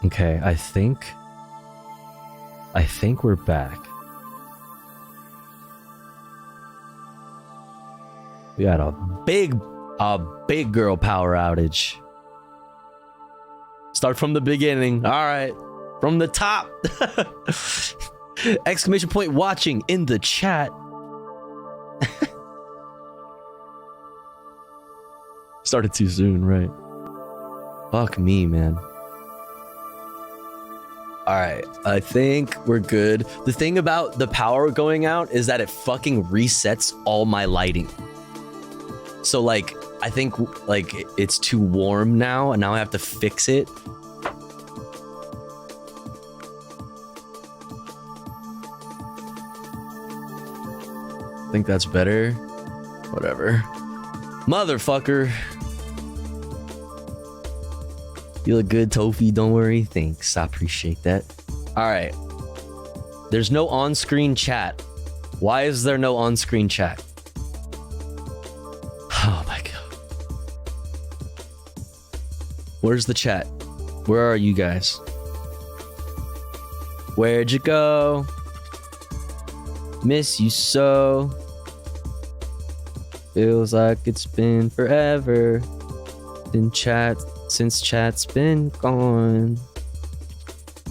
Okay, I think we're back. We got a big girl power outage. Start from the beginning. All right, from the top. Exclamation point watching in the chat. Started too soon, right? Fuck me, man. All right, I think we're good. The thing about the power going out is that it fucking resets all my lighting. So like, I think like it's too warm now, and now I have to fix it. I think that's better. Whatever. Motherfucker. You look good, Tofi. Don't worry. Thanks. I appreciate that. All right. There's no on-screen chat. Why is there no on-screen chat? Oh my god. Where's the chat? Where are you guys? Where'd you go? Miss you so. Feels like it's been forever. Since chat's been gone.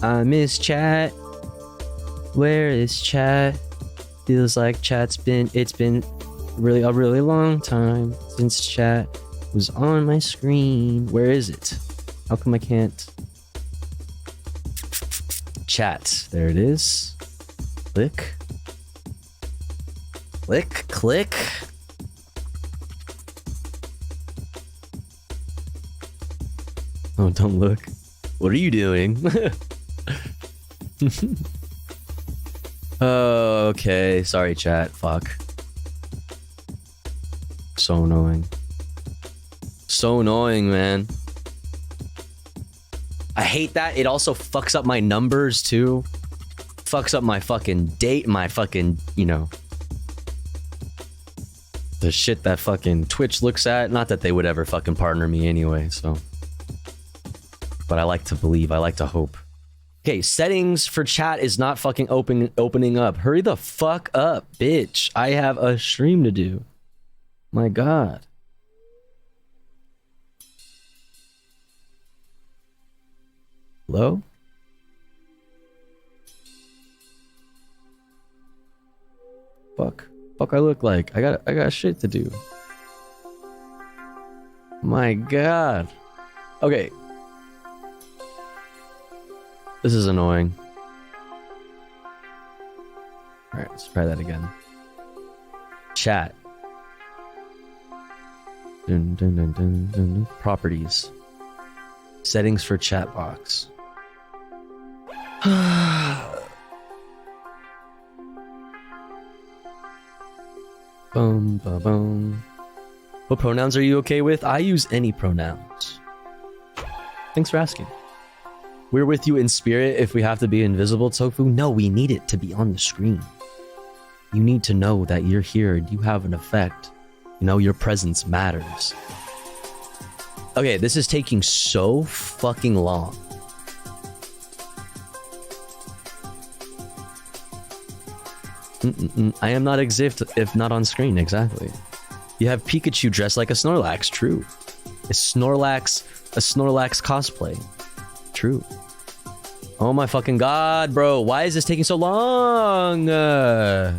I miss chat. Where is chat? Feels like it's been really a really long time since chat was on my screen. Where is it? How come I can't? Chat. There it is. Click. Click. Oh, don't look. What are you doing? Oh, okay. Sorry, chat. Fuck. So annoying. So annoying, man. I hate that. It also fucks up my numbers, too. Fucks up my fucking date, my fucking, you know, the shit that fucking Twitch looks at. Not that they would ever fucking partner me anyway, so. But I like to believe, I like to hope. Okay, settings for chat is not fucking opening up. Hurry the fuck up, bitch. I have a stream to do. My god. Hello? Fuck I look like? I got shit to do. My god. Okay. This is annoying. Alright, let's try that again. Chat. Properties. Settings for chat box. Boom, ba boom. What pronouns are you okay with? I use any pronouns. Thanks for asking. We're with you in spirit if we have to be invisible, Tofu. No, we need it to be on the screen. You need to know that you're here and you have an effect. You know, your presence matters. Okay, this is taking so fucking long. I am not exist if not on screen, exactly. You have Pikachu dressed like a Snorlax, true. Is Snorlax a Snorlax cosplay? True. Oh my fucking god, bro. Why is this taking so long? I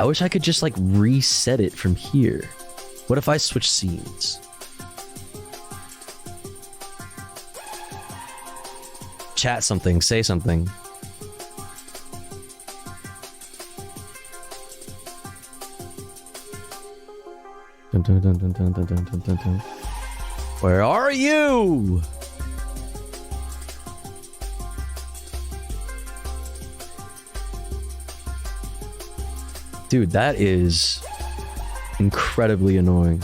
wish I could just like reset it from here. What if I switch scenes? Chat something, say something. Dun, dun, dun, dun, dun, dun, dun, dun, dun, dun. Where are you? Dude, that is incredibly annoying.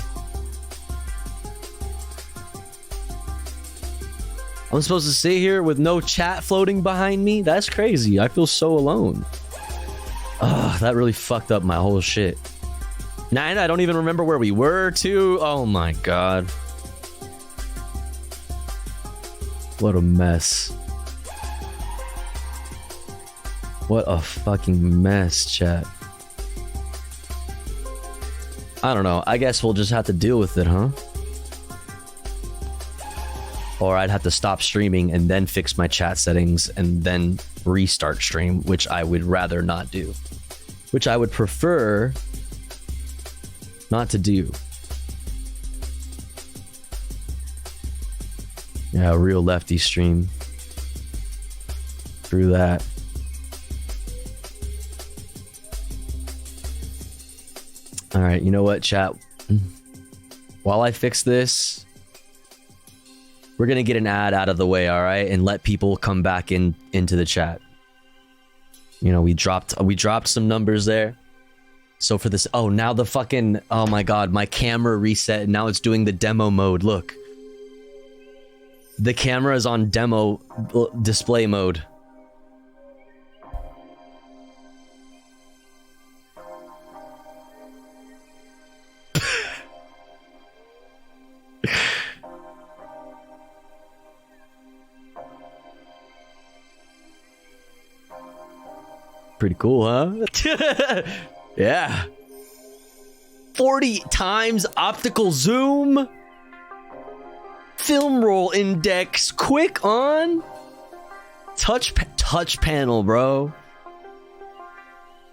I'm supposed to sit here with no chat floating behind me? That's crazy. I feel so alone. Ugh, that really fucked up my whole shit. Nah, and I don't even remember where we were, too. Oh my god. What a mess. What a fucking mess, chat. I don't know. I guess we'll just have to deal with it, huh? Or I'd have to stop streaming and then fix my chat settings and then restart stream, which I would rather not do. Which I would prefer not to do. Yeah, real lefty stream. Through that. All right, you know what, chat? While I fix this, we're gonna get an ad out of the way, all right, and let people come back into the chat. You know, we dropped some numbers there. So for this, oh, now the fucking, oh my god, my camera reset. Now it's doing the demo mode. Look, the camera is on demo display mode. Pretty cool, huh? Yeah. 40 times optical zoom. Film roll index. Quick on. Touch panel, bro.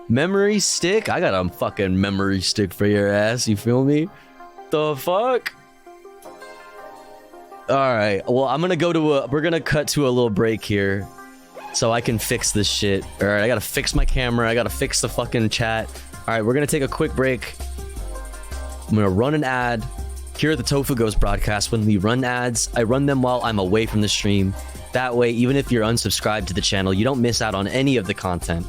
Memory stick. I got a fucking memory stick for your ass. You feel me? The fuck? All right. Well, I'm gonna go to we're gonna cut to a little break here, so I can fix this shit. All right. I gotta fix my camera. I gotta fix the fucking chat. All right. We're gonna take a quick break. I'm gonna run an ad. Here at the Tofu Ghost broadcast, when we run ads, I run them while I'm away from the stream. That way, even if you're unsubscribed to the channel, you don't miss out on any of the content.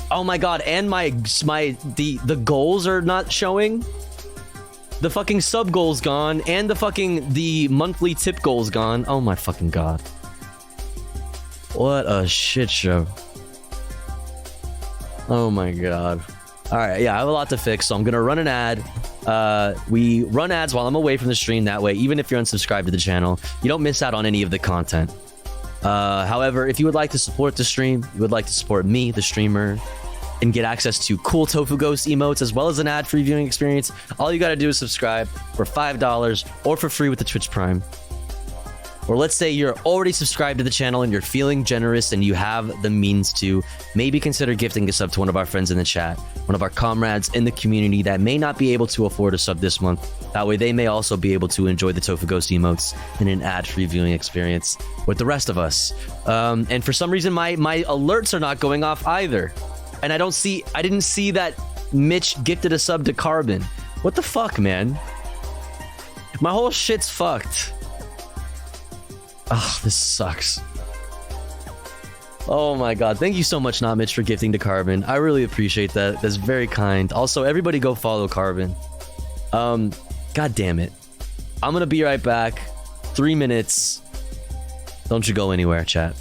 Oh my god, and the goals are not showing. The fucking sub goal's gone, and the monthly tip goal's gone. Oh my fucking god. What a shit show. Oh my god. Alright, yeah, I have a lot to fix, so I'm gonna run an ad. We run ads while I'm away from the stream. That way, even if you're unsubscribed to the channel, you don't miss out on any of the content. However, if you would like to support the stream, you would like to support me, the streamer, and get access to cool Tofu Ghost emotes as well as an ad-free viewing experience, all you gotta do is subscribe for $5 or for free with the Twitch Prime. Or let's say you're already subscribed to the channel and you're feeling generous and you have the means to, maybe consider gifting a sub to one of our friends in the chat, one of our comrades in the community that may not be able to afford a sub this month. That way they may also be able to enjoy the Tofu Ghost emotes in an ad-free viewing experience with the rest of us. And for some reason, my alerts are not going off either. And I didn't see that Mitch gifted a sub to Carbon. What the fuck, man? My whole shit's fucked. Oh, this sucks. Oh my god. Thank you so much, Not Mitch, for gifting to Carbon. I really appreciate that. That's very kind. Also, everybody go follow Carbon. God damn it. I'm gonna be right back. 3 minutes. Don't you go anywhere, chat.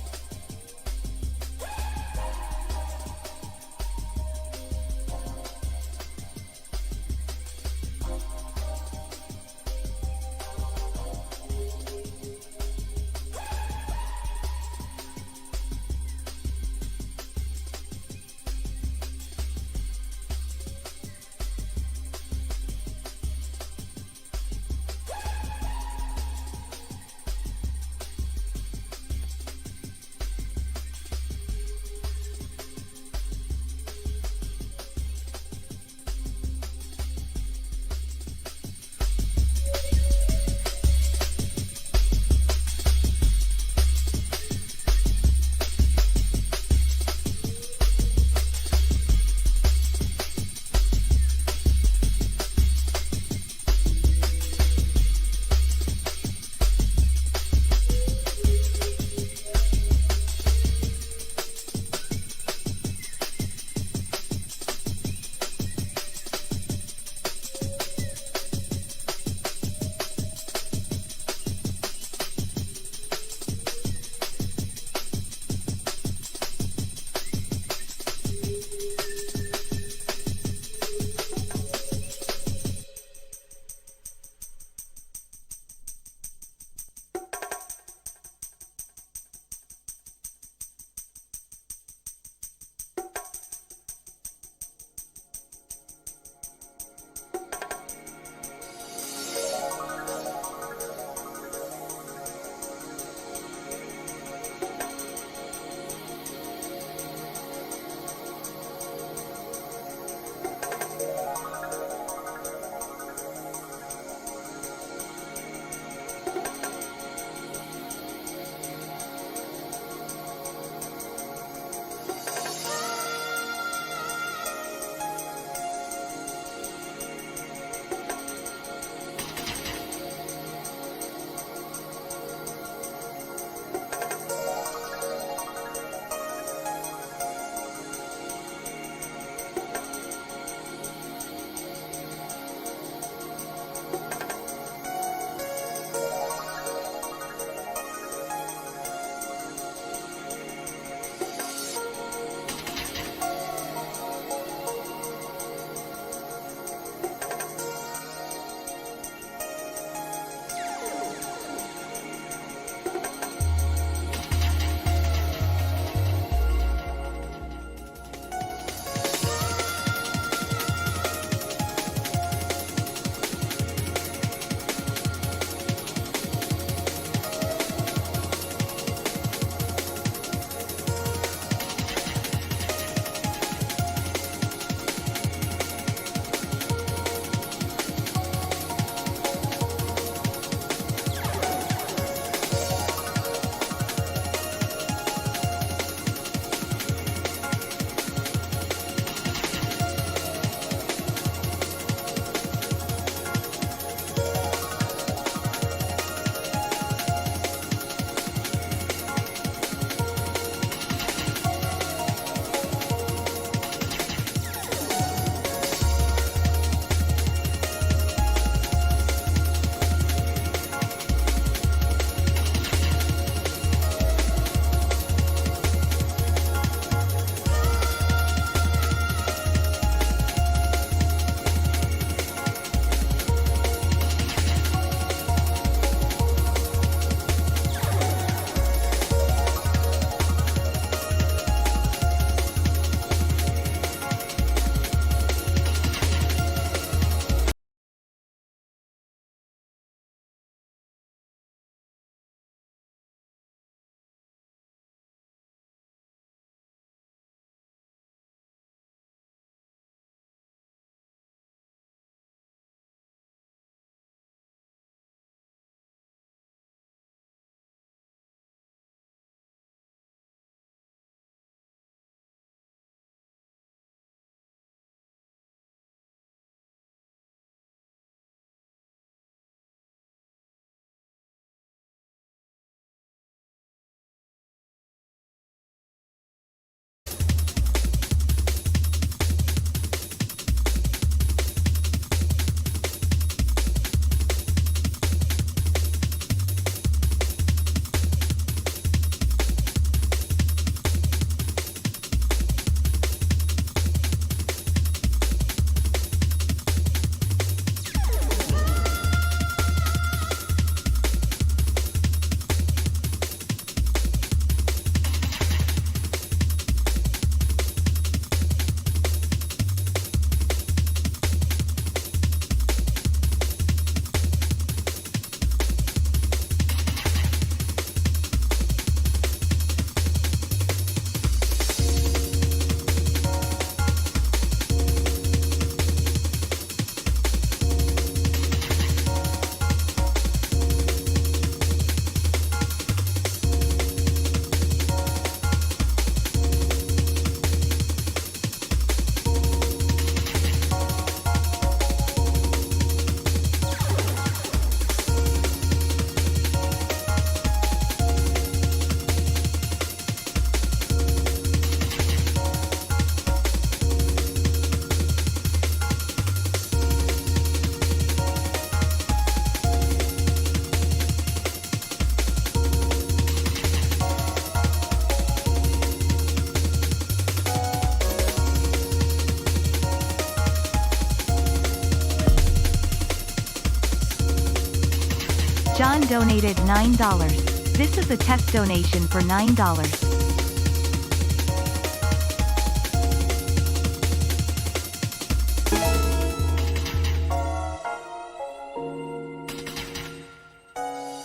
John donated $9. This is a test donation for $9.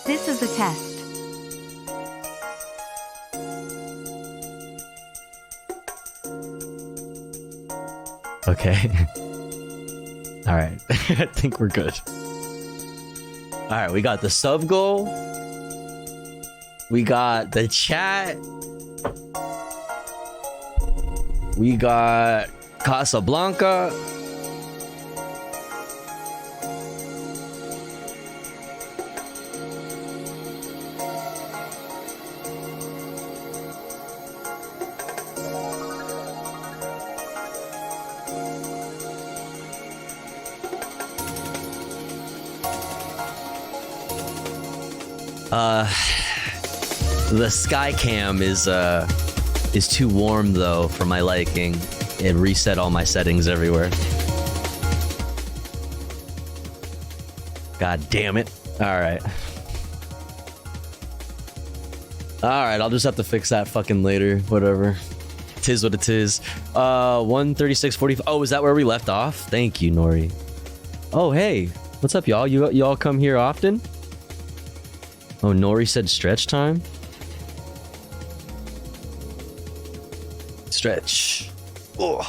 This is a test. Okay. All right. I think we're good. All right, we got the sub goal. We got the chat. We got Casablanca. The Skycam is too warm though for my liking. It reset all my settings everywhere. God damn it. Alright. Alright, I'll just have to fix that fucking later. Whatever. Tis what it is. 136.45. Oh, is that where we left off? Thank you, Nori. Oh, hey. What's up, y'all? Y'all come here often? Oh, Nori said stretch time? Stretch. Oh.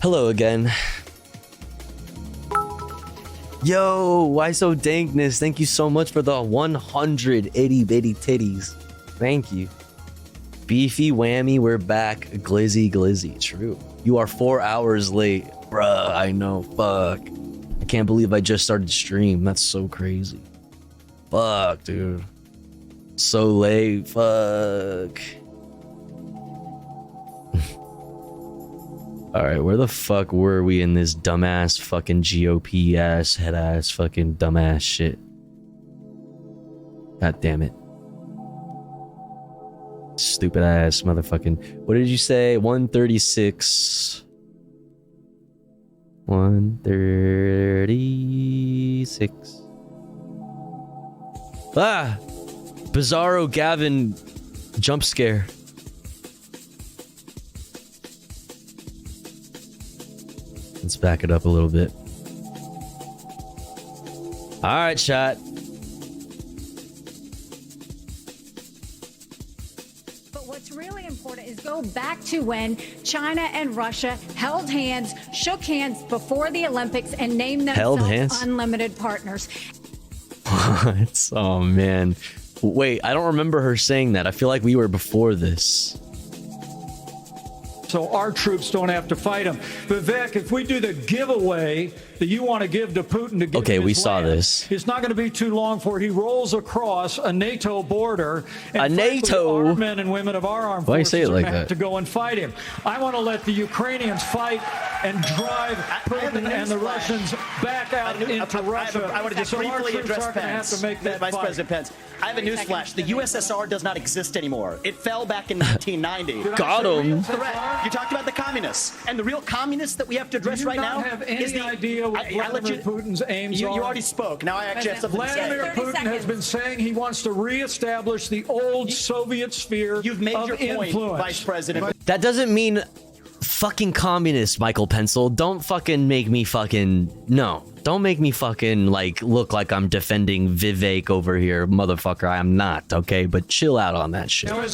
Hello again. Yo, why so dankness? Thank you so much for the 100 itty bitty titties. Thank you. Beefy whammy, we're back. Glizzy glizzy. True. You are 4 hours late. Bruh, I know. Fuck. I can't believe I just started stream. That's so crazy. Fuck, dude. So late. Fuck. Alright, where the fuck were we in this dumbass fucking GOP ass, head ass fucking dumbass shit? God damn it. Stupid ass motherfucking. What did you say? 136. 136. Ah! Bizarro Gavin jump scare. Let's back it up a little bit. All right, chat. But what's really important is go back to when China and Russia held hands, shook hands before the Olympics, and named themselves unlimited partners. What? Oh, man. Wait, I don't remember her saying that. I feel like we were before this. So our troops don't have to fight them. Vivek, if we do the giveaway that you want to give to Putin to get okay, we saw this. It's not going to be too long for he rolls across a NATO border. And a NATO? Our men and women of our armed Why forces you say it like have that? to go and fight him. I want to let the Ukrainians fight and drive Putin and the Russians back out into Russia. I want to just briefly address Pence, Vice President Pence. I have a newsflash. The USSR does not exist anymore. It fell back in 1990. Got him. Correct. You talked about the communists. And the real communists that we have to address right now have any idea what Vladimir Putin's aims are? You already spoke. Now I actually have something to say. Vladimir Putin has been saying he wants to reestablish the old Soviet sphere You've made of your point, influence. Vice President. That doesn't mean fucking communist, Michael Pencil. Don't fucking make me fucking... No. Don't make me fucking, like, look like I'm defending Vivek over here, motherfucker. I am not, okay? But chill out on that shit. I'm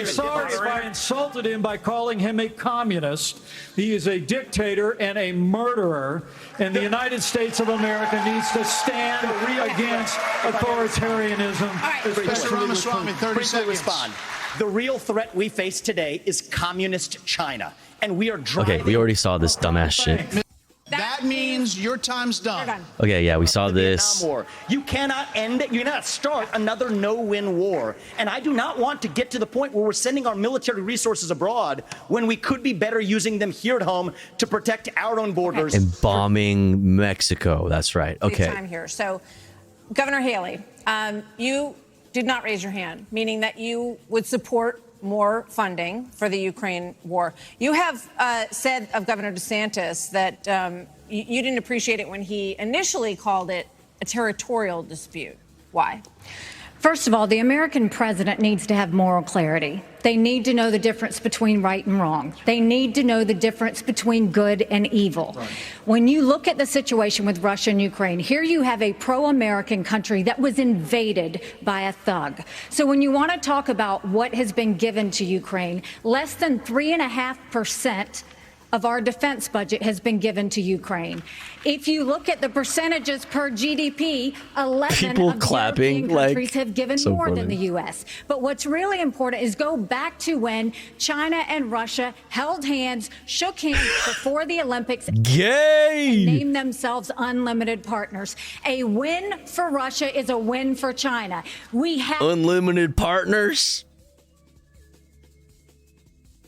sorry if I insulted him by calling him a communist. He is a dictator and a murderer, and the United States of America needs to stand against authoritarianism. Mr. Ramaswamy, 30 seconds. Respond. The real threat we face today is communist China, and we are driving... Okay, we already saw this dumbass shit. That means your time's done. Okay, yeah, we saw this. War. You cannot end it. You cannot start another no-win war. And I do not want to get to the point where we're sending our military resources abroad when we could be better using them here at home to protect our own borders. And bombing Mexico. That's right. Okay. Time here. So, Governor Haley, you did not raise your hand, meaning that you would support more funding for the Ukraine war. You have said of Governor DeSantis that you didn't appreciate it when he initially called it a territorial dispute. Why? First of all, the American president needs to have moral clarity. They need to know the difference between right and wrong. They need to know the difference between good and evil. Right. When you look at the situation with Russia and Ukraine, here you have a pro-American country that was invaded by a thug. So when you want to talk about what has been given to Ukraine, less than 3.5% of our defense budget has been given to Ukraine. If you look at the percentages per GDP, 11 people of clapping European countries like, have given so more funny. than the U.S. But what's really important is go back to when China and Russia held hands, shook hands before the Olympics, Gay! and named themselves unlimited partners. A win for Russia is a win for China. We have unlimited partners.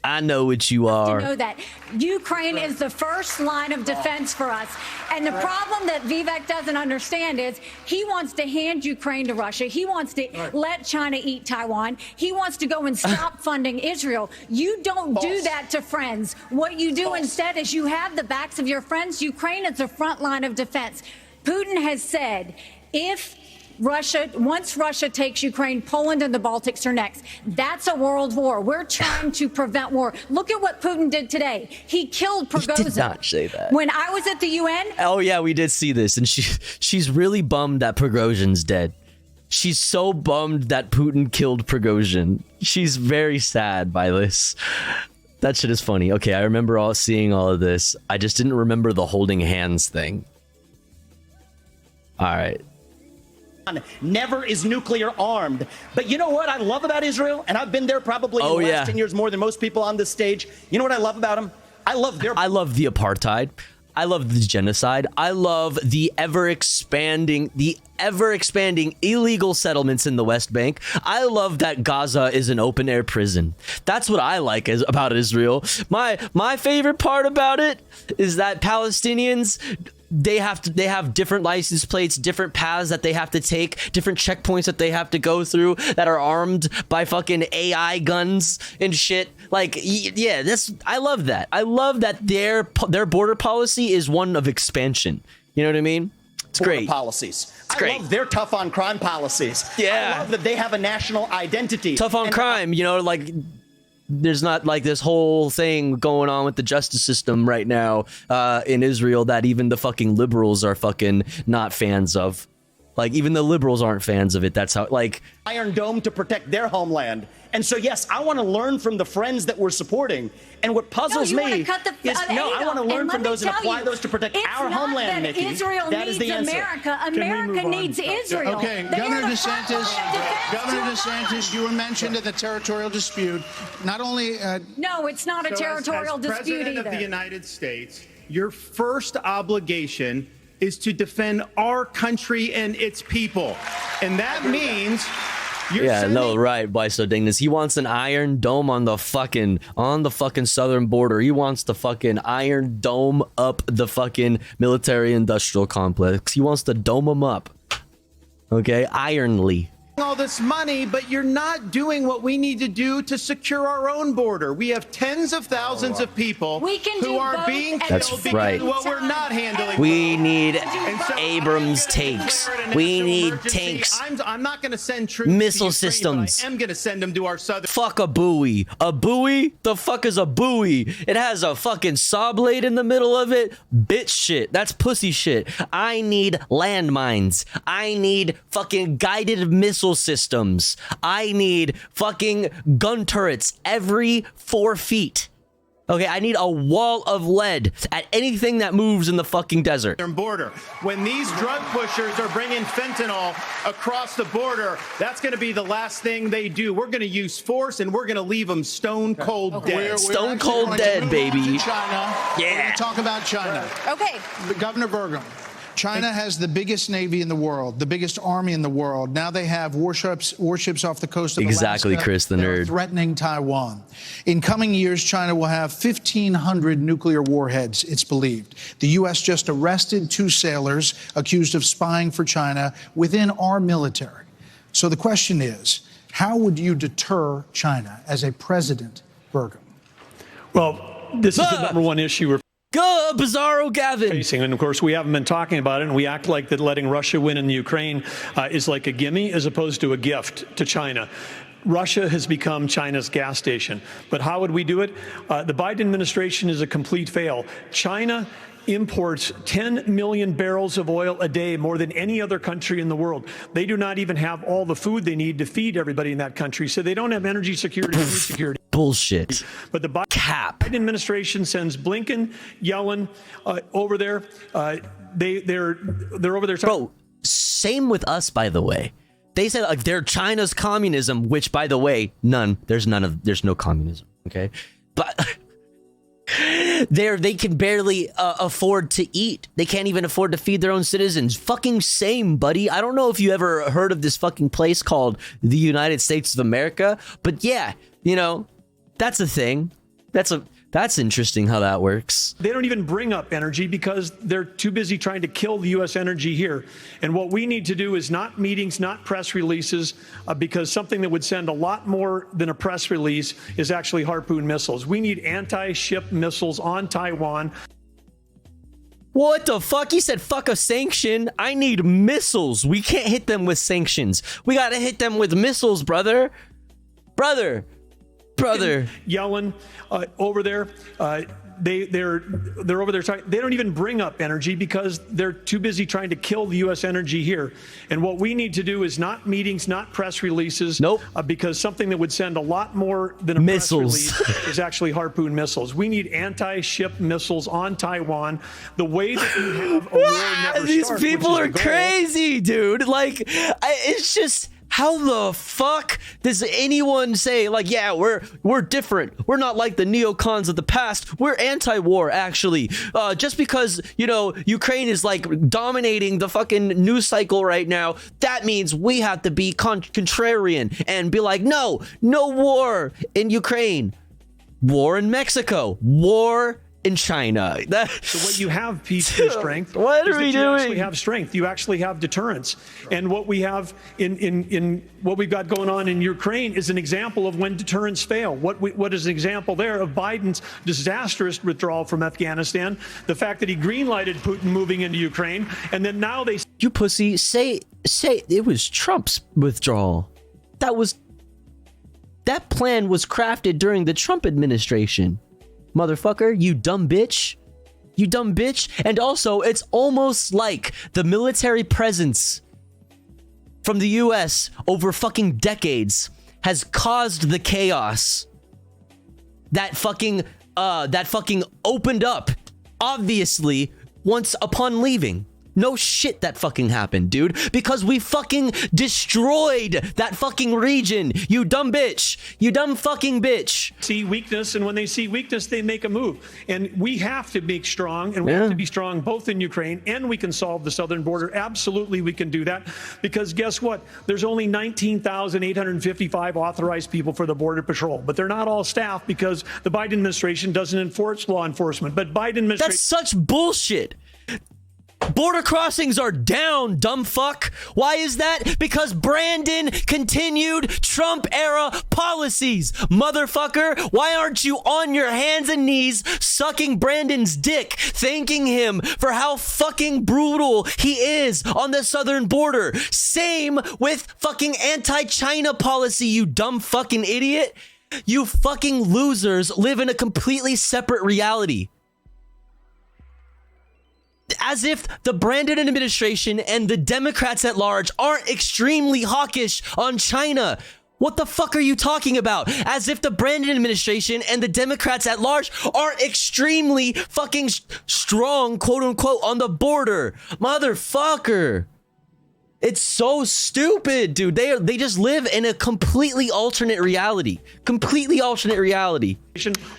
I know what you are. to know that Ukraine is the first line of defense for us. And the problem that Vivek doesn't understand is he wants to hand Ukraine to Russia. He wants to let China eat Taiwan. He wants to go and stop funding Israel. You don't do that to friends. What you do instead is you have the backs of your friends. Ukraine is the front line of defense. Putin has said once Russia takes Ukraine, Poland and the Baltics are next. That's a world war. We're trying to prevent war. Look at what Putin did today. He killed Prigozhin. He did not say that. When I was at the UN. Oh yeah, we did see this, and she's really bummed that Prigozhin's dead. She's so bummed that Putin killed Prigozhin. She's very sad by this. That shit is funny. Okay, I remember seeing all of this. I just didn't remember the holding hands thing. All right. Never is nuclear armed. But you know what I love about Israel? And I've been there probably in the last 10 years more than most people on this stage. You know what I love about them? I love the apartheid. I love the genocide. I love the ever expanding illegal settlements in the West Bank. I love that Gaza is an open air prison. That's what I like about Israel. My favorite part about it is that Palestinians, they have different license plates, different paths that they have to take, different checkpoints that they have to go through that are armed by fucking AI guns and shit. Like, yeah, I love that. I love that their border policy is one of expansion. You know what I mean? It's great. Policies. It's great. I love their tough on crime policies. Yeah. I love that they have a national identity. Tough on crime, you know, like there's not like this whole thing going on with the justice system right now in Israel that even the fucking liberals are fucking not fans of. Like, even the liberals aren't fans of it. That's how, like... Iron Dome to protect their homeland. And so, yes, I want to learn from the friends that we're supporting. And what puzzles me is... I want to learn from those and apply those to protect our homeland, Nikki. Israel that is the needs answer. America. America needs Israel. Okay, Governor DeSantis, you were mentioned in the territorial dispute. Not only... no, it's not a territorial dispute either. President of the United States, your first obligation is to defend our country and its people. And that means right, why so dingus? He wants an iron dome on the fucking southern border. He wants the fucking iron dome up the fucking military industrial complex. He wants to dome them up. Okay, ironly. All this money, but you're not doing what we need to do to secure our own border. We have tens of thousands of people who are being killed because of what we're not handling. We need Abrams tanks. We need tanks. I'm not going to send troops missile to Ukraine, systems. but I am going to send them to our southern. Fuck a buoy. A buoy? The fuck is a buoy? It has a fucking saw blade in the middle of it. Bitch shit. That's pussy shit. I need landmines. I need fucking guided missile systems. I need fucking gun turrets every 4 feet. Okay, I need a wall of lead at anything that moves in the fucking desert. Border. When these drug pushers are bringing fentanyl across the border, that's going to be the last thing they do. We're going to use force, and we're going to leave them stone cold dead. Stone cold dead, baby. China. Yeah. We're going to talk about China. Okay. Governor Burgum. China has the biggest navy in the world, the biggest army in the world. Now they have warships off the coast of Alaska. Chris the nerd. Threatening Taiwan. In coming years, China will have 1,500 nuclear warheads, it's believed. The U.S. just arrested 2 sailors accused of spying for China within our military. So the question is, how would you deter China as a president, Burgum? Well, this is the number one issue Go, Bizarro Gavin. Facing. And of course, we haven't been talking about it, and we act like that letting Russia win in the Ukraine is like a gimme as opposed to a gift to China. Russia has become China's gas station. But how would we do it? The Biden administration is a complete fail. China imports 10 million barrels of oil a day, more than any other country in the world. They do not even have all the food they need to feed everybody in that country, so they don't have energy security, food security. Bullshit. But the Biden administration sends Blinken, Yellen over there. They're over there. Bro, same with us, by the way. They said like they're China's communism, which, by the way, there's no communism. Okay, but they can barely afford to eat. They can't even afford to feed their own citizens. Fucking same, buddy. I don't know if you ever heard of this fucking place called the United States of America, but yeah, you know, that's a thing. That's interesting how that works. They don't even bring up energy because they're too busy trying to kill the U.S. energy here. And what we need to do is not meetings, not press releases, because something that would send a lot more than a press release is actually Harpoon missiles. We need anti-ship missiles on Taiwan. What the fuck? He said, fuck a sanction. I need missiles. We can't hit them with sanctions. We got to hit them with missiles, brother. Brother. Yellen over there. They're over there. They don't even bring up energy because they're too busy trying to kill the U.S. energy here. And what we need to do is not meetings, not press releases. Nope. Because something that would send a lot more than a missiles press release is actually Harpoon missiles. We need anti-ship missiles on Taiwan. The way that we have a war never These start, people which is are the goal. crazy, dude. Like, it's just. How the fuck does anyone say, like, yeah, we're different. We're not like the neocons of the past. We're anti-war, actually. Just because, you know, Ukraine is, like, dominating the fucking news cycle right now, that means we have to be contrarian and be like, no war in Ukraine. War in Mexico. War in China. So what you have, peace through strength. What are we You doing? actually have strength. You actually have deterrence. And what we have in what we've got going on in Ukraine is an example of when deterrence fail. What is an example there of Biden's disastrous withdrawal from Afghanistan? The fact that he greenlighted Putin moving into Ukraine, and then now they You pussy, say it was Trump's withdrawal. That plan was crafted during the Trump administration. Motherfucker, you dumb bitch. You dumb bitch. And also, it's almost like the military presence from the US over fucking decades has caused the chaos that fucking opened up, obviously, once upon leaving. No shit that fucking happened, dude. Because we fucking destroyed that fucking region. You dumb bitch. You dumb fucking bitch. see weakness, and when they see weakness, they make a move. And we have to make strong, and we have to be strong both in Ukraine, and we can solve the southern border. Absolutely, we can do that. Because guess what? There's only 19,855 authorized people for the Border Patrol, but they're not all staff because the Biden administration doesn't enforce law enforcement. But Biden administration... That's such bullshit. Border crossings are down, dumb fuck. Why is that? Because Brandon continued Trump-era policies, motherfucker. Why aren't you on your hands and knees sucking Brandon's dick, thanking him for how fucking brutal he is on the southern border? Same with fucking anti-China policy, you dumb fucking idiot. You fucking losers live in a completely separate reality. As if the Brandon administration and the Democrats at large aren't extremely hawkish on China. What the fuck are you talking about? As if the Brandon administration and the Democrats at large aren't extremely fucking strong, quote unquote, on the border. Motherfucker. It's so stupid, dude. They just live in a completely alternate reality. Completely alternate reality.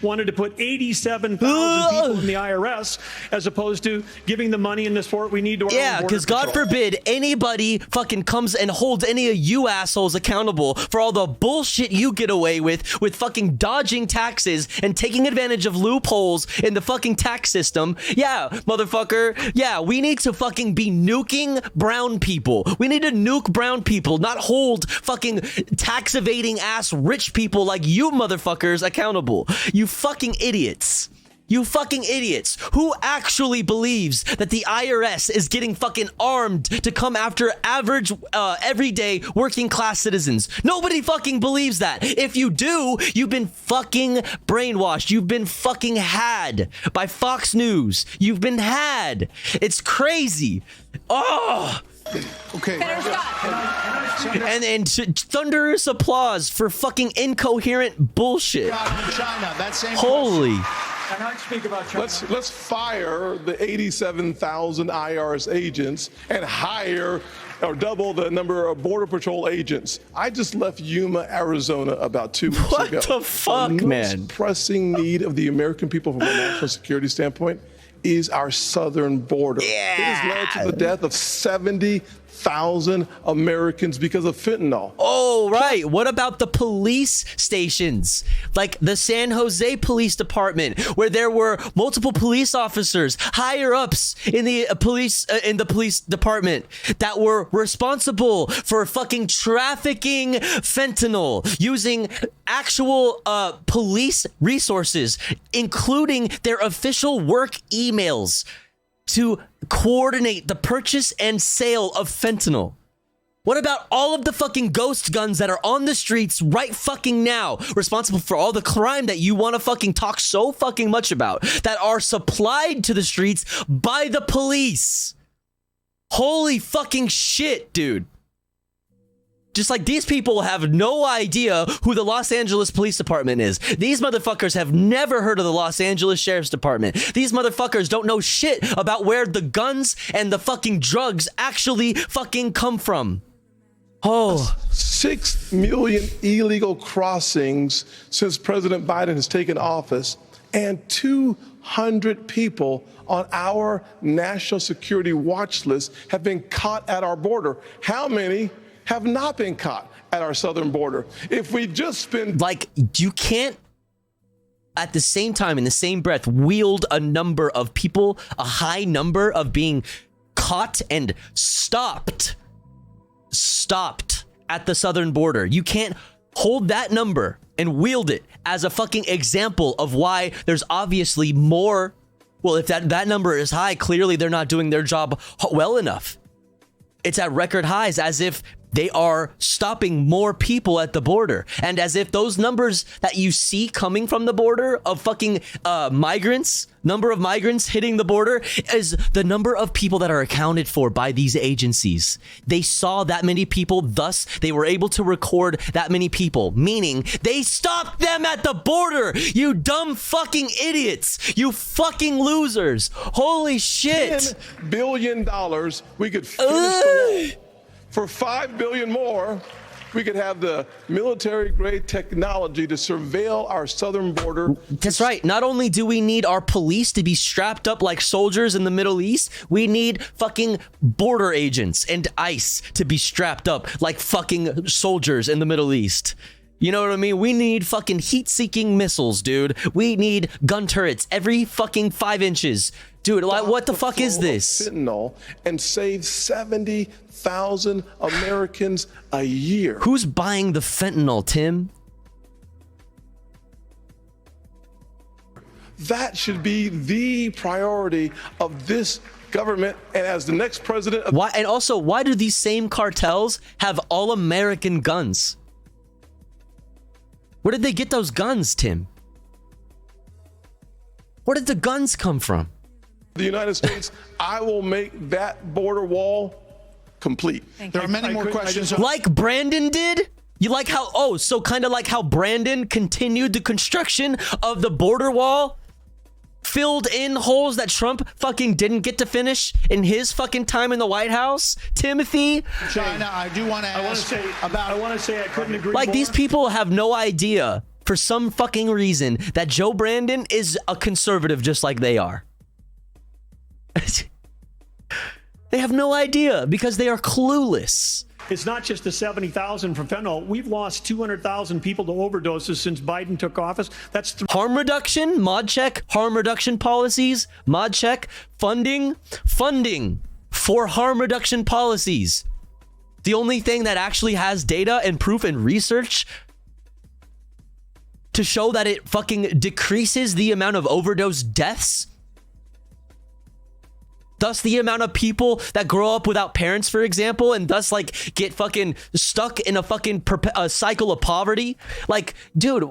Wanted to put 87,000 people in the IRS as opposed to giving the money in this for what we need to. Yeah, because God forbid anybody fucking comes and holds any of you assholes accountable for all the bullshit you get away with fucking dodging taxes and taking advantage of loopholes in the fucking tax system. Yeah, motherfucker. Yeah, we need to fucking be nuking brown people. We need to nuke brown people, not hold fucking tax evading ass rich people like you motherfuckers accountable. You fucking idiots. You fucking idiots. Who actually believes that the IRS is getting fucking armed to come after average, everyday working class citizens? Nobody fucking believes that. If you do, you've been fucking brainwashed. You've been fucking had by Fox News. You've been had. It's crazy. Oh. Okay. And thunderous applause for fucking incoherent bullshit. China, that same Holy. Can I speak about China? Let's fire the 87,000 IRS agents and hire or double the number of Border Patrol agents. I just left Yuma, Arizona about 2 weeks ago. What the fuck, man? The most pressing need of the American people from a national security standpoint is our southern border. Yeah. It has led to the death of 70,000 Americans because of fentanyl. Oh, right. What about the police stations? Like the San Jose Police Department, where there were multiple police officers, higher ups in the police department that were responsible for fucking trafficking fentanyl using actual police resources, including their official work emails to coordinate the purchase and sale of fentanyl. What about all of the fucking ghost guns that are on the streets right fucking now, responsible for all the crime that you want to fucking talk so fucking much about, that are supplied to the streets by the police? Holy fucking shit, dude. Just like these people have no idea who the Los Angeles Police Department is. These motherfuckers have never heard of the Los Angeles Sheriff's Department. These motherfuckers don't know shit about where the guns and the fucking drugs actually fucking come from. Oh. 6 million illegal crossings since President Biden has taken office, and 200 people on our national security watch list have been caught at our border. How many have not been caught at our southern border? If we just spend... Like, you can't, at the same time, in the same breath, wield a number of people, a high number of being caught and stopped at the southern border. You can't hold that number and wield it as a fucking example of why there's obviously more. Well, if that number is high, clearly they're not doing their job well enough. It's at record highs, as if they are stopping more people at the border. And as if those numbers that you see coming from the border of fucking migrants, number of migrants hitting the border, is the number of people that are accounted for by these agencies. They saw that many people, thus they were able to record that many people, meaning they stopped them at the border. You dumb fucking idiots. You fucking losers. Holy shit. $10 billion, we could finish the wall. For $5 billion more, we could have the military-grade technology to surveil our southern border. That's right. Not only do we need our police to be strapped up like soldiers in the Middle East, we need fucking border agents and ICE to be strapped up like fucking soldiers in the Middle East. You know what I mean? We need fucking heat-seeking missiles, dude. We need gun turrets every fucking 5 inches. Dude, like, what the fuck is this? Fentanyl and save 70,000 Americans a year. Who's buying the fentanyl, Tim? That should be the priority of this government, and as the next president of... Why? And also, why do these same cartels have all American guns? Where did they get those guns, Tim? Where did the guns come from? The United States, I will make that border wall complete. There are many more questions. Like Brandon did? You like how, oh, so kind of like how Brandon continued the construction of the border wall? Filled in holes that Trump fucking didn't get to finish in his fucking time in the White House? Timothy? China, I do want to ask I want to say I couldn't agree Like, more. these people have no idea, for some fucking reason, that Joe Brandon is a conservative just like they are. They have no idea because they are clueless. It's not just the 70,000 from fentanyl. We've lost 200,000 people to overdoses since Biden took office. That's harm reduction, mod check, harm reduction policies, mod check, funding for harm reduction policies. The only thing that actually has data and proof and research to show that it fucking decreases the amount of overdose deaths? Thus the amount of people that grow up without parents, for example, and thus like get fucking stuck in a fucking cycle of poverty. Like, dude,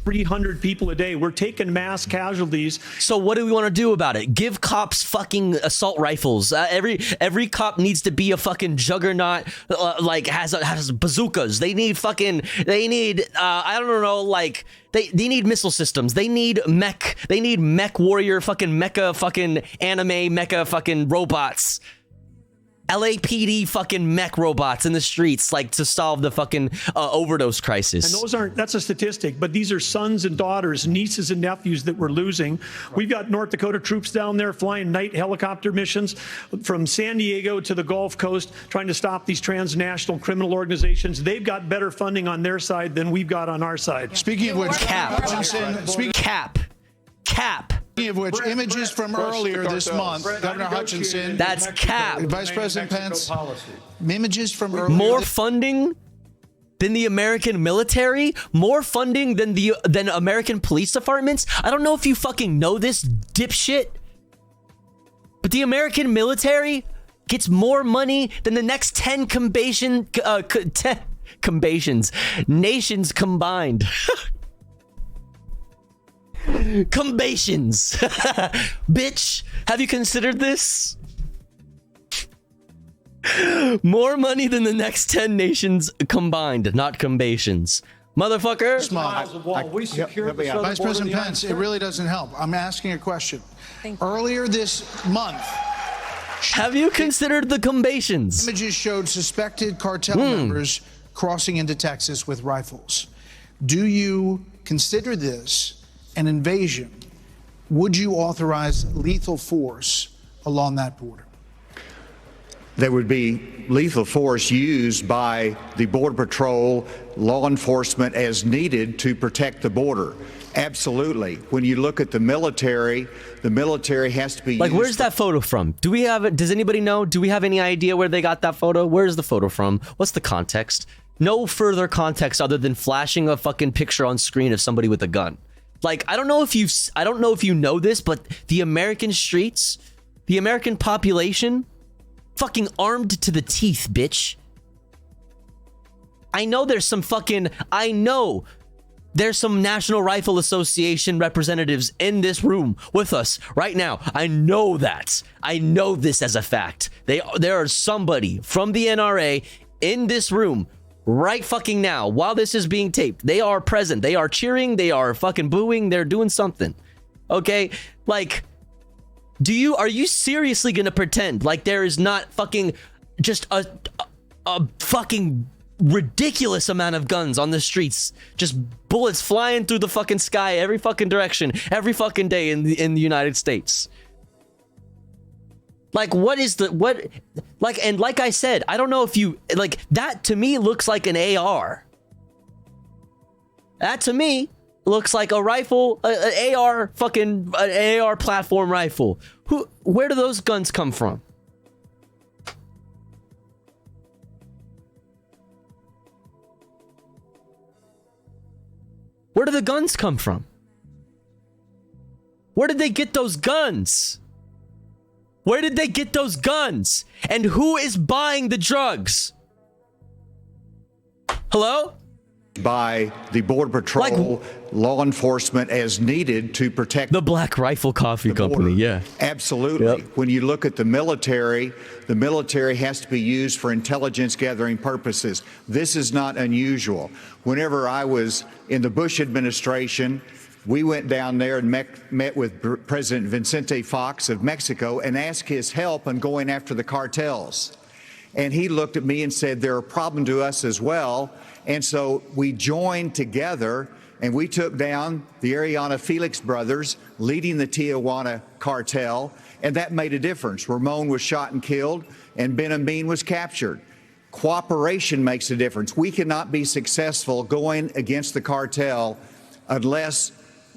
300 people a day. We're taking mass casualties. So what do we want to do about it? Give cops fucking assault rifles. Every cop needs to be a fucking juggernaut. Like has bazookas. They need I don't know. Like they need missile systems. They need mech. They need mech warrior fucking mecha fucking anime mecha fucking robots. LAPD fucking mech robots in the streets, like, to solve the fucking overdose crisis. And that's a statistic, but these are sons and daughters, nieces and nephews that we're losing. We've got North Dakota troops down there flying night helicopter missions from San Diego to the Gulf Coast, trying to stop these transnational criminal organizations. They've got better funding on their side than we've got on our side. Speaking of which, Cap. Speaking of which, images from earlier this month, Governor Hutchinson. That's cap. Vice President Pence. Images from earlier. More funding than the American military? More funding than American police departments? I don't know if you fucking know this, dipshit, but the American military gets more money than the next 10 nations combined. Combations. Bitch, have you considered this? More money than the next 10 nations combined, not combations. Motherfucker. Vice President Pence, it really doesn't help. I'm asking a question. Earlier this month, have you considered the combations? Images showed suspected cartel members crossing into Texas with rifles. Do you consider this an invasion? Would you authorize lethal force along that border? There would be lethal force used by the Border Patrol, law enforcement as needed to protect the border. Absolutely. When you look at the military has to be like, used. where's that photo from? Do we have it? Does anybody know? Do we have any idea where they got that photo? Where's the photo from? What's the context? No further context other than flashing a fucking picture on screen of somebody with a gun. Like, I don't know if you know this, but the American streets, the American population, fucking armed to the teeth, bitch. I know there's some National Rifle Association representatives in this room with us right now. I know that. I know this as a fact. There are somebody from the NRA in this room right fucking now, while this is being taped. They are present. They are cheering. They are fucking booing. They're doing something. Okay? Like, are you seriously gonna pretend like there is not fucking just a fucking ridiculous amount of guns on the streets? Just bullets flying through the fucking sky every fucking direction, every fucking day in the United States. Like, and like I said, I don't know if you, like, that to me looks like an AR. That to me looks like a rifle, an AR platform rifle. Where do those guns come from? Where do the guns come from? Where did they get those guns? Where did they get those guns? And who is buying the drugs? Hello? By the Border Patrol, law enforcement as needed to protect the Black Rifle Coffee Company. Yeah, absolutely. Yep. When you look at the military has to be used for intelligence gathering purposes. This is not unusual. Whenever I was in the Bush administration, we went down there and met with President Vicente Fox of Mexico and asked his help in going after the cartels. And he looked at me and said, they're a problem to us as well. And so we joined together and we took down the Ariana Felix brothers leading the Tijuana cartel. And that made a difference. Ramon was shot and killed and Ben Amin was captured. Cooperation makes a difference. We cannot be successful going against the cartel unless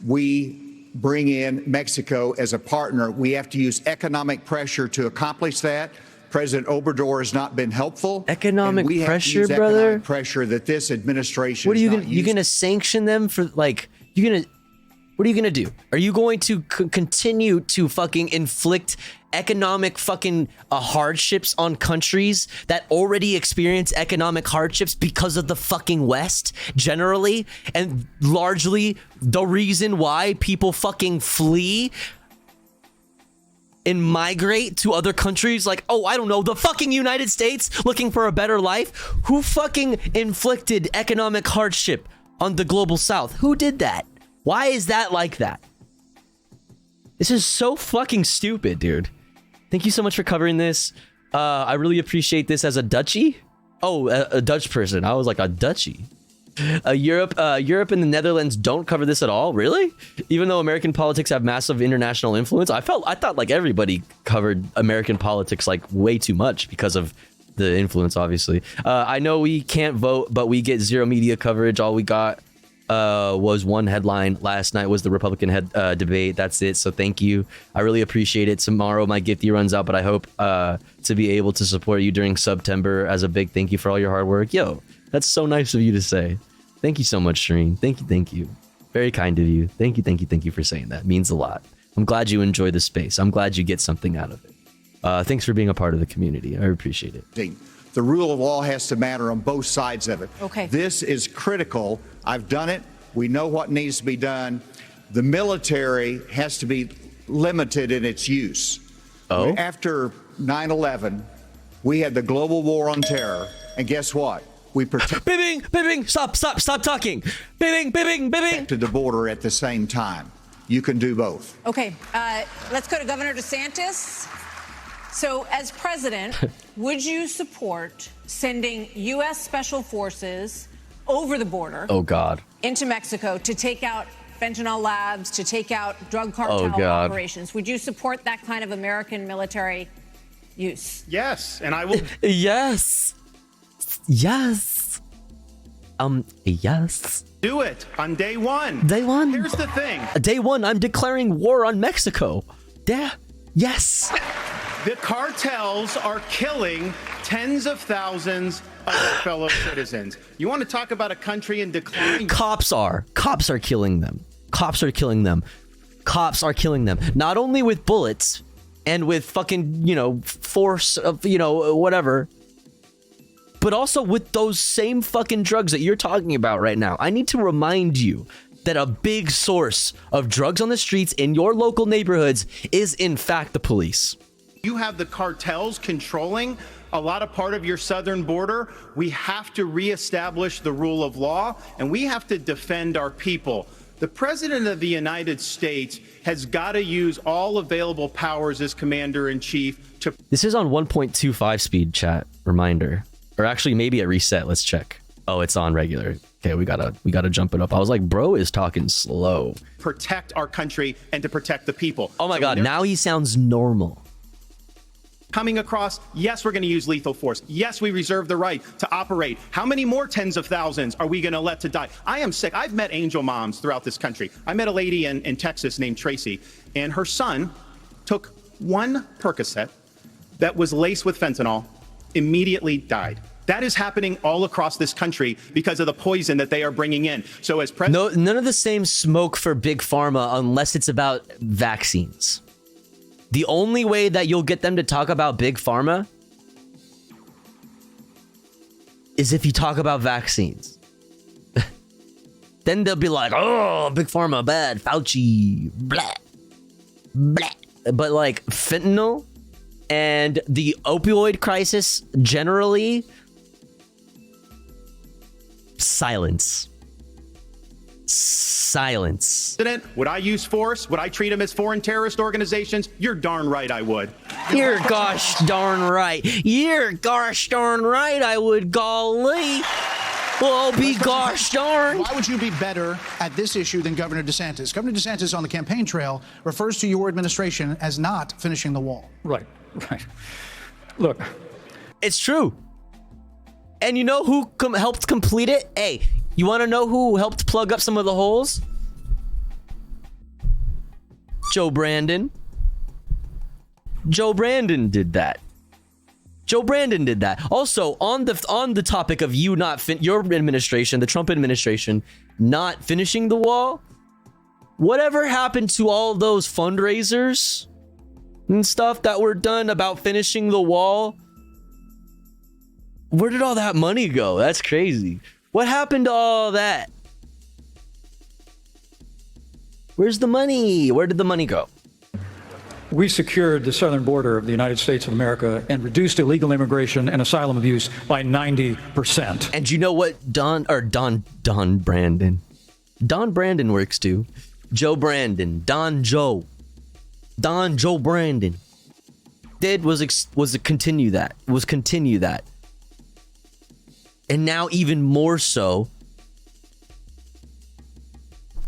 we bring in Mexico as a partner. We have to use economic pressure to accomplish that. President Obrador has not been helpful. Economic and we have to pressure, use brother? economic pressure that this administration What are is you not gonna? You using. gonna sanction them for like? You gonna? What are you gonna do? Are you going to continue to fucking inflict economic fucking hardships on countries that already experience economic hardships because of the fucking West generally, and largely the reason why people fucking flee and migrate to other countries like, oh, I don't know, the fucking United States looking for a better life? Who fucking inflicted economic hardship on the global South? Who did that? Why is that like that? This is so fucking stupid, dude. Thank you so much for covering this. I really appreciate this as a duchy. Oh, a Dutch person. I was like, a duchy. Europe and the Netherlands don't cover this at all. Really? Even though American politics have massive international influence, I thought like everybody covered American politics like way too much because of the influence, obviously. I know we can't vote, but we get zero media coverage. All we got was one headline last night was the Republican debate. That's it. So thank you. I really appreciate it. Tomorrow my gifty runs out, but I hope to be able to support you during September as a big thank you for all your hard work. Yo, that's so nice of you to say. Thank you so much, Shireen. Thank you. Very kind of you. Thank you for saying that. It means a lot. I'm glad you enjoy the space. I'm glad you get something out of it. Thanks for being a part of the community. I appreciate it. The rule of law has to matter on both sides of it. Okay. This is critical. I've done it. We know what needs to be done. The military has to be limited in its use. Oh? After 9/11, we had the global war on terror. And guess what? We Bibbing, stop talking. Bibbing. To the border at the same time. You can do both. Okay, let's go to Governor DeSantis. So, as president, would you support sending U.S. Special Forces over the border? Oh, God. Into Mexico to take out fentanyl labs, to take out drug cartel operations? Would you support that kind of American military use? Yes, and I will. Yes. Yes. Do it on day one. Day one. Here's the thing. Day one, I'm declaring war on Mexico. Yeah. Yes. The cartels are killing tens of thousands of our fellow citizens. You want to talk about a country in decline? Cops are killing them. Cops are killing them. Not only with bullets and with fucking, force of, whatever, but also with those same fucking drugs that you're talking about right now. I need to remind you that a big source of drugs on the streets in your local neighborhoods is, in fact, the police. You have the cartels controlling a lot of part of your southern border. We have to reestablish the rule of law, and we have to defend our people. The President of the United States has got to use all available powers as Commander-in-Chief to... This is on 1.25 speed, chat. Reminder. Or actually, maybe at reset. Let's check. Oh, it's on regular. Okay, we gotta jump it up. I was like, bro is talking slow. Protect our country and to protect the people. Oh my God, now he sounds normal. Coming across, yes, we're going to use lethal force. Yes, we reserve the right to operate. How many more tens of thousands are we going to let to die? I am sick. I've met angel moms throughout this country. I met a lady in Texas named Tracy, and her son took one Percocet that was laced with fentanyl, immediately died. That is happening all across this country because of the poison that they are bringing in. So as president, none of the same smoke for Big Pharma unless it's about vaccines. The only way that you'll get them to talk about Big Pharma is if you talk about vaccines. Then they'll be like, oh, Big Pharma, bad, Fauci, blah, blah. But like fentanyl and the opioid crisis generally, silence. Would I use force? Would I treat them as foreign terrorist organizations? You're darn right I would. You're gosh darn right. You're gosh darn right I would, golly. Well, I'll be gosh darn. Why would you be better at this issue than Governor DeSantis? Governor DeSantis on the campaign trail refers to your administration as not finishing the wall. Right. Look. It's true. And you know who helped complete it? Hey, you want to know who helped plug up some of the holes? Joe Brandon. Joe Brandon did that. Joe Brandon did that. Also, on the topic of you not your administration, the Trump administration, not finishing the wall, whatever happened to all those fundraisers and stuff that were done about finishing the wall? Where did all that money go? That's crazy. What happened to all that? Where's the money? Where did the money go? We secured the southern border of the United States of America and reduced illegal immigration and asylum abuse by 90%. And you know what Don Brandon works too. Joe Brandon, Joe Brandon did was continue that. And now even more so,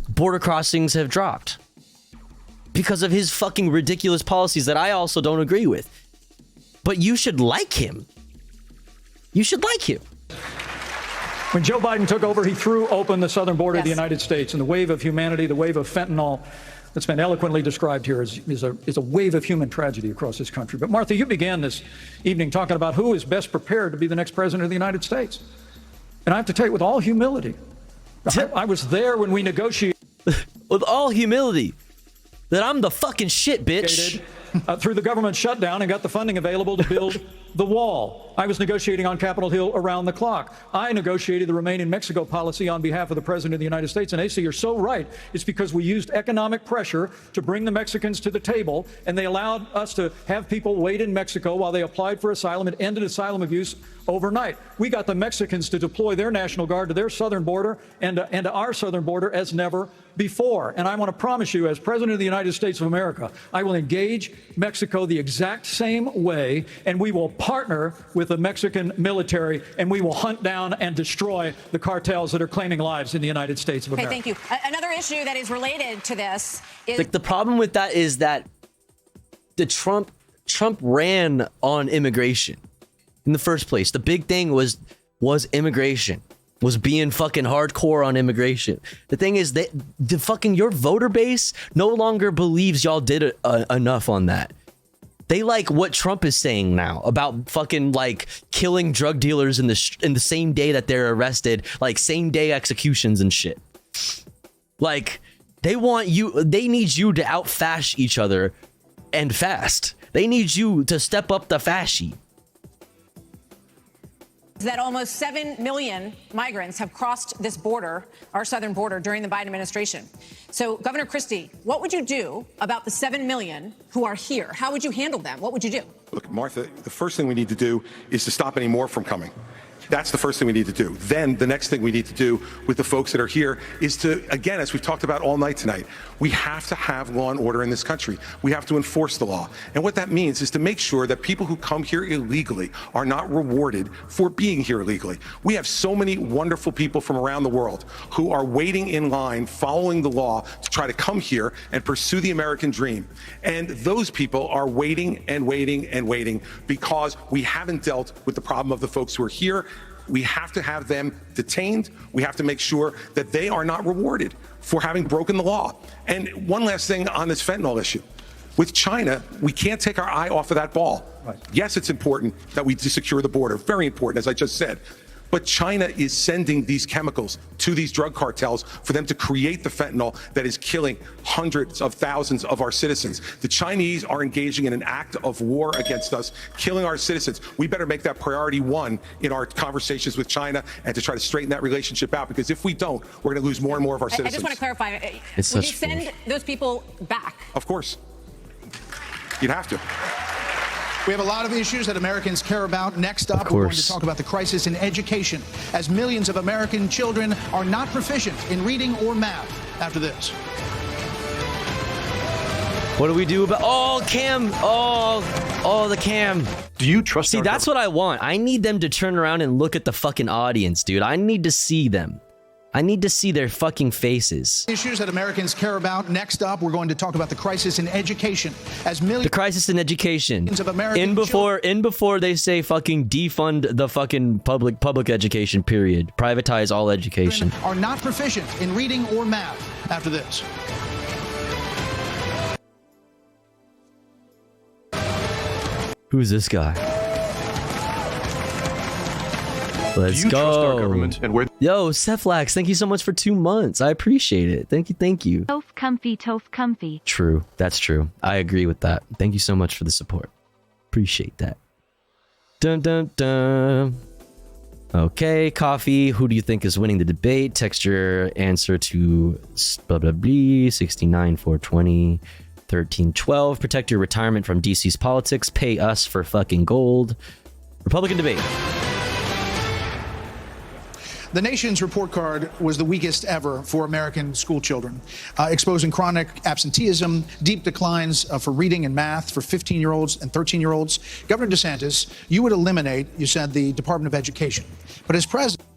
border crossings have dropped because of his fucking ridiculous policies that I also don't agree with. But you should like him. You should like him. When Joe Biden took over, he threw open the southern border of the United States, and the wave of humanity, the wave of fentanyl that's been eloquently described here is a wave of human tragedy across this country. But Martha, you began this evening talking about who is best prepared to be the next president of the United States. And I have to tell you, with all humility, I was there when we negotiated. With all humility, that I'm the fucking shit, bitch. Through the government shutdown and got the funding available to build the wall. I was negotiating on Capitol Hill around the clock. I negotiated the Remain in Mexico policy on behalf of the President of the United States. And Asa, you're so right. It's because we used economic pressure to bring the Mexicans to the table, and they allowed us to have people wait in Mexico while they applied for asylum. It ended asylum abuse overnight. We got the Mexicans to deploy their National Guard to their southern border and to our southern border as never before. And I want to promise you, as President of the United States of America, I will engage Mexico the exact same way, and we will partner with the Mexican military, and we will hunt down and destroy the cartels that are claiming lives in the United States of America. Okay, thank you. Another issue that is related to this is... Like, the problem with that is that the Trump ran on immigration in the first place. The big thing was immigration. Was being fucking hardcore on immigration. The thing is that your voter base no longer believes y'all did enough on that. They like what Trump is saying now about fucking like killing drug dealers in the same day that they're arrested, like same day executions and shit. Like they need you to outfash each other and fast. They need you to step up the fashy. That almost 7 million migrants have crossed this border, our southern border, during the Biden administration. So, Governor Christie, what would you do about the 7 million who are here? How would you handle them? What would you do? Look, Martha, the first thing we need to do is to stop any more from coming. That's the first thing we need to do. Then the next thing we need to do with the folks that are here is to, again, as we've talked about all night tonight, we have to have law and order in this country. We have to enforce the law. And what that means is to make sure that people who come here illegally are not rewarded for being here illegally. We have so many wonderful people from around the world who are waiting in line, following the law to try to come here and pursue the American dream. And those people are waiting and waiting and waiting because we haven't dealt with the problem of the folks who are here. We have to have them detained. We have to make sure that they are not rewarded for having broken the law. And one last thing on this fentanyl issue. With China, we can't take our eye off of that ball. Right. Yes, it's important that we secure the border. Very important, as I just said. But China is sending these chemicals to these drug cartels for them to create the fentanyl that is killing hundreds of thousands of our citizens. The Chinese are engaging in an act of war against us, killing our citizens. We better make that priority one in our conversations with China and to try to straighten that relationship out, because if we don't, we're going to lose more and more of our citizens. I just want to clarify. Would you send those people back? Of course. You'd have to. We have a lot of issues that Americans care about. Next up, we're going to talk about the crisis in education, as millions of American children are not proficient in reading or math. After this. What do we do about Cam? The Cam. Do you trust? See, that's what I want. I need them to turn around and look at the fucking audience, dude. I need to see them. I need to see their fucking faces. Issues that Americans care about. Next up, we're going to talk about the crisis in education, as millions. The crisis in education. Of American before they say fucking defund the fucking public education. Period. Privatize all education. Are not proficient in reading or math. After this. Who's this guy? Let's Do you go. trust our government and where? Yo, Cephalax, thank you so much for 2 months. I appreciate it. Thank you. Thank you. Tof comfy. True. That's true. I agree with that. Thank you so much for the support. Appreciate that. Dun dun dun. Okay, Coffee. Who do you think is winning the debate? Text your answer to blah blah blah 69 420 1312. Protect your retirement from DC's politics. Pay us for fucking gold. Republican debate. The Nation's report card was the weakest ever for American school children, exposing chronic absenteeism, deep declines for reading and math for 15-year-olds and 13-year-olds. Governor DeSantis, you would eliminate, you said, the Department of Education. But as president,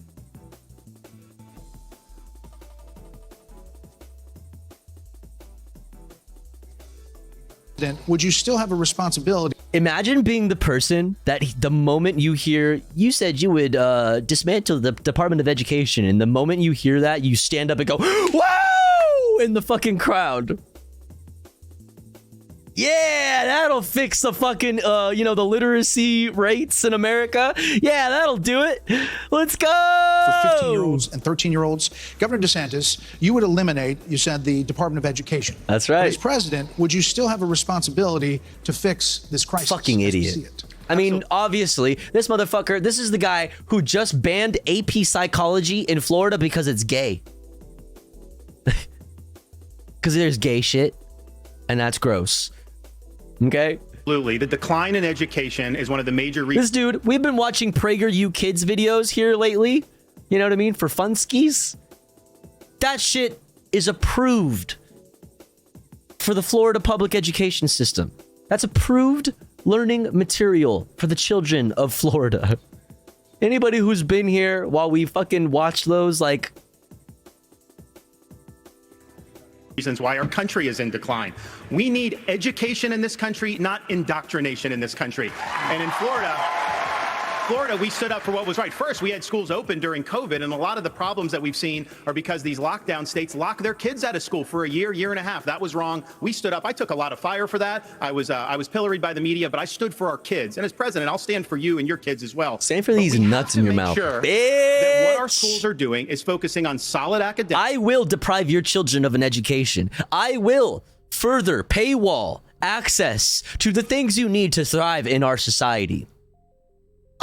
would you still have a responsibility? Imagine being the person that the moment you hear, you said you would dismantle the Department of Education, and the moment you hear that, you stand up and go, whoa, in the fucking crowd. Yeah, that'll fix the fucking, the literacy rates in America. Yeah, that'll do it. Let's go. For 15-year-olds and 13-year-olds, Governor DeSantis, you would eliminate, you said, the Department of Education. That's right. But as president, would you still have a responsibility to fix this crisis? Fucking idiot. I mean, obviously, this motherfucker, this is the guy who just banned AP Psychology in Florida because it's gay. Because there's gay shit, and that's gross. Okay? Absolutely. The decline in education is one of the major reasons. This dude, we've been watching PragerU Kids videos here lately. You know what I mean? For fun skis. That shit is approved for the Florida public education system. That's approved learning material for the children of Florida. Anybody who's been here while we fucking watch those, like, reasons why our country is in decline. We need education in this country, not indoctrination in this country. And in Florida, we stood up for what was right. First, we had schools open during COVID, and a lot of the problems that we've seen are because these lockdown states lock their kids out of school for a year and a half. That was wrong. We stood up. I took a lot of fire for that. I was pilloried by the media, but I stood for our kids. And as president, I'll stand for you and your kids as well. Stand for these nuts in your mouth. Sure that what our schools are doing is focusing on solid academics. I will deprive your children of an education. I will further paywall access to the things you need to thrive in our society.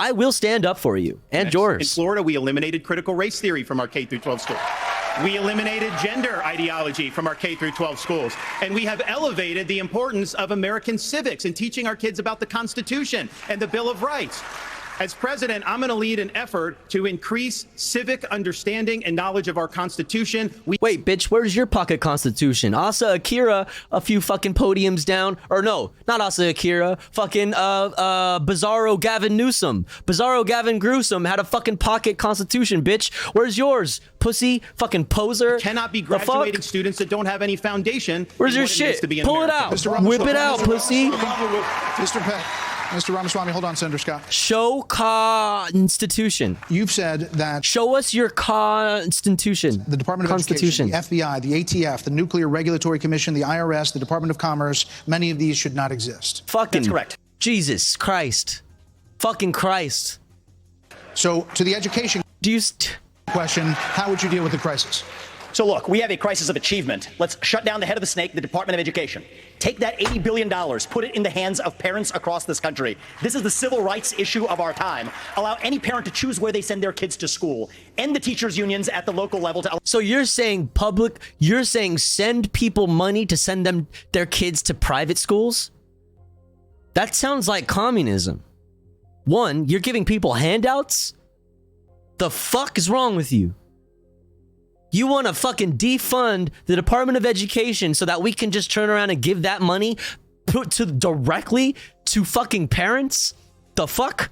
I will stand up for you and yours. In Florida, we eliminated critical race theory from our K through 12 schools. We eliminated gender ideology from our K through 12 schools. And we have elevated the importance of American civics and teaching our kids about the Constitution and the Bill of Rights. As president, I'm going to lead an effort to increase civic understanding and knowledge of our Constitution. Wait, bitch, where's your pocket Constitution? Asa Akira, a few fucking podiums down. Or no, not Asa Akira. Fucking Bizarro Gavin Newsom. Bizarro Gavin Gruesome had a fucking pocket Constitution, bitch. Where's yours, pussy? Fucking poser. We cannot be graduating students that don't have any foundation. Where's your shit? Pull it out. Whip it out, pussy. Mr. Ramaswamy, hold on, Senator Scott. Show Constitution. You've said that. Show us your Constitution. The Department of Education, the FBI, the ATF, the Nuclear Regulatory Commission, the IRS, the Department of Commerce, many of these should not exist. Fucking. That's correct. Jesus Christ. Fucking Christ. So, to the education question, how would you deal with the crisis? So look, we have a crisis of achievement. Let's shut down the head of the snake, the Department of Education. Take that $80 billion, put it in the hands of parents across this country. This is the civil rights issue of our time. Allow any parent to choose where they send their kids to school. End the teachers' unions at the local level. So you're saying send people money to send their kids to private schools? That sounds like communism. One, you're giving people handouts? The fuck is wrong with you? You want to fucking defund the Department of Education so that we can just turn around and give that money directly to fucking parents? The fuck?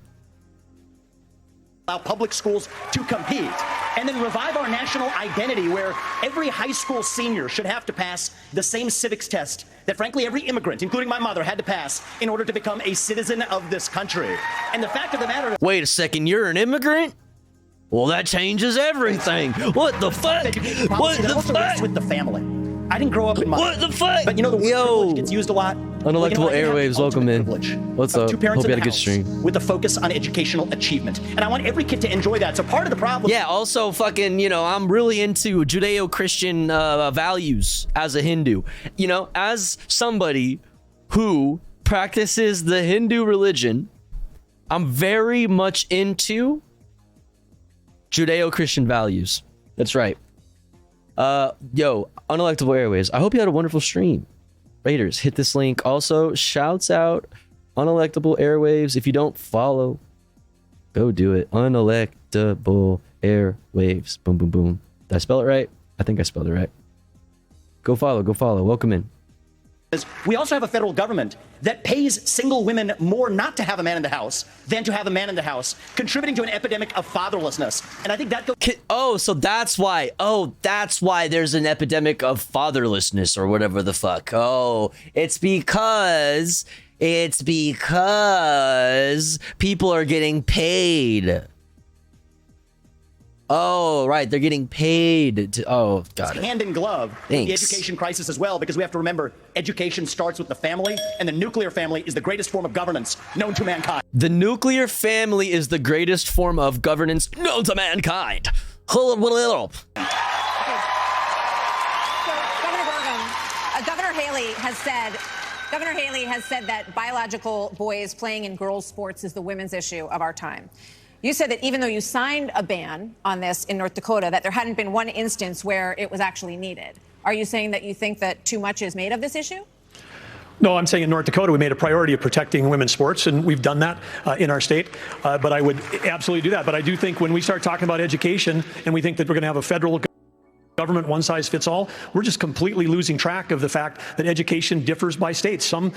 Allow public schools to compete, and then revive our national identity where every high school senior should have to pass the same civics test that frankly every immigrant, including my mother, had to pass in order to become a citizen of this country. And the fact of the matter is— Wait a second, you're an immigrant? Well, that changes everything. What the fuck? What the fuck? With the family. I didn't grow up in my— What the fuck? But you know, the word privilege gets used a lot. Unelectable Airwaves, welcome in. What's up? Two parents Hope you in had a the good house stream. with a focus on educational achievement. And I want every kid to enjoy that. So part of the problem... Yeah, also fucking, you know, I'm really into Judeo-Christian values as a Hindu. You know, as somebody who practices the Hindu religion, I'm very much into Judeo-Christian values. That's right. Yo, Unelectable Airways, I hope you had a wonderful stream. Raiders, hit this link. Also, shouts out Unelectable Airwaves. If you don't follow, go do it. Unelectable Airwaves. Boom, boom, boom. Did I spell it right? I think I spelled it right. Go follow, go follow. Welcome in. We also have a federal government that pays single women more not to have a man in the house than to have a man in the house, contributing to an epidemic of fatherlessness. And I think that goes... Oh, so that's why. Oh, that's why there's an epidemic of fatherlessness or whatever the fuck. Oh, it's because people are getting paid. Oh, right. They're getting paid to... Oh, got it. Hand in glove with the education crisis as well, because we have to remember education starts with the family, and the nuclear family is the greatest form of governance known to mankind. The nuclear family is the greatest form of governance known to mankind. Governor Haley has said that biological boys playing in girls' sports is the women's issue of our time. You said that even though you signed a ban on this in North Dakota, that there hadn't been one instance where it was actually needed. Are you saying that you think that too much is made of this issue? No, I'm saying in North Dakota, we made a priority of protecting women's sports, and we've done that in our state. But I would absolutely do that. But I do think when we start talking about education and we think that we're going to have a federal government one size fits all, we're just completely losing track of the fact that education differs by states. Some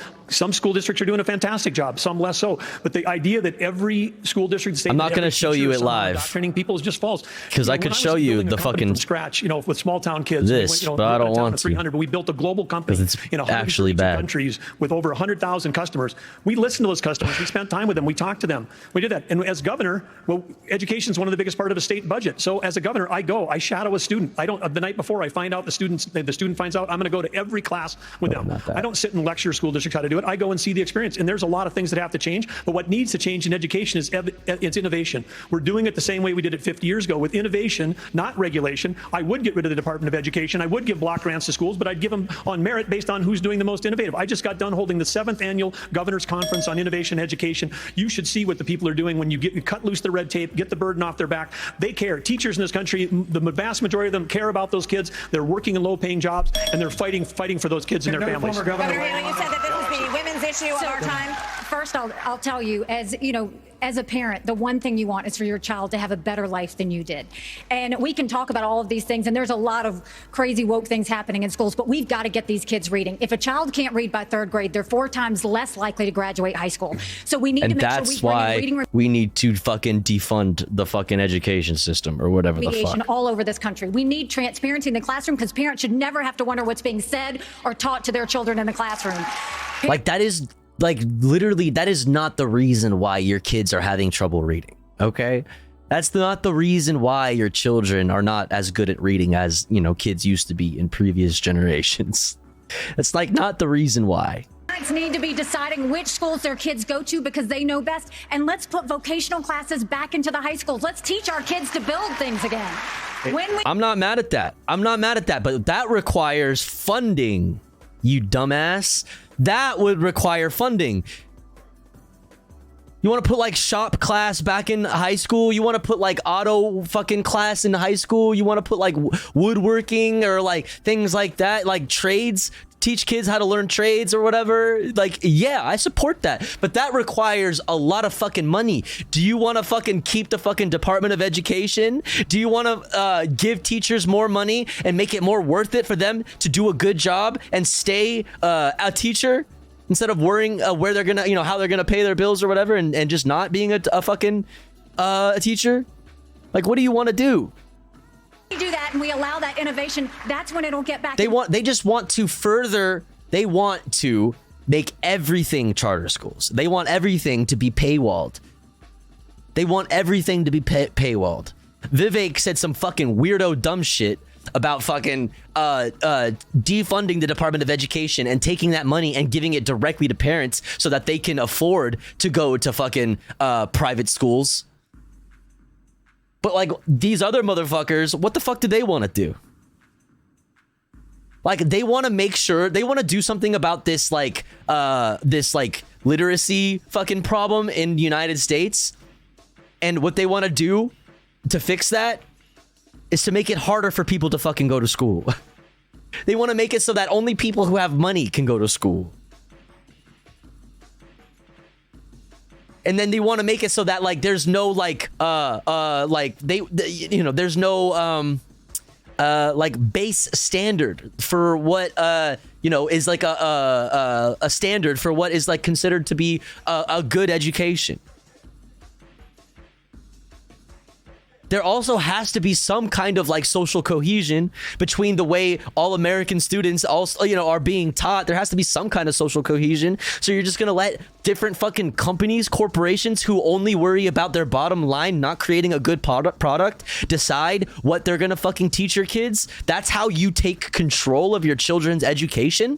school districts are doing a fantastic job, some less so. But the idea that every school district in the state, I'm not going to show you it live training people is just false. Because I could show you the fucking from scratch, you know, with small town kids. This, but I don't want to. 300, but we built a global company in 100 actually bad countries with over 100,000 customers. We listened to those customers. We spent time with them. We talked to them. We did that. And as governor, well, education is one of the biggest part of a state budget. So as a governor, I shadow a student. The night before I find out the student finds out, I'm going to go to every class with them. I don't sit and lecture school districts how to do it. I go and see the experience. And there's a lot of things that have to change. But what needs to change in education is it's innovation. We're doing it the same way we did it 50 years ago with innovation, not regulation. I would get rid of the Department of Education. I would give block grants to schools, but I'd give them on merit based on who's doing the most innovative. I just got done holding the 7th annual Governor's Conference on Innovation and Education. You should see what the people are doing when you cut loose the red tape, get the burden off their back. They care. Teachers in this country, the vast majority of them care about those kids. They're working in low-paying jobs, and they're fighting for those kids and their families. Governor Haley, you said that this was the women's issue of our time. First, I'll tell you, as you know, as a parent, the one thing you want is for your child to have a better life than you did. And we can talk about all of these things, and there's a lot of crazy woke things happening in schools, but we've got to get these kids reading. If a child can't read by 3rd grade, they're 4 times less likely to graduate high school. So we need to make sure we bring in reading we need to fucking defund the fucking education system or whatever the fuck. All over this country. We need transparency in the classroom because parents should never have to wonder what's being said or taught to their children in the classroom. Like that is like literally that is not the reason why your kids are having trouble reading. Okay, that's not the reason why your children are not as good at reading as, you know, kids used to be in previous generations. It's like not the reason why. Parents need to be deciding which schools their kids go to because they know best. And let's put vocational classes back into the high schools. Let's teach our kids to build things again. I'm not mad at that. I'm not mad at that, but that requires funding, you dumbass. That would require funding. You want to put like shop class back in high school? You want to put like auto fucking class in high school? You want to put like woodworking or like things like that, like trades? Teach kids how to learn trades or whatever. Like, yeah, I support that. But that requires a lot of fucking money. Do you want to fucking keep the fucking Department of Education? Do you want to give teachers more money and make it more worth it for them to do a good job and stay a teacher instead of worrying where they're gonna, you know, how they're gonna pay their bills or whatever, and just not being a fucking a teacher? Like, what do you want to do? We do that and we allow that innovation, that's when it'll get back. They just want to further, they want to make everything charter schools. They want everything to be paywalled. They want everything to be paywalled. Vivek said some fucking weirdo dumb shit about fucking defunding the Department of Education and taking that money and giving it directly to parents so that they can afford to go to fucking private schools. But like these other motherfuckers, what the fuck do they want to do? Like they want to make sure they want to do something about this like literacy fucking problem in the United States. And what they want to do to fix that is to make it harder for people to fucking go to school. They want to make it so that only people who have money can go to school. And then they want to make it so that like there's no like there's no like base standard for what is like a standard for what is like considered to be a good education. There also has to be some kind of like social cohesion between the way all American students also, are being taught. There has to be some kind of social cohesion. So you're just going to let different fucking companies, corporations who only worry about their bottom line, not creating a good product, decide what they're going to fucking teach your kids? That's how you take control of your children's education?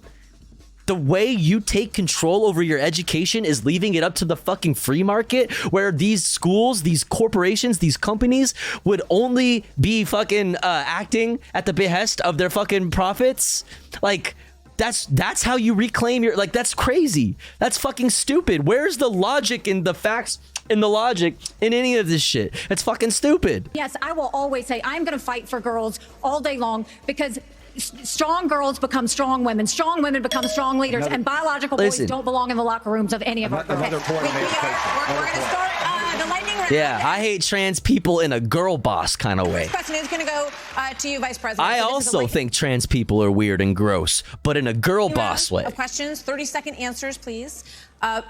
The way you take control over your education is leaving it up to the fucking free market, where these schools, these corporations, these companies would only be fucking acting at the behest of their fucking profits. Like that's how you reclaim your, like, that's crazy. That's fucking stupid. Where's the logic in the facts and the logic in any of this shit? It's fucking stupid. Yes, I will always say I'm going to fight for girls all day long, because strong girls become strong women become strong leaders, and biological boys don't belong in the locker rooms of any of our We're going to start the lightning round. Yeah, I hate trans people in a girl boss kind of way. This question is going to go to you, Vice President. I also think trans people are weird and gross, but in a girl boss way. Of questions, 30-second answers, please.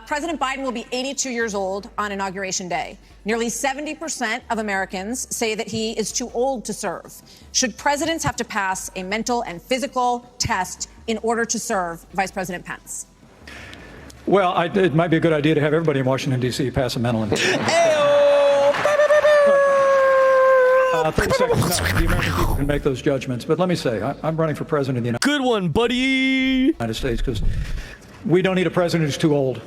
President Biden will be 82 years old on Inauguration Day. Nearly 70% of Americans say that he is too old to serve. Should presidents have to pass a mental and physical test in order to serve? Vice President Pence. Well, it might be a good idea to have everybody in Washington, D.C. pass a mental and 30 seconds. No, the American people can make those judgments. But let me say, I'm running for president of the Good one, buddy. United States, because we don't need a president who's too old,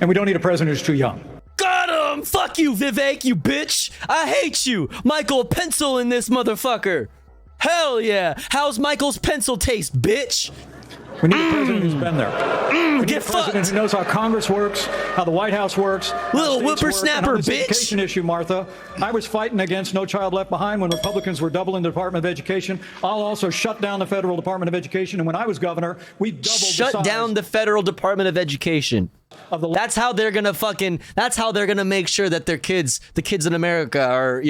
and we don't need a president who's too young. Got him! Fuck you, Vivek, you bitch! I hate you! Michael Pencil in this motherfucker! Hell yeah! How's Michael's pencil taste, bitch? We need a president who's been there. We need Get a president fucked! who knows how Congress works, how the White House works, Little whippersnapper, bitch. bitch! Education issue, Martha. I was fighting against No Child Left Behind when Republicans were doubling the Department of Education. I'll also shut down the Federal Department of Education. And when I was governor, we doubled the size. Shut down the Federal Department of Education. That's how they're gonna make sure that their kids, the kids in America, are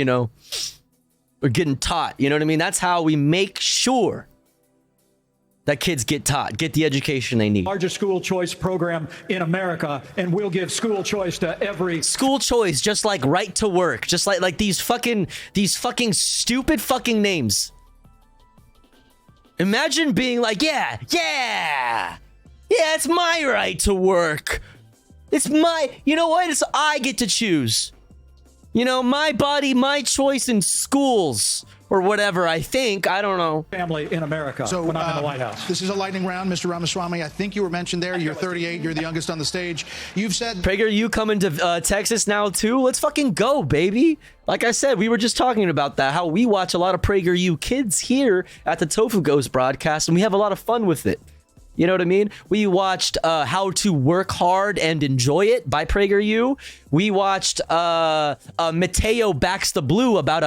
getting taught. You know what I mean? That's how we make sure that kids get taught, get the education they need. Largest school choice program in America, and we'll give school choice to every school choice, just like right to work, just like these fucking stupid fucking names. Imagine being like, yeah, it's my right to work. It's my, you know what? It's I get to choose. My body, my choice in schools. Or whatever, I think. I don't know. Family in America when I'm in the White House. This is a lightning round, Mr. Ramaswamy. I think you were mentioned there. You're 38. You're the youngest on the stage. You've said... Prager, you coming to Texas now, too? Let's fucking go, baby. Like I said, we were just talking about that, how we watch a lot of PragerU kids here at the Tofu Ghost broadcast, and we have a lot of fun with it. You know what I mean? We watched How to Work Hard and Enjoy It by PragerU. We watched Mateo Backs the Blue about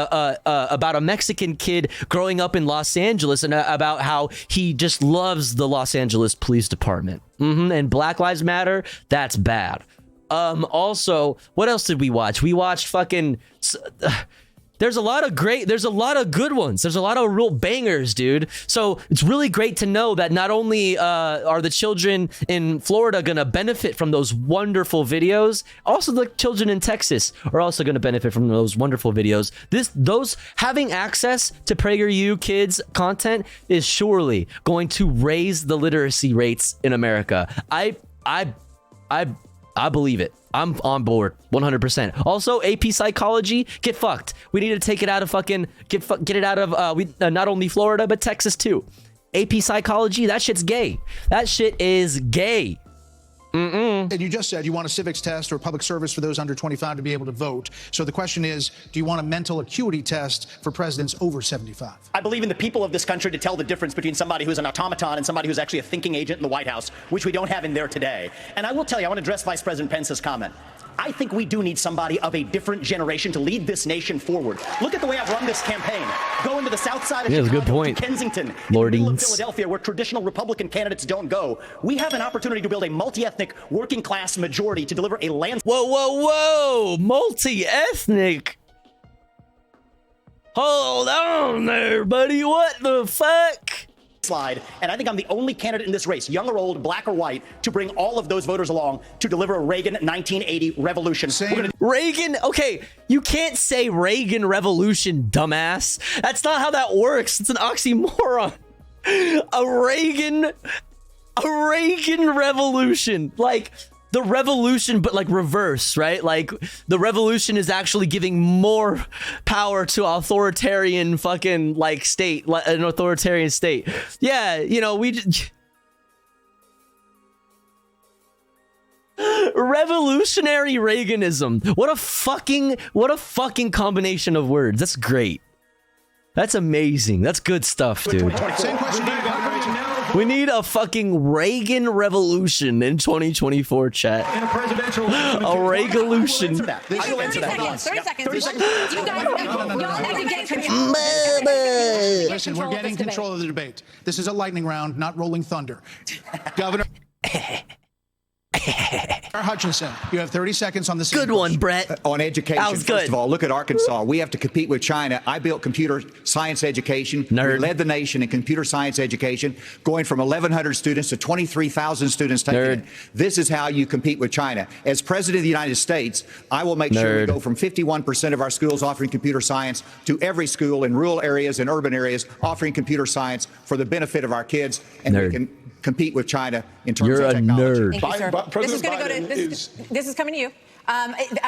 a Mexican kid growing up in Los Angeles, and about how he just loves the Los Angeles Police Department. And Black Lives Matter, that's bad. Also, what else did we watch? We watched fucking... There's a lot of good ones. There's a lot of real bangers, dude. So it's really great to know that not only are the children in Florida going to benefit from those wonderful videos, also the children in Texas are also going to benefit from those wonderful videos. Those having access to PragerU Kids content is surely going to raise the literacy rates in America. I believe it. I'm on board 100%. Also, AP psychology, get fucked. We need to take it out of fucking get it out of not only Florida but Texas too. AP psychology, that shit's gay. That shit is gay. And you just said you want a civics test or public service for those under 25 to be able to vote. So the question is, do you want a mental acuity test for presidents over 75? I believe in the people of this country to tell the difference between somebody who's an automaton and somebody who's actually a thinking agent in the White House, which we don't have in there today. And I will tell you, I want to address Vice President Pence's comment. I think we do need somebody of a different generation to lead this nation forward. Look at the way I've run this campaign. Go into the south side of Chicago, good point. to Kensington, in the middle of Philadelphia, where traditional Republican candidates don't go. We have an opportunity to build a multi-ethnic, working-class majority to deliver a land. Whoa! Multi-ethnic. Hold on there, buddy. What the fuck? Slide, and I think I'm the only candidate in this race, young or old, black or white, to bring all of those voters along to deliver a Reagan 1980 revolution. Reagan? Okay, you can't say Reagan revolution, dumbass. That's not how that works. It's an oxymoron. A Reagan revolution. Like the revolution, but like reverse, right? Like the revolution is actually giving more power to authoritarian fucking like state, like an authoritarian state. Yeah, you know, revolutionary Reaganism. What a fucking combination of words. That's great. That's amazing. That's good stuff, dude. Same question. We need a fucking Reagan revolution in 2024, chat. In a presidential a Reagan-lution. I will answer that. 30 seconds. 30 seconds. You guys need to get control. Listen, we're getting control of the debate. This is a lightning round, not rolling thunder. Governor Hutchinson, you have 30 seconds on this. Good one, Brett. On education, first of all, look at Arkansas. We have to compete with China. I built computer science education. Nerd. We led the nation in computer science education, going from 1,100 students to 23,000 students taking it. This is how you compete with China. As President of the United States, I will make sure we go from 51% of our schools offering computer science to every school in rural areas and urban areas offering computer science for the benefit of our kids. And we can compete with China in terms of technology. Thank you, sir. This is going to go to this is coming to you.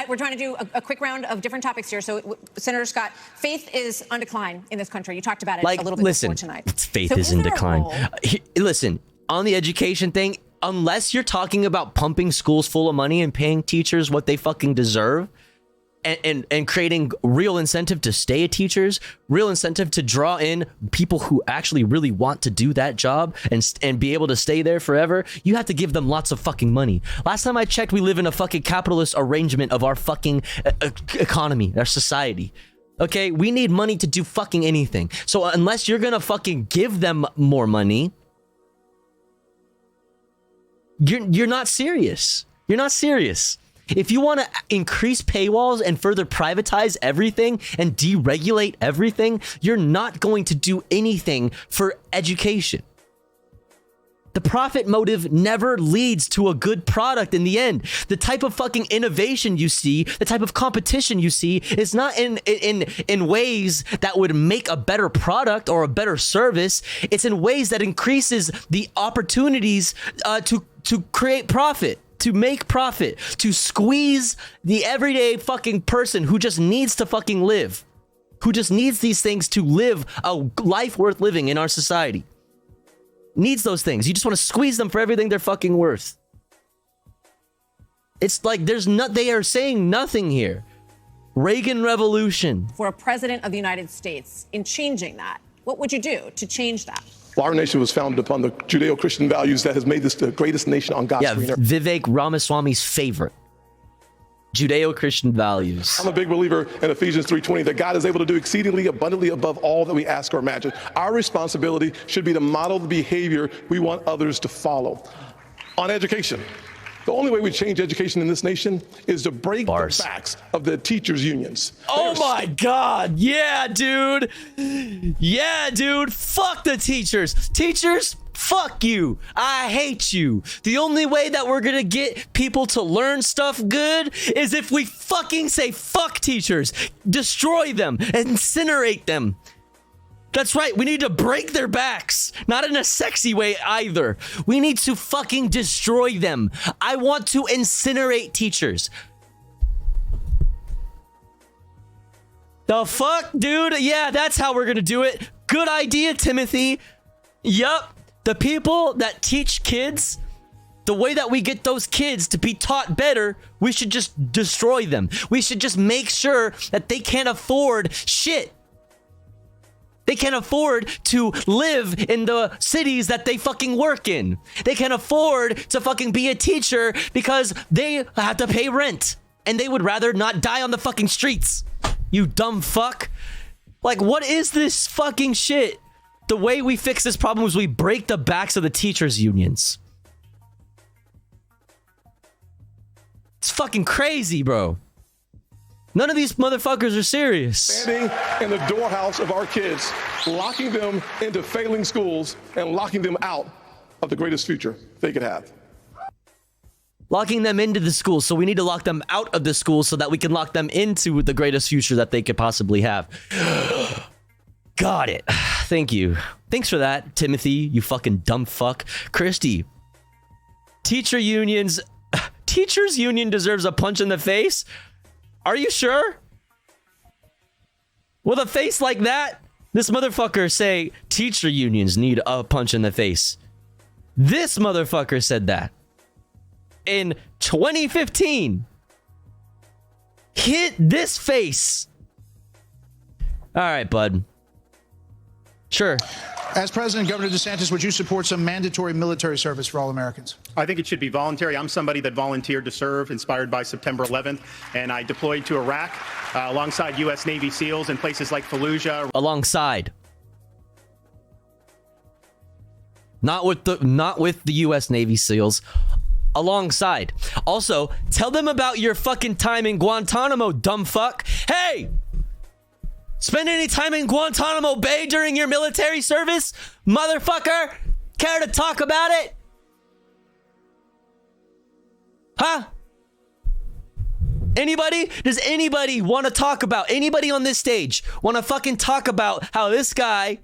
We're trying to do a quick round of different topics here. So, Senator Scott, faith is on decline in this country. You talked about it a little bit before tonight. Faith is in decline. Listen, on the education thing, unless you're talking about pumping schools full of money and paying teachers what they fucking deserve, and creating real incentive to stay teachers, real incentive to draw in people who actually really want to do that job and be able to stay there forever, you have to give them lots of fucking money. Last time I checked, we live in a fucking capitalist arrangement of our fucking economy, our society. Okay, we need money to do fucking anything. So unless you're gonna fucking give them more money, you're not serious. You're not serious. If you want to increase paywalls and further privatize everything and deregulate everything, you're not going to do anything for education. The profit motive never leads to a good product in the end. The type of fucking innovation you see, the type of competition you see is not in ways that would make a better product or a better service. It's in ways that increases the opportunities to create profit. To make profit, to squeeze the everyday fucking person who just needs to fucking live, who just needs these things to live a life worth living in our society. Needs those things. You just want to squeeze them for everything they're fucking worth. It's like they are saying nothing here. Reagan revolution. For a president of the United States, in changing that, what would you do to change that? Well, our nation was founded upon the Judeo-Christian values that has made this the greatest nation on God's green earth. Vivek Ramaswamy's favorite. Judeo-Christian values. I'm a big believer in Ephesians 3:20 that God is able to do exceedingly abundantly above all that we ask or imagine. Our responsibility should be to model the behavior we want others to follow. On education, the only way we change education in this nation is to break the backs of the teachers' unions. Oh my God. Yeah, dude. Yeah, dude. Fuck the teachers. Teachers, fuck you. I hate you. The only way that we're gonna get people to learn stuff good is if we fucking say fuck teachers. Destroy them. Incinerate them. That's right. We need to break their backs. Not in a sexy way either. We need to fucking destroy them. I want to incinerate teachers. The fuck, dude? Yeah, that's how we're gonna do it. Good idea, Timothy. Yup. The people that teach kids, the way that we get those kids to be taught better, we should just destroy them. We should just make sure that they can't afford shit. They can't afford to live in the cities that they fucking work in. They can't afford to fucking be a teacher because they have to pay rent. And they would rather not die on the fucking streets. You dumb fuck. Like, what is this fucking shit? The way we fix this problem is we break the backs of the teachers' unions. It's fucking crazy, bro. None of these motherfuckers are serious. Standing in the doorhouse of our kids, locking them into failing schools and locking them out of the greatest future they could have. Locking them into the school, so we need to lock them out of the school so that we can lock them into the greatest future that they could possibly have. Got it. Thank you. Thanks for that, Timothy, you fucking dumb fuck. Christy, teachers' union deserves a punch in the face? Are you sure? With a face like that, this motherfucker say teacher unions need a punch in the face. This motherfucker said that in 2015. Hit this face. All right, bud. Sure. As president, Governor DeSantis, would you support some mandatory military service for all Americans? I think it should be voluntary. I'm somebody that volunteered to serve, inspired by September 11th, and I deployed to Iraq alongside U.S. Navy SEALs in places like Fallujah. Alongside. Not with the U.S. Navy SEALs. Alongside. Also, tell them about your fucking time in Guantanamo, dumb fuck. Hey! Spend any time in Guantanamo Bay during your military service? Motherfucker! Care to talk about it? Huh? Anybody? Does anybody want to talk about, anybody on this stage want to fucking talk about how this guy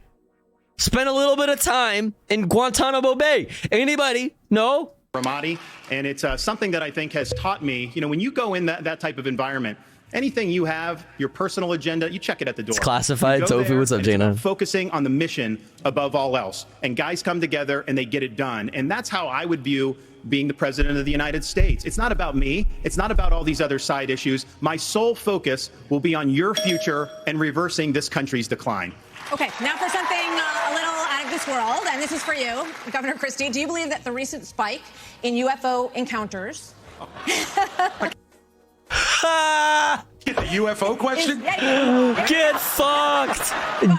spent a little bit of time in Guantanamo Bay? Anybody? No? Ramadi, and it's something that I think has taught me, when you go in that type of environment, anything you have, your personal agenda, you check it at the door. It's classified. Tofu, what's up, Jaina? Focusing on the mission above all else. And guys come together and they get it done. And that's how I would view being the president of the United States. It's not about me. It's not about all these other side issues. My sole focus will be on your future and reversing this country's decline. Okay, now for something a little out of this world, and this is for you, Governor Christie. Do you believe that the recent spike in UFO encounters... Get the UFO question? Get fucked.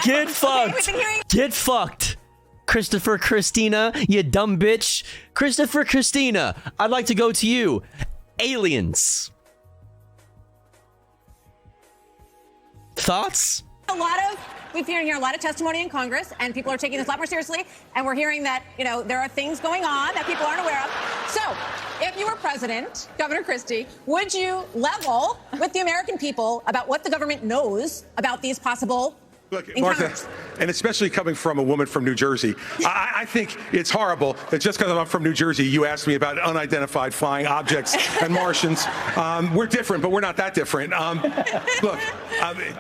Get fucked. Get fucked. Christopher Christina, you dumb bitch. Christopher Christina, I'd like to go to you. Aliens. Thoughts? We've been hearing a lot of testimony in Congress, and people are taking this a lot more seriously, and we're hearing that, there are things going on that people aren't aware of. So, if you were president, Governor Christie, would you level with the American people about what the government knows about these possible encounters? Martha, and especially coming from a woman from New Jersey, I think it's horrible that just because I'm from New Jersey, you asked me about unidentified flying objects and Martians. We're different, but we're not that different. Look,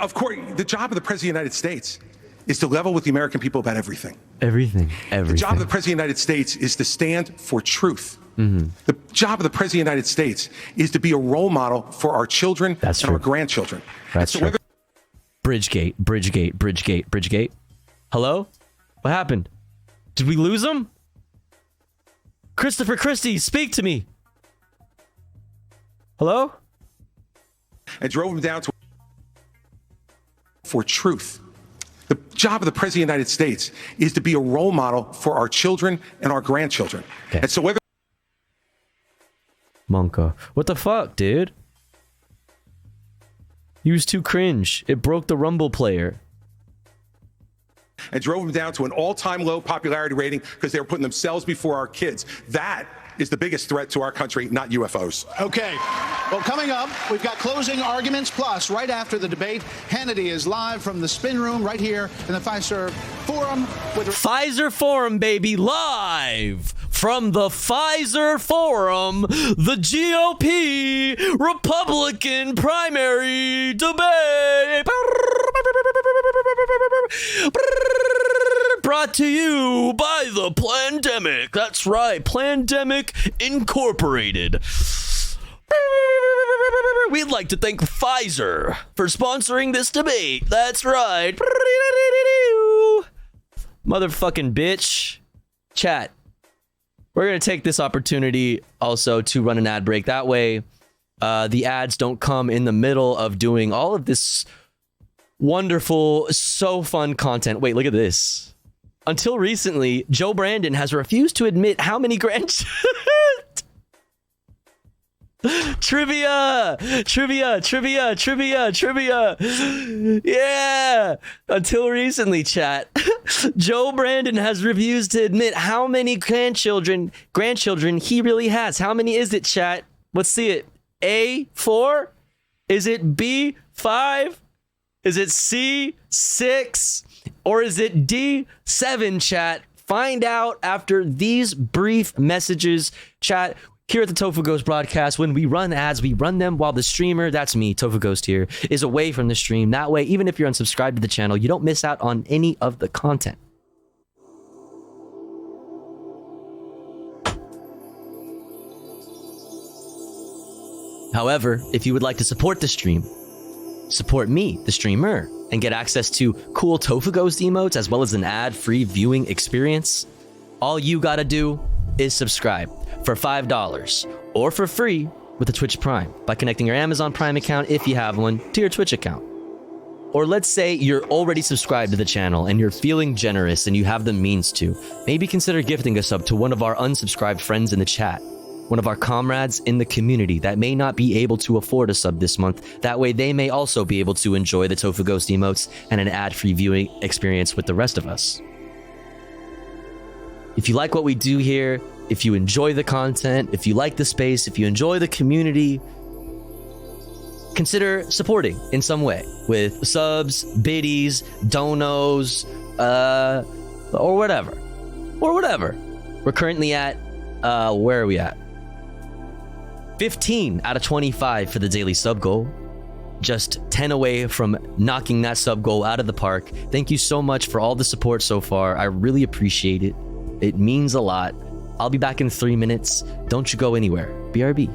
of course, the job of the President of the United States is to level with the American people about everything. Everything. The job of the President of the United States is to stand for truth. Mm-hmm. The job of the President of the United States is to be a role model for our children and our grandchildren. That's true. Bridgegate. Hello? What happened? Did we lose him? Christopher Christie, speak to me. Hello? And drove him down to for truth. The job of the President of the United States is to be a role model for our children and our grandchildren. Okay. And so whether Monka. What the fuck, dude? He was too cringe. It broke the Rumble player. And drove him down to an all-time low popularity rating because they were putting themselves before our kids. That is the biggest threat to our country, not UFOs. Okay. Well, coming up, we've got closing arguments. Plus, right after the debate, Hannity is live from the spin room right here in the Pfizer Forum. Pfizer Forum, baby, live from the Pfizer Forum, the GOP Republican primary debate. Brought to you by the Plandemic. That's right, Plandemic Incorporated. We'd like to thank Pfizer for sponsoring this debate. That's right. Motherfucking bitch. Chat. We're going to take this opportunity also to run an ad break. That way, the ads don't come in the middle of doing all of this wonderful, so fun content. Wait, look at this. Until recently, Joe Brandon has refused to admit how many Trivia! Yeah! Until recently, chat. Joe Brandon has refused to admit how many grandchildren he really has. How many is it, chat? Let's see it. A, 4? Is it B, 5? Is it C, 6? Or is it D, 7, chat? Find out after these brief messages, chat. Here at the Tofu Ghost broadcast, when we run ads, we run them while the streamer, that's me, Tofu Ghost here, is away from the stream. That way, even if you're unsubscribed to the channel, you don't miss out on any of the content. However, if you would like to support the stream, support me, the streamer, and get access to cool Tofu Ghost emotes as well as an ad-free viewing experience, all you gotta do is subscribe for $5 or for free with a Twitch Prime by connecting your Amazon Prime account, if you have one, to your Twitch account. Or let's say you're already subscribed to the channel and you're feeling generous and you have the means to. Maybe consider gifting a sub to one of our unsubscribed friends in the chat, one of our comrades in the community that may not be able to afford a sub this month. That way they may also be able to enjoy the Tofu Ghost emotes and an ad-free viewing experience with the rest of us. If you like what we do here, if you enjoy the content, if you like the space, if you enjoy the community, consider supporting in some way with subs, biddies, donos, or whatever. We're currently at, where are we at? 15 out of 25 for the daily sub goal. Just 10 away from knocking that sub goal out of the park. Thank you so much for all the support so far. I really appreciate it. It means a lot. I'll be back in 3 minutes. Don't you go anywhere. BRB.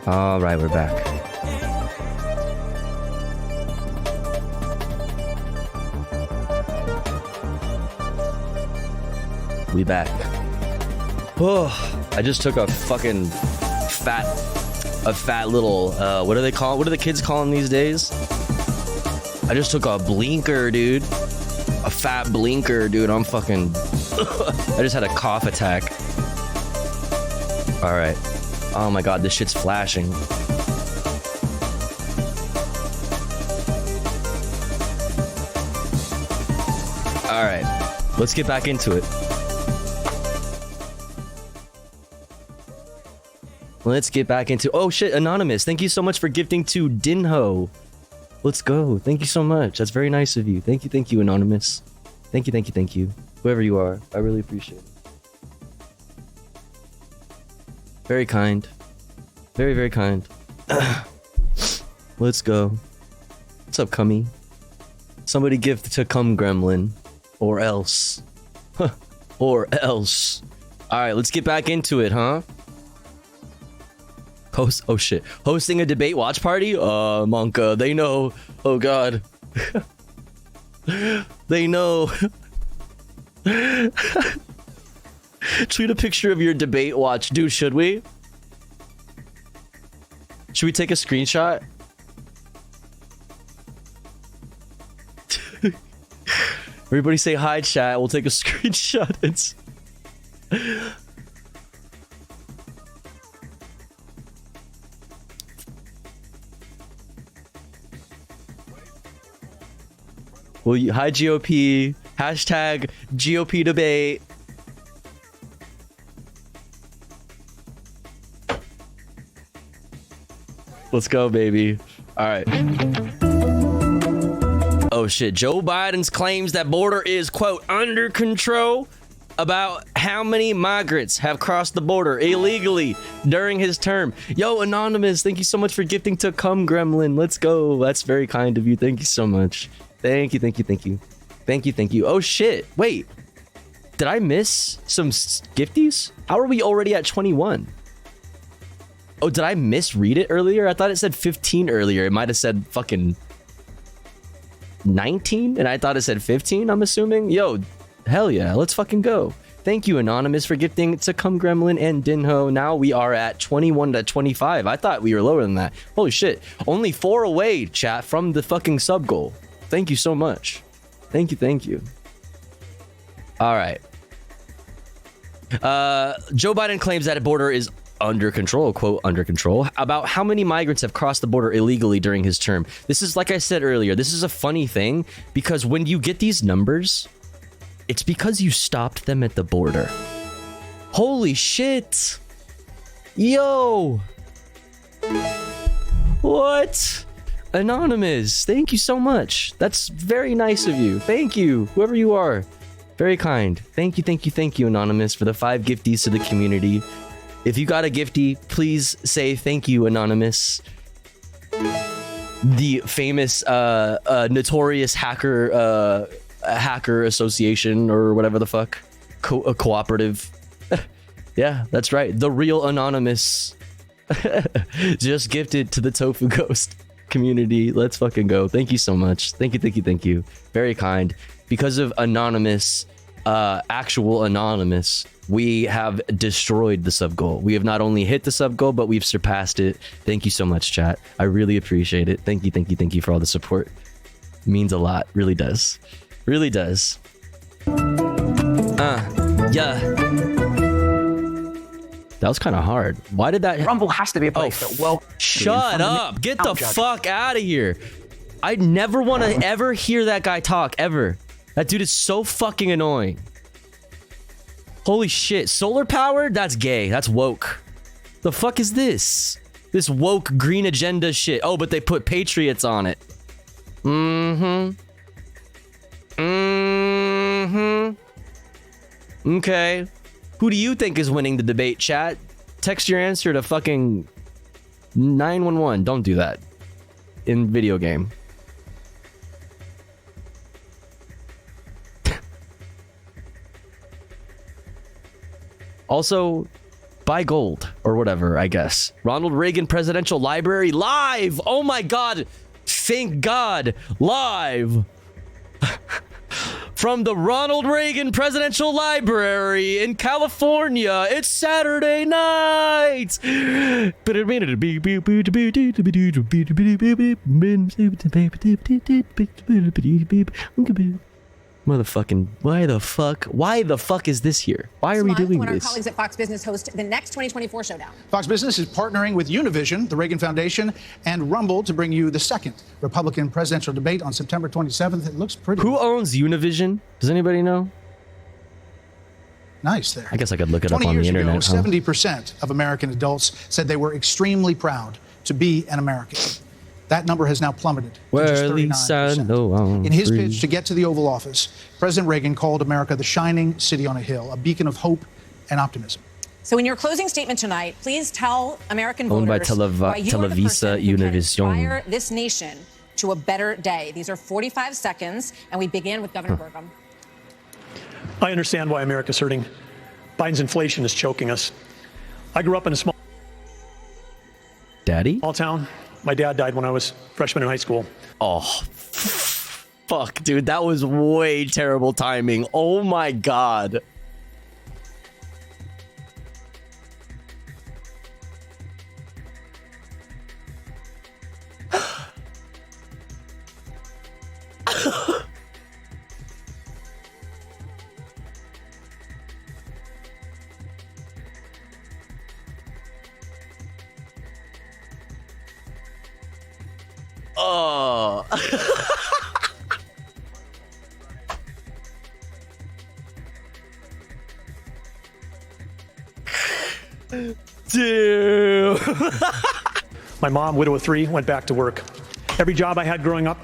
All right, we're back. We back. Oh, I just took a fucking fat little, what do they call it? What do the kids call them these days? I just took a blinker, dude. A fat blinker, dude. I'm fucking, I just had a cough attack. All right. Oh my God, this shit's flashing. All right, let's get back into it. Let's get back into... Oh shit, Anonymous, thank you so much for gifting to Dinho. Let's go. Thank you so much. That's very nice of you. Thank you, Anonymous. Thank you. Whoever you are, I really appreciate it. Very kind. Very, very kind. Let's go. What's up, Cummy? Somebody gift to Cum Gremlin. Or else. Or else. Alright, let's get back into it, huh? Oh shit. Hosting a debate watch party? Monka, they know. Oh god. They know. Tweet a picture of your debate watch. Dude, should we? Should we take a screenshot? Everybody say hi, chat. We'll take a screenshot. It's... Well, hi GOP. Hashtag GOP debate. Let's go, baby. All right. Oh shit. Joe Biden's claims that border is, quote, under control about how many migrants have crossed the border illegally during his term. Yo, Anonymous, thank you so much for gifting to Cum Gremlin. Let's go. That's very kind of you. Thank you so much. Thank you. Oh shit. Wait. Did I miss some gifties? How are we already at 21? Oh, did I misread it earlier? I thought it said 15 earlier. It might have said fucking 19 and I thought it said 15, I'm assuming. Yo, hell yeah. Let's fucking go. Thank you, Anonymous, for gifting to Cum Gremlin and Dinho. Now we are at 21 to 25. I thought we were lower than that. Holy shit. Only 4 away, chat, from the fucking sub goal. Thank you so much. Thank you. All right. Joe Biden claims that a border is under control, quote, under control, about how many migrants have crossed the border illegally during his term. This is, like I said earlier, this is a funny thing because when you get these numbers, it's because you stopped them at the border. Holy shit. Yo. What? Anonymous, thank you so much. That's very nice of you. Thank you, whoever you are. Very kind. Thank you, Anonymous, for the 5 gifties to the community. If you got a gifty, please say thank you, Anonymous. The famous, notorious hacker association or whatever the fuck. Cooperative. Yeah, that's right. The real Anonymous. Just gifted to the Tofu Ghost community. Let's fucking go. Thank you so much. Thank you. Very kind. Because of Anonymous, actual Anonymous, we have destroyed the sub goal. We have not only hit the sub goal, but we've surpassed it. Thank you so much, chat. I really appreciate it. Thank you for all the support. It means a lot. Really does. Yeah. That was kind of hard. Why did that... Rumble has to be a place that well... Shut up. Get the fuck out of here. I never want to ever hear that guy talk, ever. That dude is so fucking annoying. Holy shit. Solar powered? That's gay. That's woke. The fuck is this? This woke green agenda shit. Oh, but they put Patriots on it. Okay. Who do you think is winning the debate, chat? Text your answer to fucking 911. Don't do that. In video game. Also, buy gold or whatever, I guess. Ronald Reagan Presidential Library live. Oh my God. Thank God. Live. From the Ronald Reagan Presidential Library in California, it's Saturday night. Motherfucking, why the fuck is this here? Why are we doing when this? Our colleagues at Fox Business host the next 2024 showdown. Fox Business is partnering with Univision, the Reagan Foundation, and Rumble to bring you the second Republican presidential debate on September 27th. It looks pretty. Who owns Univision? Does anybody know? Nice there. I guess I could look it up 20 on the years ago, internet. 70% of American adults said they were extremely proud to be an American. That number has now plummeted to just 39%. In his pitch to get to the Oval Office, President Reagan called America the shining city on a hill, a beacon of hope and optimism. So in your closing statement tonight, please tell American Owned by voters why you are the Televisa person who can Univision. inspire this nation to a better day. These are 45 seconds, and we begin with Governor Burgum. I understand why America's hurting. Biden's inflation is choking us. I grew up in a small town. My dad died when I was a freshman in high school. Oh, fuck, dude. That was way terrible timing. Oh, my God. Oh. Dude. My mom, widow of 3, went back to work. Every job I had growing up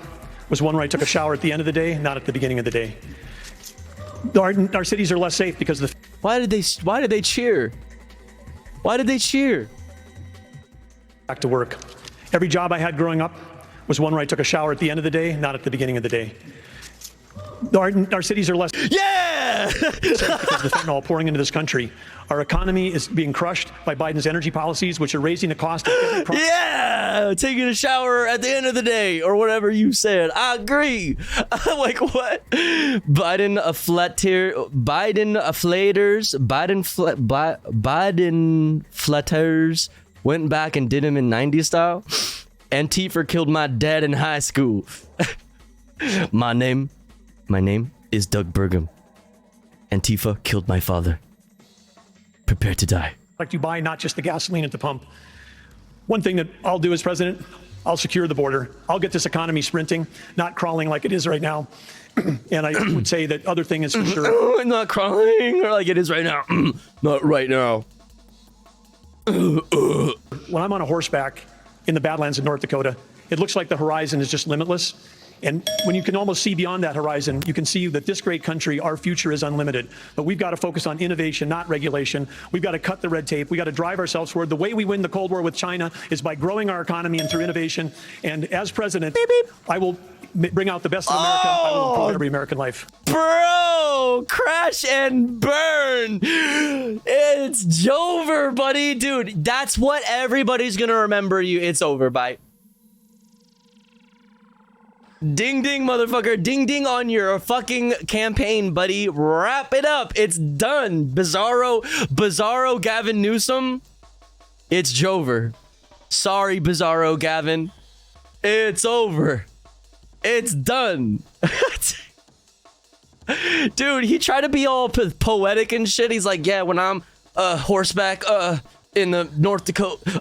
was one where I took a shower at the end of the day, not at the beginning of the day. Our cities are less safe because of the... Why did they cheer? Why did they cheer? Back to work. Every job I had growing up was one where I took a shower at the end of the day, not at the beginning of the day. Our cities are less... Yeah! Because of the fentanyl pouring into this country. Our economy is being crushed by Biden's energy policies, which are raising the cost of every product. Yeah! Taking a shower at the end of the day, or whatever you said. I agree. Like, what? Biden flatters went back and did him in 90s style. Antifa killed my dad in high school. My name is Doug Burgum. Antifa killed my father. Prepare to die. Like you buy not just the gasoline at the pump. One thing that I'll do as president, I'll secure the border. I'll get this economy sprinting, not crawling like it is right now. And I would say that other thing is for sure. Not crawling like it is right now. Not right now. When I'm on a horseback in the Badlands of North Dakota, it looks like the horizon is just limitless. And when you can almost see beyond that horizon, you can see that this great country, our future is unlimited. But we've got to focus on innovation, not regulation. We've got to cut the red tape. We've got to drive ourselves forward. The way we win the Cold War with China is by growing our economy and through innovation. And as president, I will bring out the best of America. I will improve every American life. Bro, crash and burn. It's Jover, buddy. Dude, that's what everybody's going to remember you. It's over. Bye. Ding ding, motherfucker. Ding ding on your fucking campaign, buddy. Wrap it up. It's done. Bizarro Gavin Newsom. It's Jover. Sorry, Bizarro Gavin. It's over. It's done. Dude, he tried to be all poetic and shit. He's like, yeah, when I'm horseback in the North Dakota,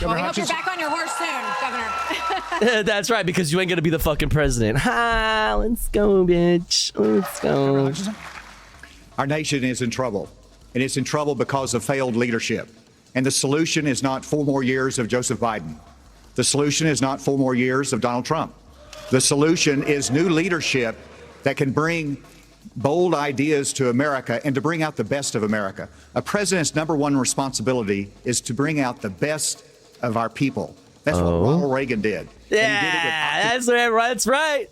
Well, we hope you're back on your horse soon, Governor. That's right, because you ain't gonna be the fucking president. Ha! Let's go, bitch. Let's go. Our nation is in trouble, and it's in trouble because of failed leadership. And the solution is not 4 more years of Joseph Biden. The solution is not 4 more years of Donald Trump. The solution is new leadership that can bring bold ideas to America and to bring out the best of America. A president's #1 responsibility is to bring out the best of our people. That's what Ronald Reagan did. Yeah, that's right.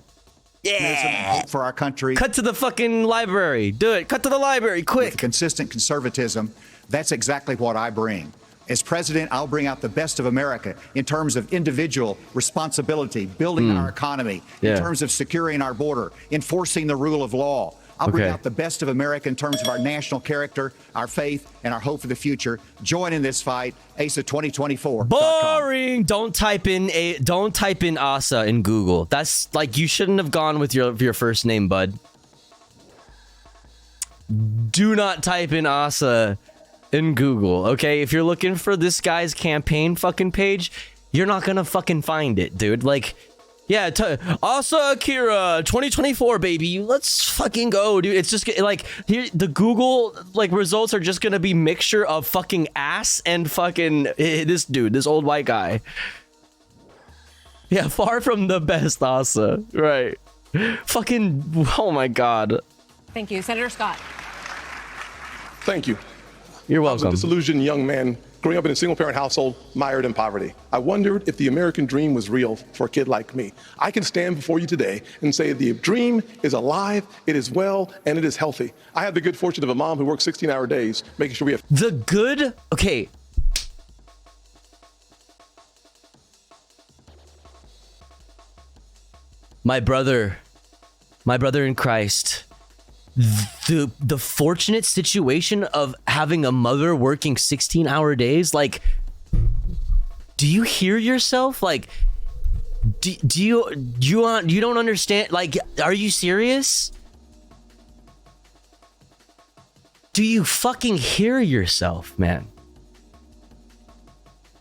Yeah. For our country. Cut to the fucking library. Do it. Cut to the library, quick. With consistent conservatism, that's exactly what I bring. As president, I'll bring out the best of America in terms of individual responsibility, building our economy, in terms of securing our border, enforcing the rule of law. I'll bring out the best of America in terms of our national character, our faith, and our hope for the future. Join in this fight. ASA2024. Boring. Don't type in ASA in Google. That's like, you shouldn't have gone with your first name, bud. Do not type in ASA in Google, okay? If you're looking for this guy's campaign fucking page, you're not gonna fucking find it, dude. Like, yeah, Asa Akira 2024, baby. Let's fucking go, dude. It's just like, here, the Google like results are just gonna be mixture of fucking ass and fucking this dude, this old white guy. Yeah, far from the best, Asa. Right. Fucking, oh my god. Thank you. Senator Scott. Thank you. You're welcome. I was a disillusioned young man growing up in a single-parent household, mired in poverty. I wondered if the American dream was real for a kid like me. I can stand before you today and say the dream is alive, it is well, and it is healthy. I have the good fortune of a mom who works 16-hour days, making sure we have... Okay. My brother in Christ, the fortunate situation of having a mother working 16-hour days, like, do you hear yourself? Like, you don't understand? Like, are you serious? Do you fucking hear yourself, man?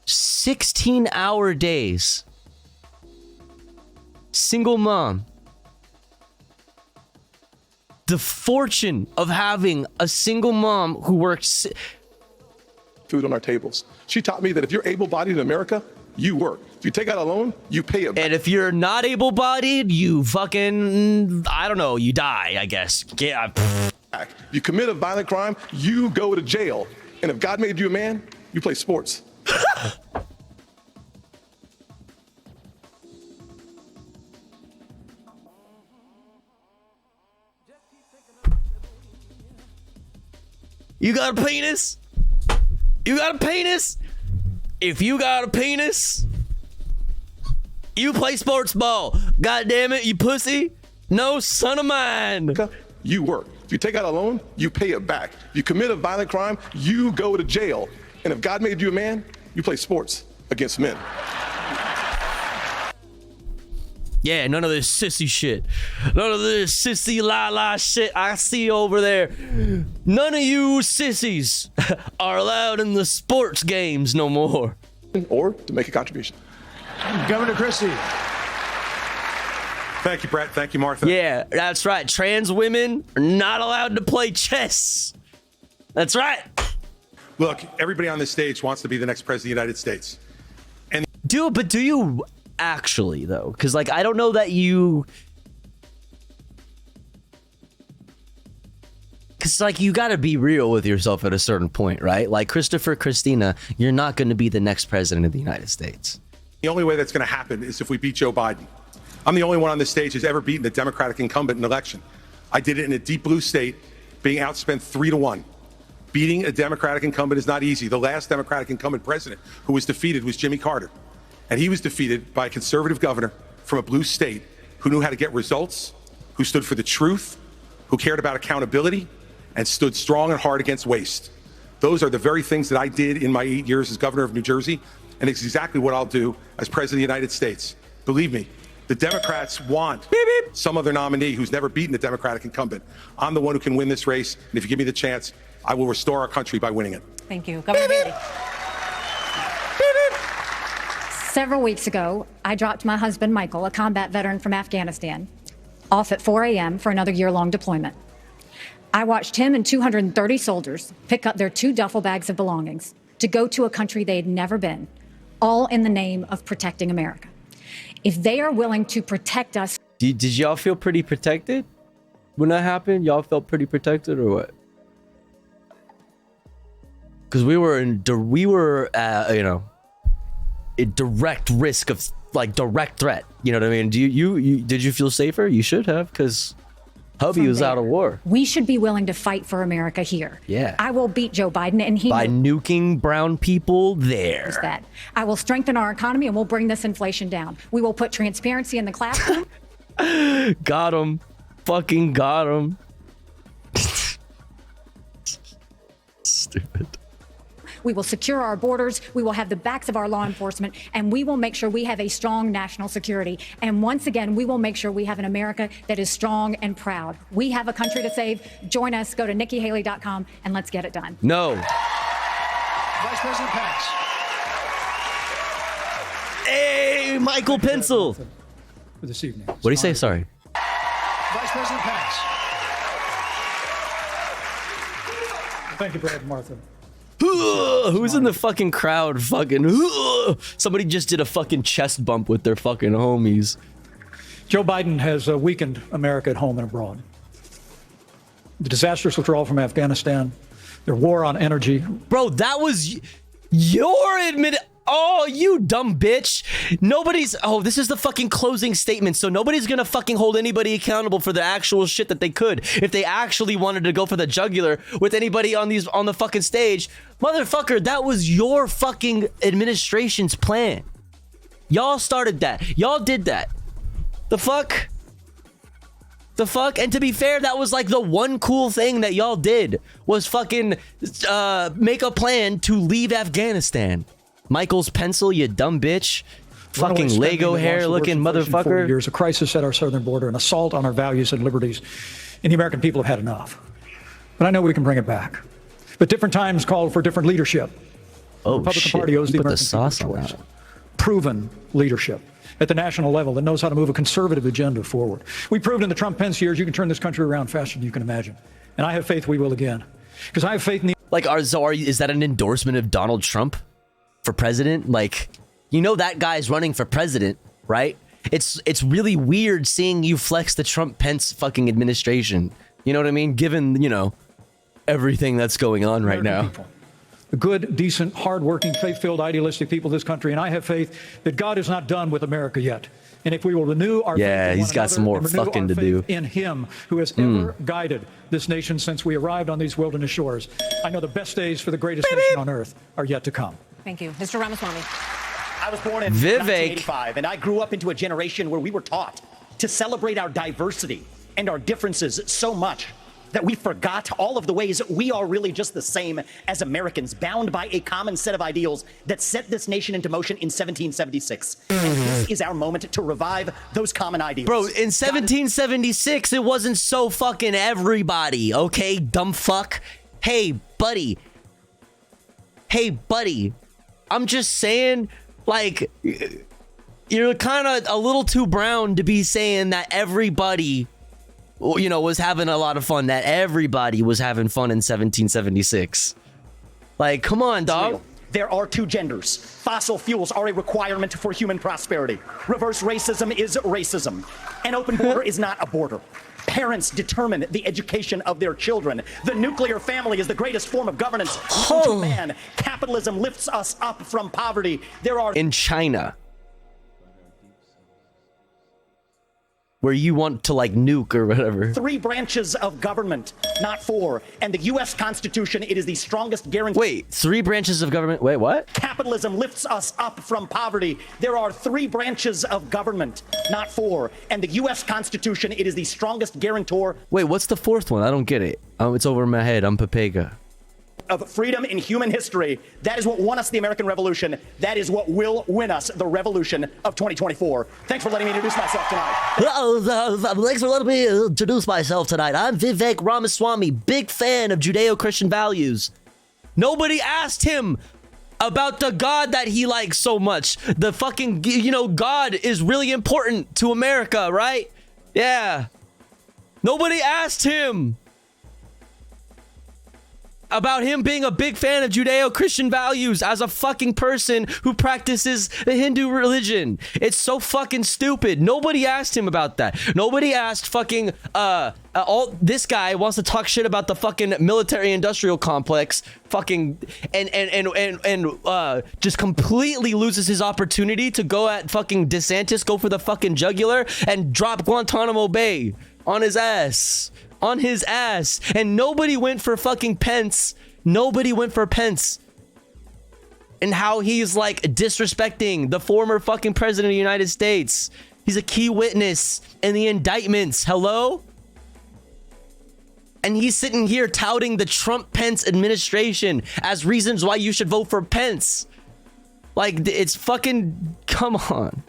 16-hour days. Single mom. The fortune of having a single mom who works... Food on our tables. She taught me that if you're able-bodied in America, you work. If you take out a loan, you pay it back. And if you're not able-bodied, you fucking... I don't know, you die, I guess. Yeah. You commit a violent crime, you go to jail. And if God made you a man, you play sports. You got a penis? You got a penis? If you got a penis, you play sports ball. God damn it, you pussy. No son of mine. You work. If you take out a loan, you pay it back. If you commit a violent crime, you go to jail. And if God made you a man, you play sports against men. Yeah, none of this sissy shit. None of this sissy la shit I see over there. None of you sissies are allowed in the sports games no more. Or to make a contribution. Governor Christie. Thank you, Brett. Thank you, Martha. Yeah, that's right. Trans women are not allowed to play chess. That's right. Look, everybody on this stage wants to be the next president of the United States. And but do you actually, though? Because, like, I don't know that you... Because, like, you got to be real with yourself at a certain point, right? Like, Christopher Christina, you're not going to be the next president of the United States. the only way that's going to happen is if we beat Joe Biden. I'm the only one on this stage who's ever beaten a Democratic incumbent in an election. I did it in a deep blue state, being outspent 3-1. Beating a Democratic incumbent is not easy. The last Democratic incumbent president who was defeated was Jimmy Carter. And he was defeated by a conservative governor from a blue state who knew how to get results, who stood for the truth, who cared about accountability, and stood strong and hard against waste. Those are the very things that I did in my 8 years as governor of New Jersey, and it's exactly what I'll do as president of the United States. Believe me, the Democrats want some other nominee who's never beaten a Democratic incumbent. I'm the one who can win this race, and if you give me the chance, I will restore our country by winning it. Thank you. Governor Haley. Several weeks ago, I dropped my husband, Michael, a combat veteran from Afghanistan, off at 4 a.m. for another year-long deployment. I watched him and 230 soldiers pick up their 2 duffel bags of belongings to go to a country they had never been, all in the name of protecting America. If they are willing to protect us... Did y'all feel pretty protected when that happened? Y'all felt pretty protected or what? Because we were in direct risk of like direct threat. You know what I mean? Did you feel safer? You should have, because hubby was out of war. We should be willing to fight for America here. Yeah. I will beat Joe Biden, and he by nuking brown people there. knows that. I will strengthen our economy, and we'll bring this inflation down. We will put transparency in the classroom. Got him. Fucking got him. Stupid. We will secure our borders. We will have the backs of our law enforcement, and we will make sure we have a strong national security. And once again, we will make sure we have an America that is strong and proud. We have a country to save. Join us. Go to NikkiHaley.com and let's get it done. No. Vice President Pence. Hey, Michael Pencil. For this evening. What do you say? Sorry. Vice President Pence. Thank you, Brad and Martha. Who's in the fucking crowd? Fucking somebody just did a fucking chest bump with their fucking homies. Joe Biden has weakened America at home and abroad. The disastrous withdrawal from Afghanistan, their war on energy. Bro, that was your Oh, you dumb bitch. This is the fucking closing statement. So nobody's gonna fucking hold anybody accountable for the actual shit that they could. If they actually wanted to go for the jugular with anybody on the fucking stage. Motherfucker, that was your fucking administration's plan. Y'all started that. Y'all did that. The fuck? The fuck? And to be fair, that was like the one cool thing that y'all did was fucking make a plan to leave Afghanistan. Michael's Pencil, you dumb bitch. Fucking Lego hair looking motherfucker. Years, a crisis at our southern border, an assault on our values and liberties. And the American people have had enough. But I know we can bring it back. But different times call for different leadership. Oh, the Republican shit. Party owes the Put the American sauce people on choice. that. Proven leadership at the national level that knows how to move a conservative agenda forward. We proved in the Trump-Pence years you can turn this country around faster than you can imagine. And I have faith we will again. Because I have faith in the... Like, is that an endorsement of Donald Trump for president? Like, you know that guy's running for president, right? It's really weird seeing you flex the Trump-Pence fucking administration. You know what I mean? Given, everything that's going on right now. People. The good, decent, hardworking, faith-filled, idealistic people of this country. And I have faith that God is not done with America yet. And if we will renew our faith in he's one got another some more and renew fucking our to faith do. in him who has ever guided this nation since we arrived on these wilderness shores, I know the best days for the greatest nation on earth are yet to come. Thank you. Mr. Ramaswamy. I was born in Vivek. 1985, and I grew up into a generation where we were taught to celebrate our diversity and our differences so much that we forgot all of the ways we are really just the same as Americans, bound by a common set of ideals that set this nation into motion in 1776. And this is our moment to revive those common ideals. Bro, in 1776, it wasn't so fucking everybody, okay, dumb fuck? Hey, buddy. I'm just saying, like, you're kind of a little too brown to be saying that everybody, was having a lot of fun, that everybody was having fun in 1776. Like, come on, dog. There are two genders. Fossil fuels are a requirement for human prosperity. Reverse racism is racism. An open border is not a border. Parents determine the education of their children. The nuclear family is the greatest form of governance known to man. Capitalism lifts us up from poverty. There are... In China, where you want to, like, nuke or whatever. 3 branches of government, not 4. And the U.S. Constitution, it is the strongest guarantee... Wait, 3 branches of government? Wait, what? Capitalism lifts us up from poverty. There are 3 branches of government, not 4. And the U.S. Constitution, it is the strongest guarantor... Wait, what's the 4th one? I don't get it. It's over my head. I'm Pepega. ...of freedom in human history. That is what won us the American Revolution. That is what will win us the revolution of 2024. Thanks for letting me introduce myself tonight. Thanks for letting me introduce myself tonight. I'm Vivek Ramaswamy, big fan of Judeo-Christian values. Nobody asked him about the God that he likes so much. The fucking, God is really important to America, right? Yeah. Nobody asked him about him being a big fan of Judeo-Christian values as a fucking person who practices the Hindu religion. It's so fucking stupid. Nobody asked him about that. Nobody asked fucking this guy wants to talk shit about the fucking military industrial complex, fucking and just completely loses his opportunity to go at fucking DeSantis, go for the fucking jugular and drop Guantanamo Bay on his ass, and nobody went for fucking Pence. Nobody went for Pence. And how he's like disrespecting the former fucking president of the United States. He's a key witness in the indictments. Hello? And he's sitting here touting the Trump-Pence administration as reasons why you should vote for Pence. Like, it's fucking, come on.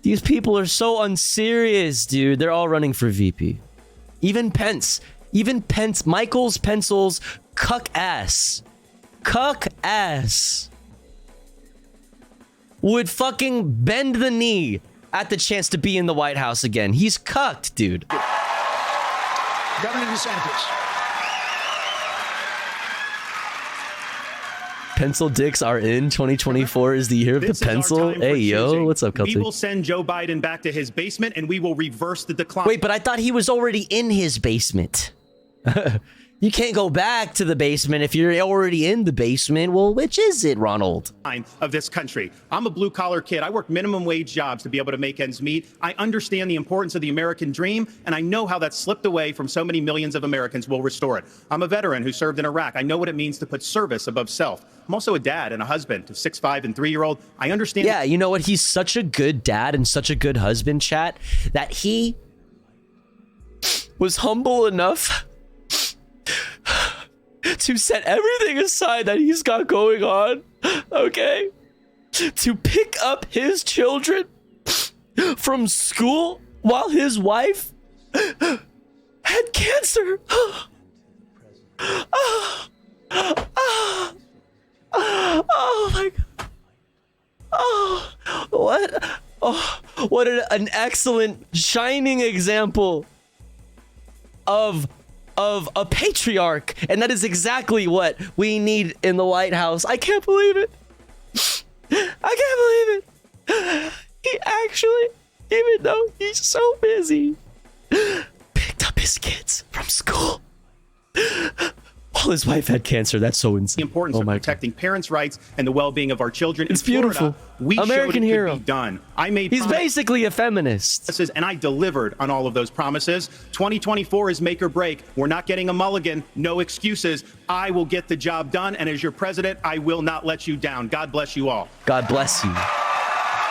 These people are so unserious, dude. They're all running for VP. Even Pence, Michael's pencils, cuck ass would fucking bend the knee at the chance to be in the White House again. He's cucked, dude. Governor DeSantis. Pencil dicks are in. 2024 is the year of the pencil. Hey, yo, what's up, Kelsey? We will send Joe Biden back to his basement and we will reverse the decline. Wait, but I thought he was already in his basement. You can't go back to the basement if you're already in the basement. Well, which is it, Ronald? Of this country. I'm a blue collar kid. I work minimum wage jobs to be able to make ends meet. I understand the importance of the American dream, and I know how that slipped away from so many millions of Americans. Will restore it. I'm a veteran who served in Iraq. I know what it means to put service above self. I'm also a dad and a husband to 6'5" and 3-year-old. I understand. Yeah, you know what? He's such a good dad and such a good husband, chat, that he was humble enough to set everything aside that he's got going on, okay? To pick up his children from school while his wife had cancer. Oh my God. Oh, what? Oh, what an excellent, shining example of a patriarch, and that is exactly what we need in the White House. I can't believe it. I can't believe it. He actually, even though he's so busy, picked up his kids from school while his wife had cancer. That's so insane. The importance of protecting parents' rights and the well-being of our children. It's beautiful. We American showed it hero. could be done. He's basically a feminist. And I delivered on all of those promises. 2024 is make or break. We're not getting a mulligan. No excuses. I will get the job done. And as your president, I will not let you down. God bless you all. God bless you. Well,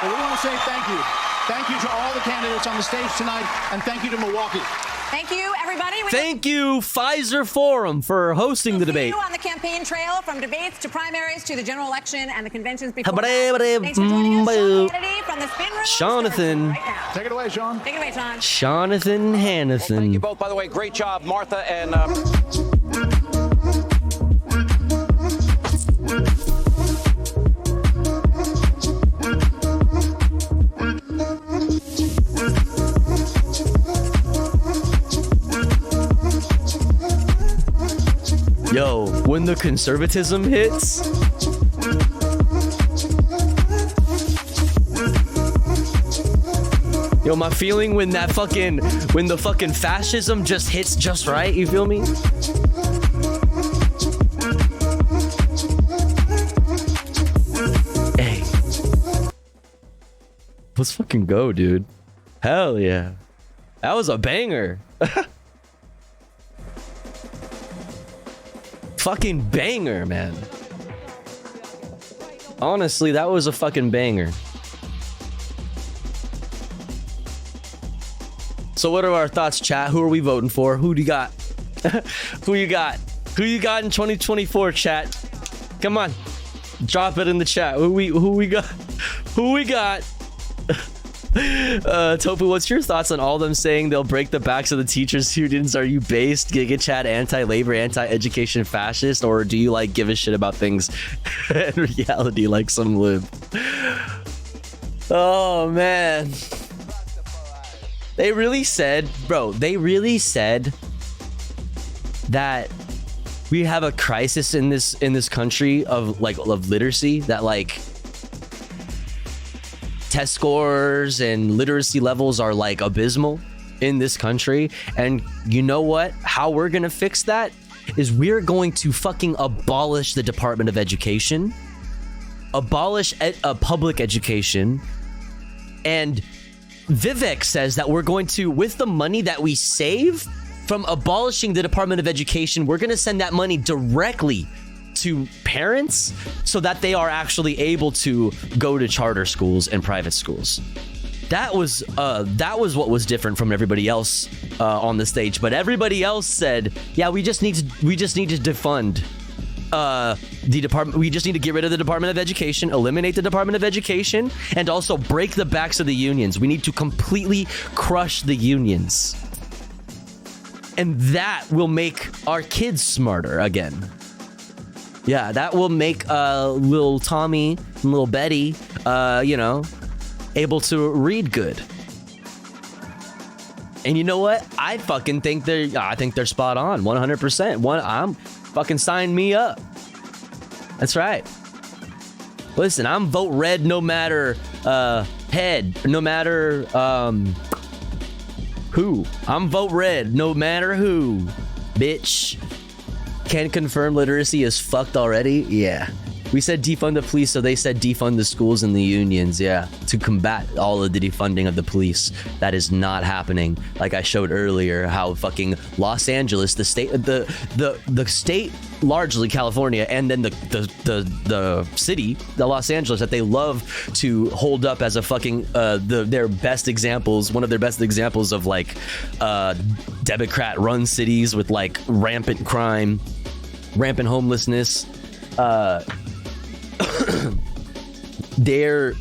we want to say thank you. Thank you to all the candidates on the stage tonight, and thank you to Milwaukee. Thank you, everybody. Thank you, Pfizer Forum, for hosting the debate. See you on the campaign trail, from debates to primaries to the general election and the conventions before that. Thanks for joining us, Sean Hannity from the Spin Room. Jonathan. Right now. Take it away, Sean. Take it away, Sean. Jonathan Hannathan. Thank you both, by the way. Great job, Martha and... Yo, when the conservatism hits, yo, my feeling when the fucking fascism just hits just right, you feel me? Hey, let's fucking go, dude. Hell yeah. That was a banger. Fucking banger, man. Honestly, that was a fucking banger. So what are our thoughts, chat? Who are we voting for? Who do you got? Who you got? Who you got in 2024, chat? Come on. Drop it in the chat. Who we got? Who we got? Tofu, what's your thoughts on all them saying they'll break the backs of the teachers' students? Are you based, Giga Chat, anti-labor, anti-education fascist, or do you like give a shit about things in reality like some lib? Oh man, they really said, bro, they really said that we have a crisis in this country of literacy, that like test scores and literacy levels are like abysmal in this country. And you know what? How we're gonna fix that is we're going to fucking abolish the Department of Education, abolish public education. And Vivek says that we're going to, with the money that we save from abolishing the Department of Education, we're going to send that money directly to parents so that they are actually able to go to charter schools and private schools. That was what was different from everybody else on the stage. But everybody else said, yeah, we just need to defund the department. We just need to get rid of the Department of Education, eliminate the Department of Education, and also break the backs of the unions. We need to completely crush the unions. And that will make our kids smarter again. Yeah, that will make little Tommy and little Betty, able to read good. And you know what? I think they're spot on, 100%. Fucking sign me up. That's right. Listen, I'm vote red no matter head, no matter who. I'm vote red no matter who, bitch. Can confirm literacy is fucked already? Yeah. We said defund the police, so they said defund the schools and the unions, yeah, to combat all of the defunding of the police. That is not happening. Like I showed earlier, how fucking Los Angeles, the state, largely California, and then the city, the Los Angeles, that they love to hold up as a fucking their best examples, one of their best examples of like Democrat-run cities with like rampant crime, rampant homelessness. Their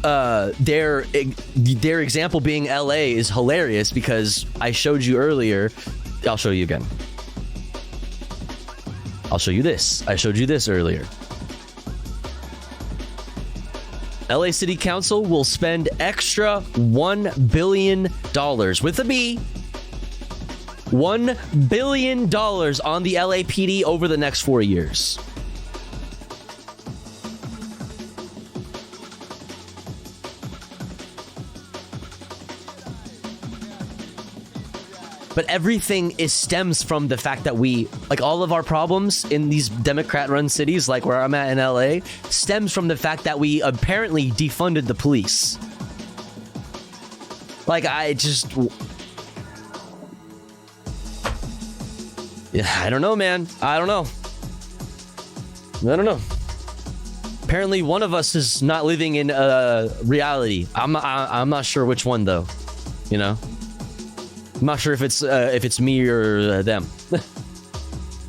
example being LA is hilarious because I showed you earlier. I'll show you again. I'll show you this. I showed you this earlier. LA City Council will spend extra $1 billion with a B. $1 billion on the LAPD over the next 4 years. But everything stems from the fact that we, like all of our problems in these Democrat-run cities, like where I'm at in LA, stems from the fact that we apparently defunded the police. Like, I don't know, man. I don't know. Apparently, one of us is not living in reality. I'm not sure which one, though. You know? I'm not sure if it's me or them.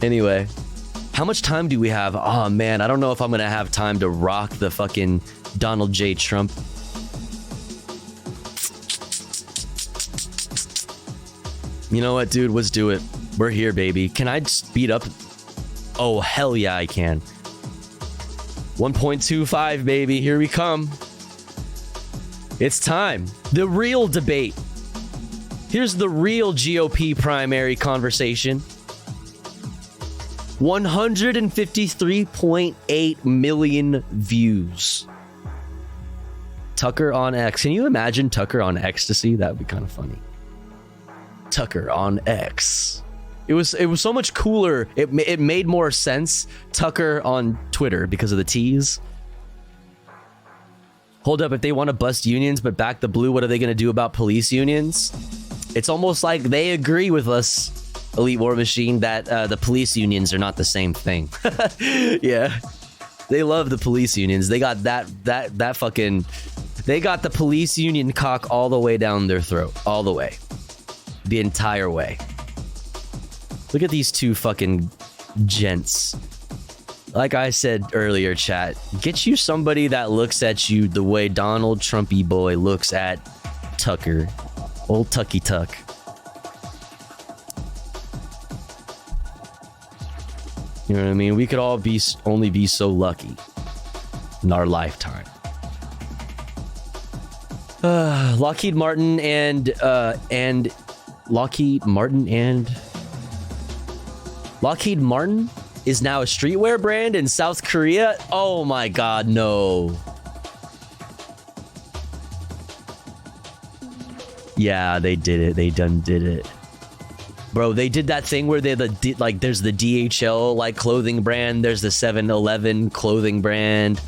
Anyway, how much time do we have? Oh man, I don't know if I'm gonna have time to rock the fucking Donald J. Trump. You know what, dude? Let's do it. We're here, baby. Can I speed up? Oh, hell yeah, I can. 1.25, baby. Here we come. It's time. The real debate. Here's the real GOP primary conversation. 153.8 million views. Tucker on X. Can you imagine Tucker on ecstasy? That would be kind of funny. Tucker on X. It was so much cooler. It made more sense. Tucker on Twitter because of the T's. Hold up, if they want to bust unions but back the blue, what are they going to do about police unions? It's almost like they agree with us, Elite War Machine, that the police unions are not the same thing. Yeah. They love the police unions. They got that fucking... They got the police union cock all the way down their throat. All the way. The entire way. Look at these two fucking gents. Like I said earlier, chat, get you somebody that looks at you the way Donald Trumpy boy looks at Tucker. Old Tucky Tuck. You know what I mean? We could all only be so lucky in our lifetime. Lockheed Martin and Lockheed Martin is now a streetwear brand in South Korea. Oh my God, no. Yeah, they did it. They done did it. Bro, they did that thing where there's the DHL like clothing brand, there's the 7-Eleven clothing brand.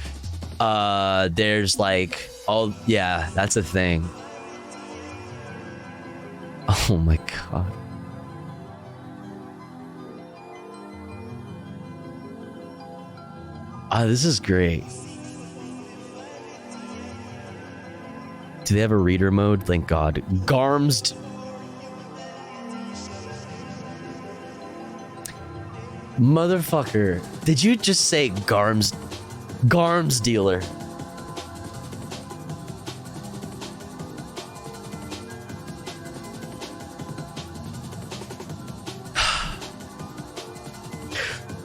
There's like yeah, that's a thing. Oh my god. This is great. Do they have a reader mode? Thank God. Garms. Motherfucker. Did you just say Garms? Garms dealer.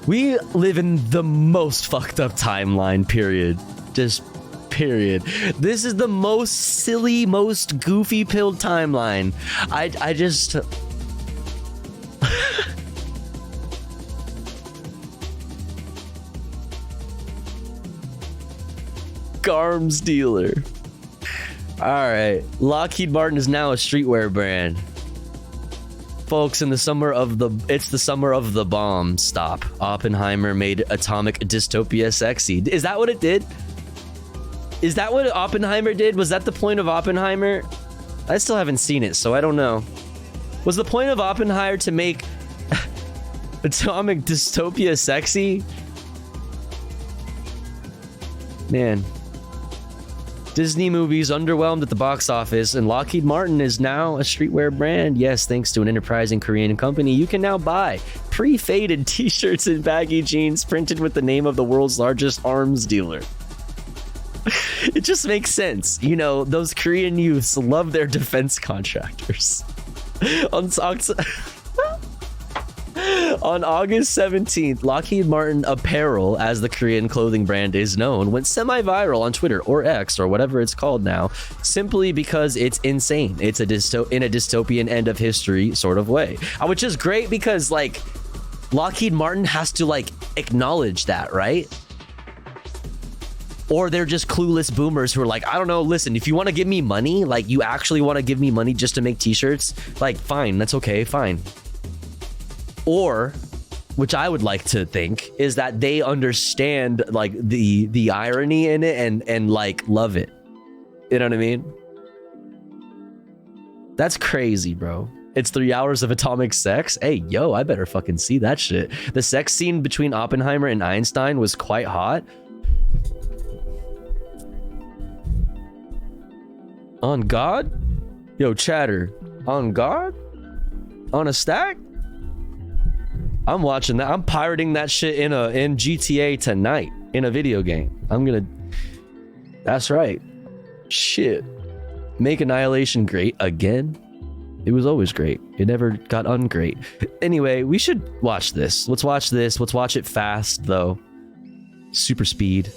We live in the most fucked up timeline, period. Just period. This is the most silly, most goofy pilled timeline. I just... Garms dealer. Alright. Lockheed Martin is now a streetwear brand. Folks, in the summer of the... It's the summer of the bomb. Stop. Oppenheimer made atomic dystopia sexy. Is that what it did? Is that what Oppenheimer did? Was that the point of Oppenheimer? I still haven't seen it, so I don't know. Was the point of Oppenheimer to make atomic dystopia sexy? Man. Disney movies underwhelmed at the box office, and Lockheed Martin is now a streetwear brand. Yes, thanks to an enterprising Korean company, you can now buy pre-faded t-shirts and baggy jeans printed with the name of the world's largest arms dealer. It just makes sense. You know, those Korean youths love their defense contractors. On August 17th, Lockheed Martin Apparel, as the Korean clothing brand is known, went semi-viral on Twitter, or X, or whatever it's called now, simply because it's insane. It's in a dystopian end of history sort of way. Which is great because, like, Lockheed Martin has to, like, acknowledge that, right? Or they're just clueless boomers who are like, I don't know, listen, if you want to give me money, like, you actually want to give me money just to make t-shirts, like, fine, that's okay, fine. Or, which I would like to think, is that they understand like the irony in it and like love it. You know what I mean? That's crazy, bro. It's 3 hours of atomic sex. Hey, yo, I better fucking see that shit. The sex scene between Oppenheimer and Einstein was quite hot. On God? Yo, chatter. On God? On a stack? I'm watching that. I'm pirating that shit in GTA tonight in a video game. That's right. Shit. Make Annihilation great again? It was always great. It never got ungreat. Anyway, we should watch this. Let's watch this. Let's watch it fast though. Super speed.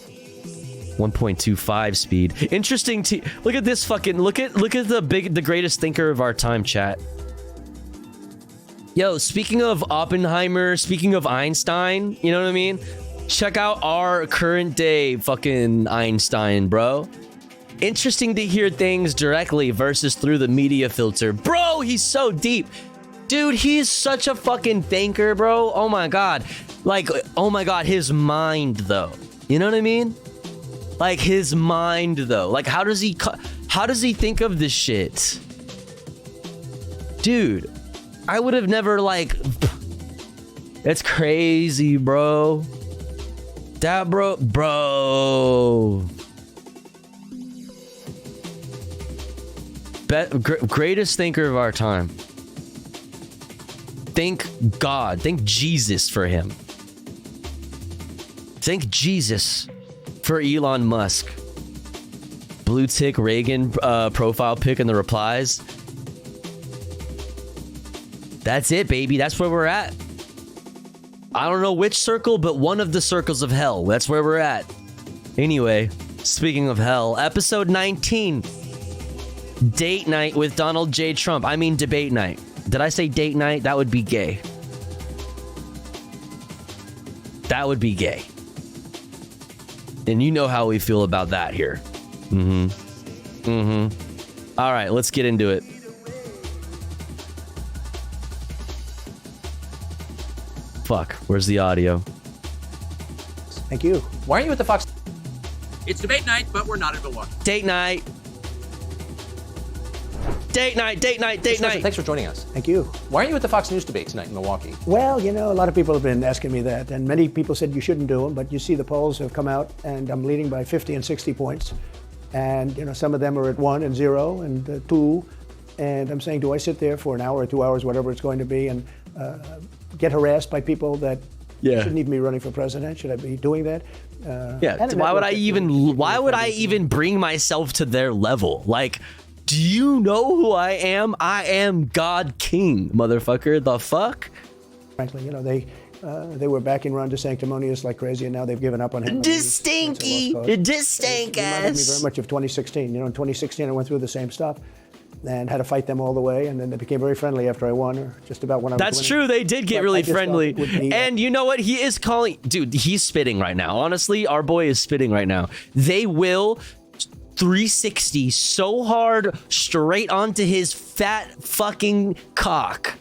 1.25 speed. Interesting. Look at this fucking. Look at the greatest thinker of our time, chat. Yo, speaking of Oppenheimer, speaking of Einstein, you know what I mean? Check out our current day fucking Einstein, bro. Interesting to hear things directly versus through the media filter. Bro, he's so deep. Dude, he's such a fucking thinker, bro. Oh my God. Like, oh my God, his mind though. You know what I mean? Like his mind though. Like how does he think of this shit? Dude. I would have never like... It's crazy, bro. That bro... Greatest thinker of our time. Thank God. Thank Jesus for him. Thank Jesus for Elon Musk. Blue tick Reagan profile pic in the replies. That's it, baby. That's where we're at. I don't know which circle, but one of the circles of hell. That's where we're at. Anyway, speaking of hell, episode 19. Date night with Donald J. Trump. I mean debate night. Did I say date night? That would be gay. That would be gay. And you know how we feel about that here. All right, let's get into it. Fuck, where's the audio? Thank you. Why aren't you at the Fox? It's debate night, but we're not in Milwaukee. Date night. Date night. Thanks for joining us. Thank you. Why aren't you at the Fox News debate tonight in Milwaukee? Well, you know, a lot of people have been asking me that, and many people said you shouldn't do them, but you see the polls have come out, and I'm leading by 50 and 60 points. And, you know, some of them are at 1 and 0 and 2. And I'm saying, do I sit there for an hour or 2 hours, whatever it's going to be, and get harassed by people that shouldn't even be running for president? Should I be doing that? Why would I even bring myself to their level? Like, do you know who I am? I am God King, motherfucker. The fuck? Frankly, you know, they were backing Ron DeSanctimonious like crazy, and now they've given up on him. Distinky. Distink ass. Reminded me very much of 2016. You know, in 2016, I went through the same stuff and had to fight them all the way, and then they became very friendly after I won, or just about when I was winning. That's true. They did get really friendly. And you know what? He is calling... Dude, he's spitting right now. Honestly, our boy is spitting right now. They will 360 so hard straight onto his fat fucking cock.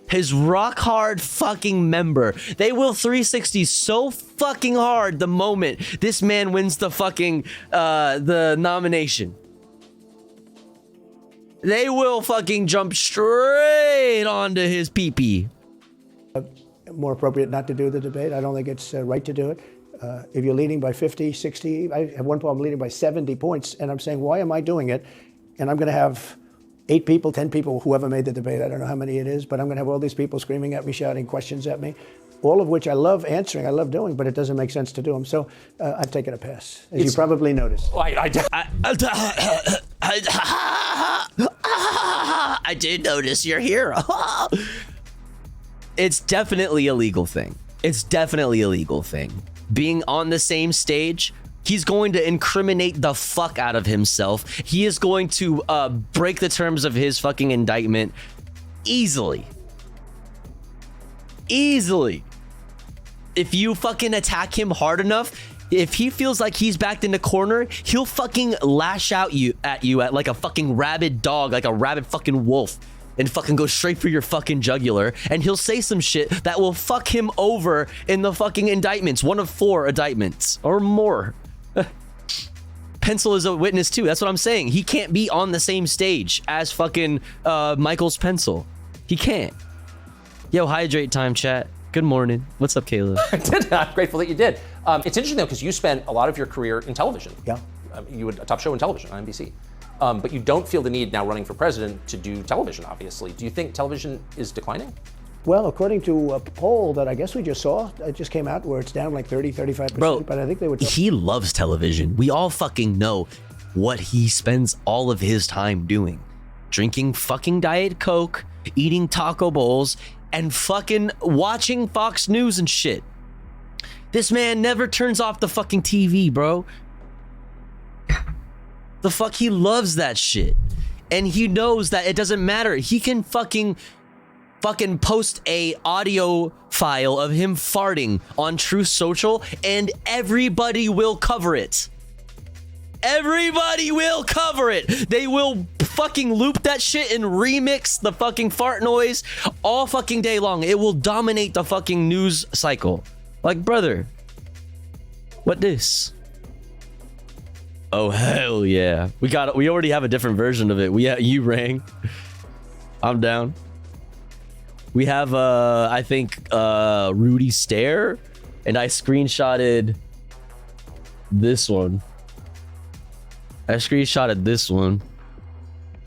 His rock hard fucking member. They will 360 so fucking hard the moment this man wins the fucking the nomination. They will fucking jump straight onto his pee-pee. More appropriate not to do the debate. I don't think it's right to do it. If you're leading by 50, 60, I have one problem leading by 70 points, and I'm saying, why am I doing it? And I'm going to have 8 people, 10 people, whoever made the debate, I don't know how many it is, but I'm going to have all these people screaming at me, shouting questions at me, all of which I love answering, I love doing, but it doesn't make sense to do them. So I've taken a pass, as you probably noticed. I did notice you're here. It's definitely a legal thing. It's definitely a legal thing. Being on the same stage, he's going to incriminate the fuck out of himself. He is going to break the terms of his fucking indictment easily. Easily. If you fucking attack him hard enough, if he feels like he's backed in the corner, he'll fucking lash out at you like a fucking rabid dog, like a rabid fucking wolf, and fucking go straight for your fucking jugular, and he'll say some shit that will fuck him over in the fucking indictments. 1 of 4 indictments or more. Pencil is a witness too. That's what I'm saying. He can't be on the same stage as fucking Michael's Pencil. He can't. Yo, hydrate time, chat. Good morning. What's up, Caleb? I'm grateful that you did. It's interesting though, because you spent a lot of your career in television. Yeah. You had a top show in television on NBC. But you don't feel the need now running for president to do television, obviously. Do you think television is declining? Well, according to a poll that I guess we just saw, it just came out where it's down like 30, 35%. Bro, but I think they would. He loves television. We all fucking know what he spends all of his time doing. Drinking fucking Diet Coke, eating taco bowls, and fucking watching Fox News and shit. This man never turns off the fucking TV, bro. The fuck, he loves that shit. And he knows that it doesn't matter. He can fucking post a audio file of him farting on Truth Social and everybody will cover it. Everybody will cover it. They will fucking loop that shit and remix the fucking fart noise all fucking day long. It will dominate the fucking news cycle. Like, brother, what this? Oh, hell yeah. We already have a different version of it. You rang. I'm down. We have, I think, Rudy Stare, and I screenshotted this one. I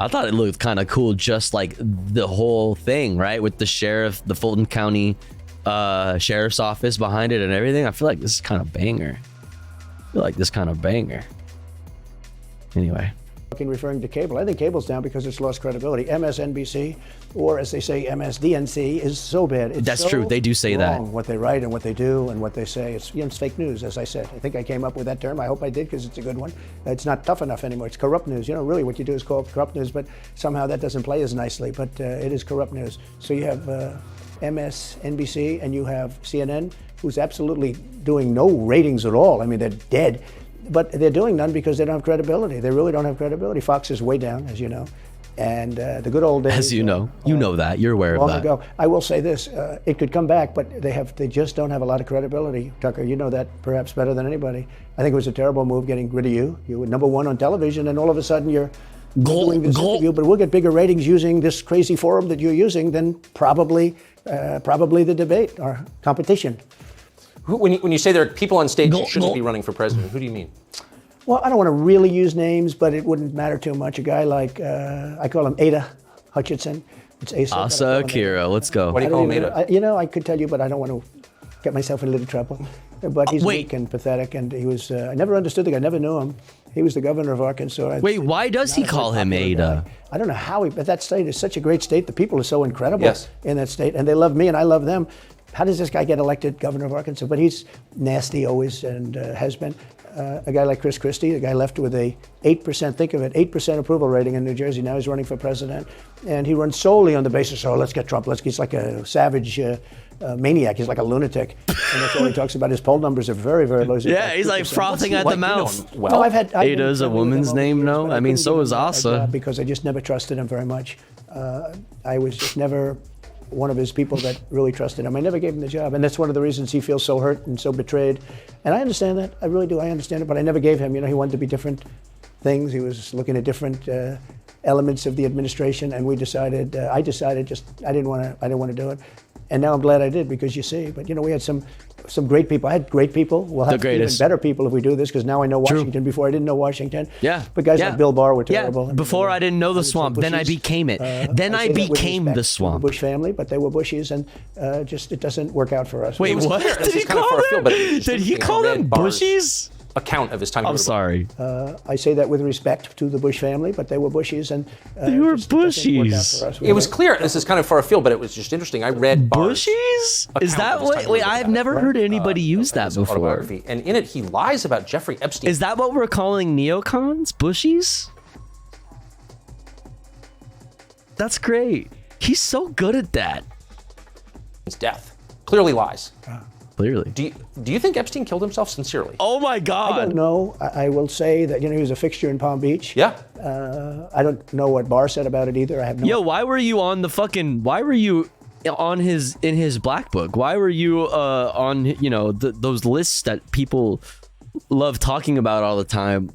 thought it looked kind of cool, just like the whole thing, right? With the sheriff, the Fulton County Sheriff's Office behind it and everything. I feel like this is kind of banger. Anyway. Referring to cable. I think cable's down because it's lost credibility. MSNBC, or as they say, MSDNC, is so bad. That's true. They do say that. What they write and what they do and what they say. It's fake news, as I said. I think I came up with that term. I hope I did, because it's a good one. It's not tough enough anymore. It's corrupt news. Really what you do is call it corrupt news, but somehow that doesn't play as nicely. But it is corrupt news. So you have MSNBC and you have CNN, who's absolutely doing no ratings at all. I mean, they're dead. But they're doing none because they don't have credibility. They really don't have credibility. Fox is way down, as you know. And the good old days. As you know that. You're aware of Long that. ago. I will say this: it could come back, but they just don't have a lot of credibility. Tucker, you know that perhaps better than anybody. I think it was a terrible move getting rid of you. You were #1 on television, and all of a sudden you're doing this interview. But we'll get bigger ratings using this crazy forum that you're using than probably the debate or competition. When you say there are people on stage who shouldn't be running for president, who do you mean? Well, I don't want to really use names, but it wouldn't matter too much. A guy like, I call him Ada Hutchinson. It's Asa Akira, let's go. What do you call him, Ada? I could tell you, but I don't want to get myself in a little trouble. But he's weak and pathetic, and he was, I never understood the guy, never knew him. He was the governor of Arkansas. Wait, why does he call him Ada? I don't know how but that state is such a great state. The people are so incredible in that state, and they love me and I love them. How does this guy get elected governor of Arkansas? But he's nasty always and has been. A guy like Chris Christie, a guy left with a 8%, think of it, 8% approval rating in New Jersey. Now he's running for president. And he runs solely on the basis, let's get Trump. He's like a savage maniac. He's like a lunatic. And that's all he talks about. His poll numbers are very, very low. Yeah, he's like frothing at the mouth. Well, Ada's a woman's name, no? I mean, so is Asa. Because I just never trusted him very much. I was just never one of his people that really trusted him. I never gave him the job, and that's one of the reasons he feels so hurt and so betrayed. And I understand that. I really do. I understand it, but I never gave him. He wanted to be different things. He was looking at different elements of the administration, and I decided I didn't want to do it. And now I'm glad I did, because you see, but we had some great people. I had great people. We'll have even better people if we do this, because now I know Washington. Before I didn't know Washington. Yeah. But guys like Bill Barr were terrible. Yeah. Before I didn't know the swamp, then I became it. Then I became the swamp. The Bush family, but they were Bushies, and it doesn't work out for us. Wait, what did he call them? Did he call them Bushies? Account of his time. I'm sorry. I say that with respect to the Bush family, but they were Bushies, and they were Bushies. It was clear. This is kind of far afield, but it was just interesting. I read Bushies. Is that what? Wait, I've never heard anybody use that before. And in it, he lies about Jeffrey Epstein. Is that what we're calling neocons? Bushies? That's great. He's so good at that. His death clearly lies. Clearly. Do you think Epstein killed himself sincerely? Oh my God! I don't know. I will say that he was a fixture in Palm Beach. Yeah. I don't know what Barr said about it either. I have no. Yo, why were you on the fucking? Why were you on in his black book? Why were you on those lists that people love talking about all the time?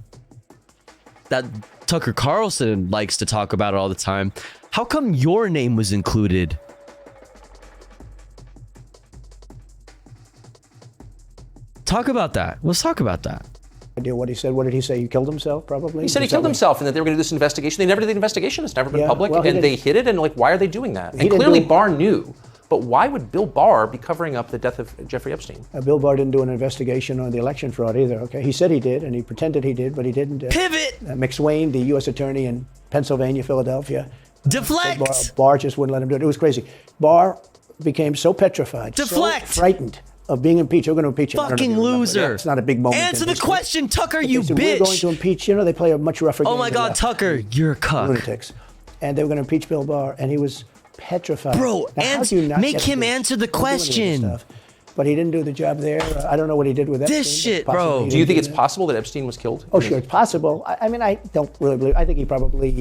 That Tucker Carlson likes to talk about all the time. How come your name was included? Talk about that. Let's talk about that. Idea what he said. What did he say? He killed himself, probably? He said he killed himself and that they were going to do this investigation. They never did the investigation. It's never been public. Well, and they hid it. And why are they doing that? And clearly Barr knew. But why would Bill Barr be covering up the death of Jeffrey Epstein? Bill Barr didn't do an investigation on the election fraud either, okay? He said he did, and he pretended he did, but he didn't. Pivot! McSwain, the U.S. attorney in Pennsylvania, Philadelphia. Deflect! Barr just wouldn't let him do it. It was crazy. Barr became so petrified, Deflect! so frightened of being impeached. We're going to impeach him. Fucking loser. It's not a big moment. Answer the question, Tucker, you bitch. We're going to impeach. They play a much rougher game. Oh my God, Tucker, you're a cuck. Lunatics. And they were going to impeach Bill Barr, and he was petrified. Bro, make him answer the question. But he didn't do the job there. I don't know what he did with Epstein. This shit, bro. Do you think it's possible that Epstein was killed? Oh, sure, it's possible. I mean, I don't really believe. I think he probably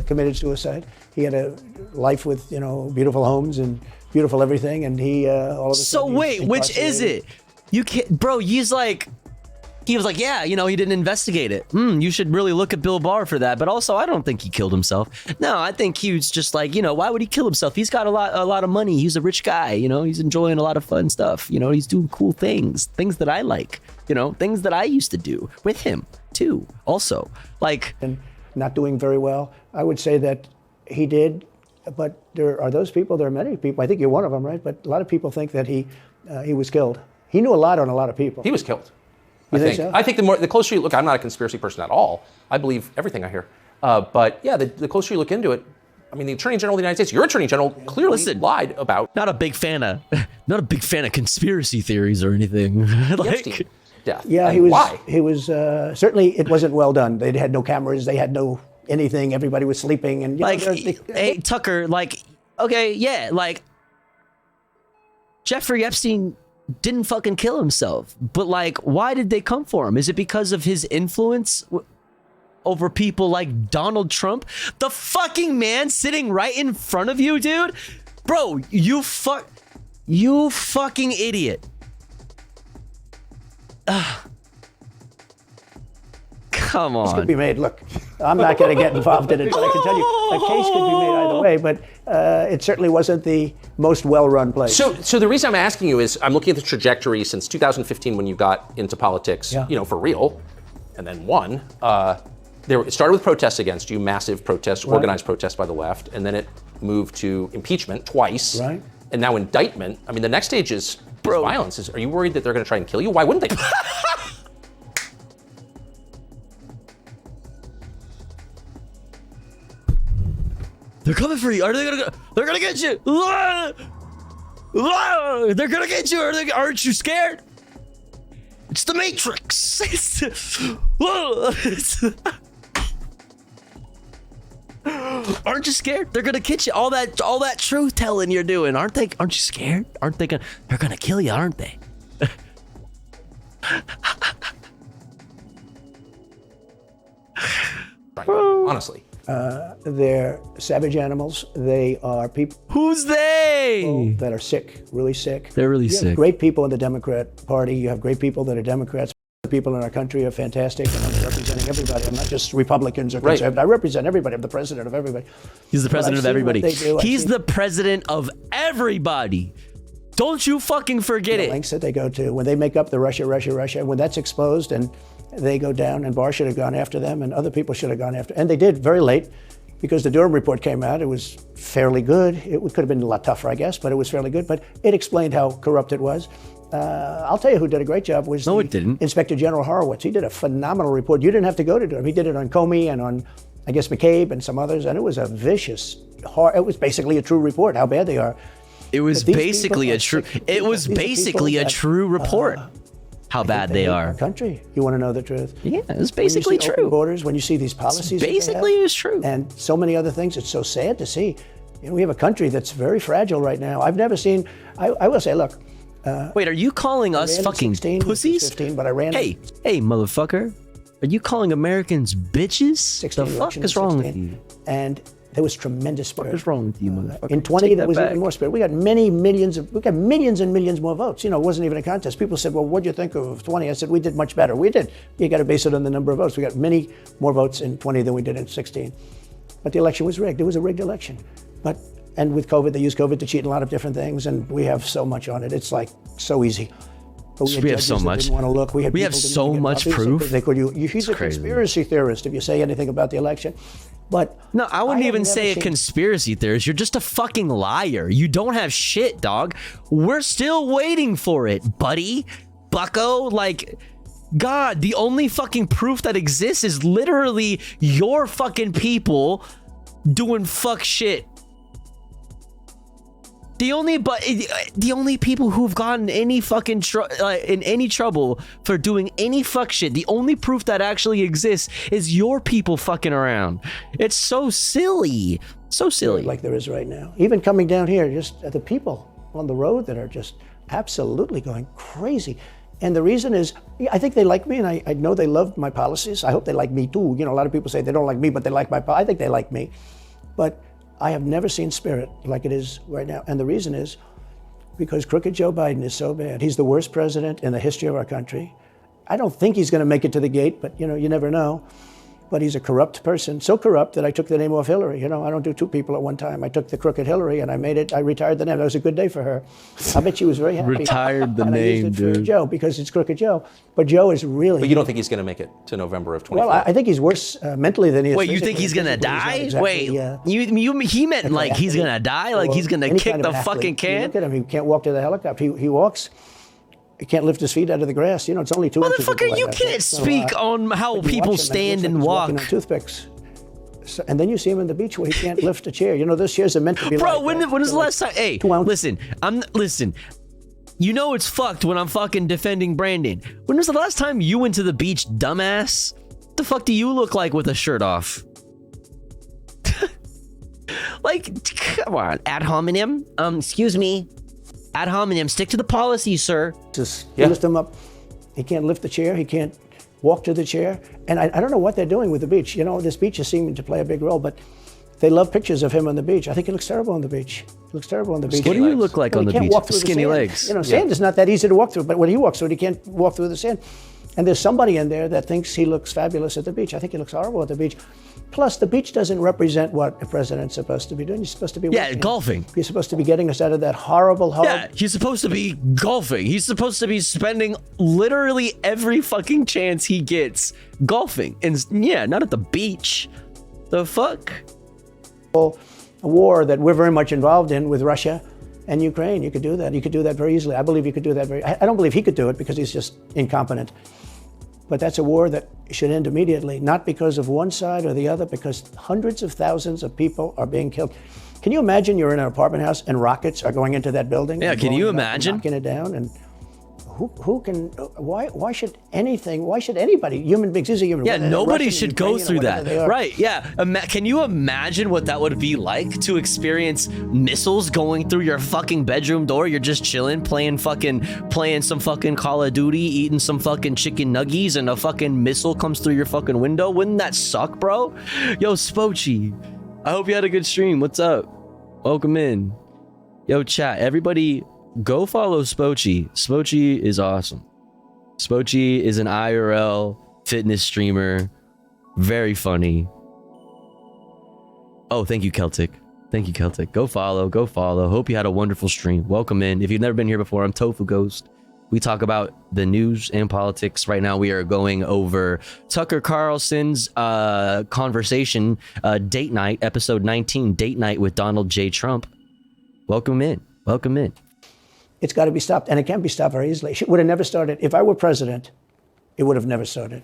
committed suicide. He had a life with, beautiful homes and beautiful everything, and he all of a sudden. So wait, which is it? You can't, bro. He was like, yeah, he didn't investigate it. You should really look at Bill Barr for that. But also, I don't think he killed himself. No, I think he was just like, why would he kill himself? He's got a lot of money. He's a rich guy. He's enjoying a lot of fun stuff. He's doing cool things that I like. Things that I used to do with him too. Also, like, and not doing very well. I would say that he did, but there are those people. There are many people. I think you're one of them, right? But a lot of people think that he was killed. He knew a lot on a lot of people. He was killed. You think so? I think the closer you look, I'm not a conspiracy person at all. I believe everything I hear. But yeah, the closer you look into it, I mean, the Attorney General of the United States, your Attorney General clearly lied about. Not a big fan of conspiracy theories or anything. Epstein death. Yeah, and why? He was certainly it wasn't well done. They had no cameras. They had no anything. Everybody was sleeping and hey Tucker, okay, yeah, Jeffrey Epstein didn't fucking kill himself, but why did they come for him? Is it because of his influence? over people like Donald Trump? The fucking man sitting right in front of you, dude. Bro, you fucking idiot. Come on. This could be made. Look, I'm not going to get involved in it, but I can tell you a case could be made either way. But it certainly wasn't the most well-run place. So the reason I'm asking you is I'm looking at the trajectory since 2015 when you got into politics, for real, and then won. It started with protests against you, massive protests, organized protests by the left, and then it moved to impeachment twice, right? And now indictment. I mean, the next stage is violence. Are you worried that they're going to try and kill you? Why wouldn't they? They're coming for you. Are they gonna? They're gonna get you. They're gonna get you. Aren't you scared? It's the Matrix. Aren't you scared? They're gonna get you. All that truth telling you're doing. Aren't they? Aren't you scared? Aren't they gonna? They're gonna kill you, aren't they? Honestly. They're savage animals. They are people. Who's they? That are sick, really sick. They're really you sick. Have great people in the Democrat Party. You have great people that are Democrats. The people in our country are fantastic, and I'm representing everybody. I'm not just Republicans or conservatives. I represent everybody. I'm the president of everybody. He's the president of everybody. He's the president of everybody. Don't you fucking forget it. Lengths that they go to when they make up the Russia. When that's exposed and they go down, and Barr should have gone after them, and other people should have gone after, and they did very late, because the Durham report came out. It was fairly good. It could have been a lot tougher, I guess, but it was fairly good. But it explained how corrupt it was. I'll tell you who did a great job was it didn't. Inspector General Horowitz. He did a phenomenal report. You didn't have to go to Durham. He did it on Comey and on, I guess, McCabe and some others, and it was a vicious, it was basically a true report, how bad they are. It was basically a true. It was basically a true report. How bad they are. Country. You want to know the truth? Yeah, it's basically true. true. Borders. When you see these policies, basically it's true. And so many other things. It's so sad to see. We have a country that's very fragile right now. I've never seen. I will say, look. Wait, are you calling us fucking 16, pussies? 15, but I ran. Hey, motherfucker! Are you calling Americans bitches? The fuck is wrong with you? And there was tremendous spirit. What's wrong with you, motherfucker? In 20, there was even more spirit. We got millions and millions more votes. It wasn't even a contest. People said, well, what do you think of 20? I said, we did much better. We did. You got to base it on the number of votes. We got many more votes in 20 than we did in 16. But the election was rigged. It was a rigged election. And with COVID, they used COVID to cheat in a lot of different things, and we have so much on it. It's like so easy. But we have so much. Didn't want to look. We have so much proof. He's a conspiracy theorist if you say anything about the election. But no, I wouldn't even say a conspiracy theorist. You're just a fucking liar. You don't have shit, dog. We're still waiting for it, buddy. Bucko, God, the only fucking proof that exists is literally your fucking people doing fuck shit. The only people who've gotten any fucking in any trouble for doing any fuck shit, the only proof that actually exists is your people fucking around. It's so silly. So silly. Like there is right now. Even coming down here, just the people on the road that are just absolutely going crazy. And the reason is, I think they like me, and I know they love my policies. I hope they like me too. A lot of people say they don't like me, but they like my policies. I think they like me. But I have never seen spirit like it is right now. And the reason is because crooked Joe Biden is so bad. He's the worst president in the history of our country. I don't think he's going to make it to the gate, but you never know. But he's a corrupt person, so corrupt that I took the name off Hillary. I don't do two people at one time. I took the crooked Hillary and I retired the name. That was a good day for her. I bet she was very happy. Retired the and name, I used it dude. for Joe because it's crooked Joe. But Joe is really. But you don't think he's going to make it to November of 2024? Well, I think he's worse mentally than he is. Wait, you think he's gonna die? Exactly, he meant like he's gonna die? Like he's gonna kick the fucking can? Look at him. He can't walk to the helicopter. He walks. He can't lift his feet out of the grass. It's only 2 inches. Motherfucker, you can't speak on how people stand and walk. On toothpicks. So, and then you see him on the beach where he can't lift a chair. Those chairs are meant to be. Bro, when was the last time? Hey, listen. It's fucked when I'm fucking defending Brandon. When was the last time you went to the beach, dumbass? What the fuck do you look like with a shirt off? Come on, ad hominem. Excuse me. Ad hominem, stick to the policy, sir. Lift him up. He can't lift the chair. He can't walk to the chair. And I don't know what they're doing with the beach. You know, this beach is seeming to play a big role, but they love pictures of him on the beach. I think he looks terrible on the beach. He looks terrible on the beach. What do you look like on the beach? Skinny legs. You know, sand is not that easy to walk through, but when he walks through it, he can't walk through the sand. And there's somebody in there that thinks he looks fabulous at the beach. I think he looks horrible at the beach. Plus, the beach doesn't represent what a president's supposed to be doing. He's supposed to be golfing. He's supposed to be getting us out of that horrible hole. Yeah, he's supposed to be golfing. He's supposed to be spending literally every fucking chance he gets golfing. And yeah, not at the beach. The fuck? A war that we're very much involved in with Russia and Ukraine. You could do that. You could do that very easily. I believe you could do that I don't believe he could do it because he's just incompetent. But that's a war that should end immediately, not because of one side or the other, because hundreds of thousands of people are being killed. Can you imagine you're in an apartment house and rockets are going into that building? Yeah, can you imagine? Knocking it down and why should anybody, human beings, these are human beings. Yeah, nobody should go through that. Right, yeah. Can you imagine what that would be like to experience missiles going through your fucking bedroom door? You're just chilling, playing some fucking Call of Duty, eating some fucking chicken nuggies, and a fucking missile comes through your fucking window. Wouldn't that suck, bro? Yo, Spochi, I hope you had a good stream. What's up? Welcome in. Yo, chat, everybody, go follow Spochi. Spochi is awesome. Spochi is an IRL fitness streamer. Very funny. Oh, thank you, Celtic. Thank you, Celtic. Go follow. Hope you had a wonderful stream. Welcome in. If you've never been here before, I'm Tofu Ghost. We talk about the news and politics. Right now, we are going over Tucker Carlson's conversation, Date Night, episode 19, Date Night with Donald J. Trump. Welcome in. It's got to be stopped, and it can't be stopped very easily. It would have never started. If I were president, it would have never started.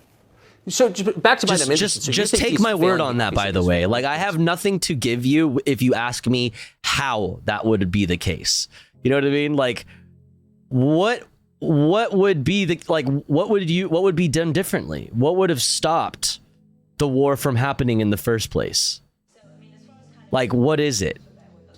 So back to my just take my word on that, by the way. Like, I have nothing to give you if you ask me how that would be the case. You know what I mean? Like, what would be what would be done differently? What would have stopped the war from happening in the first place? Like, what is it?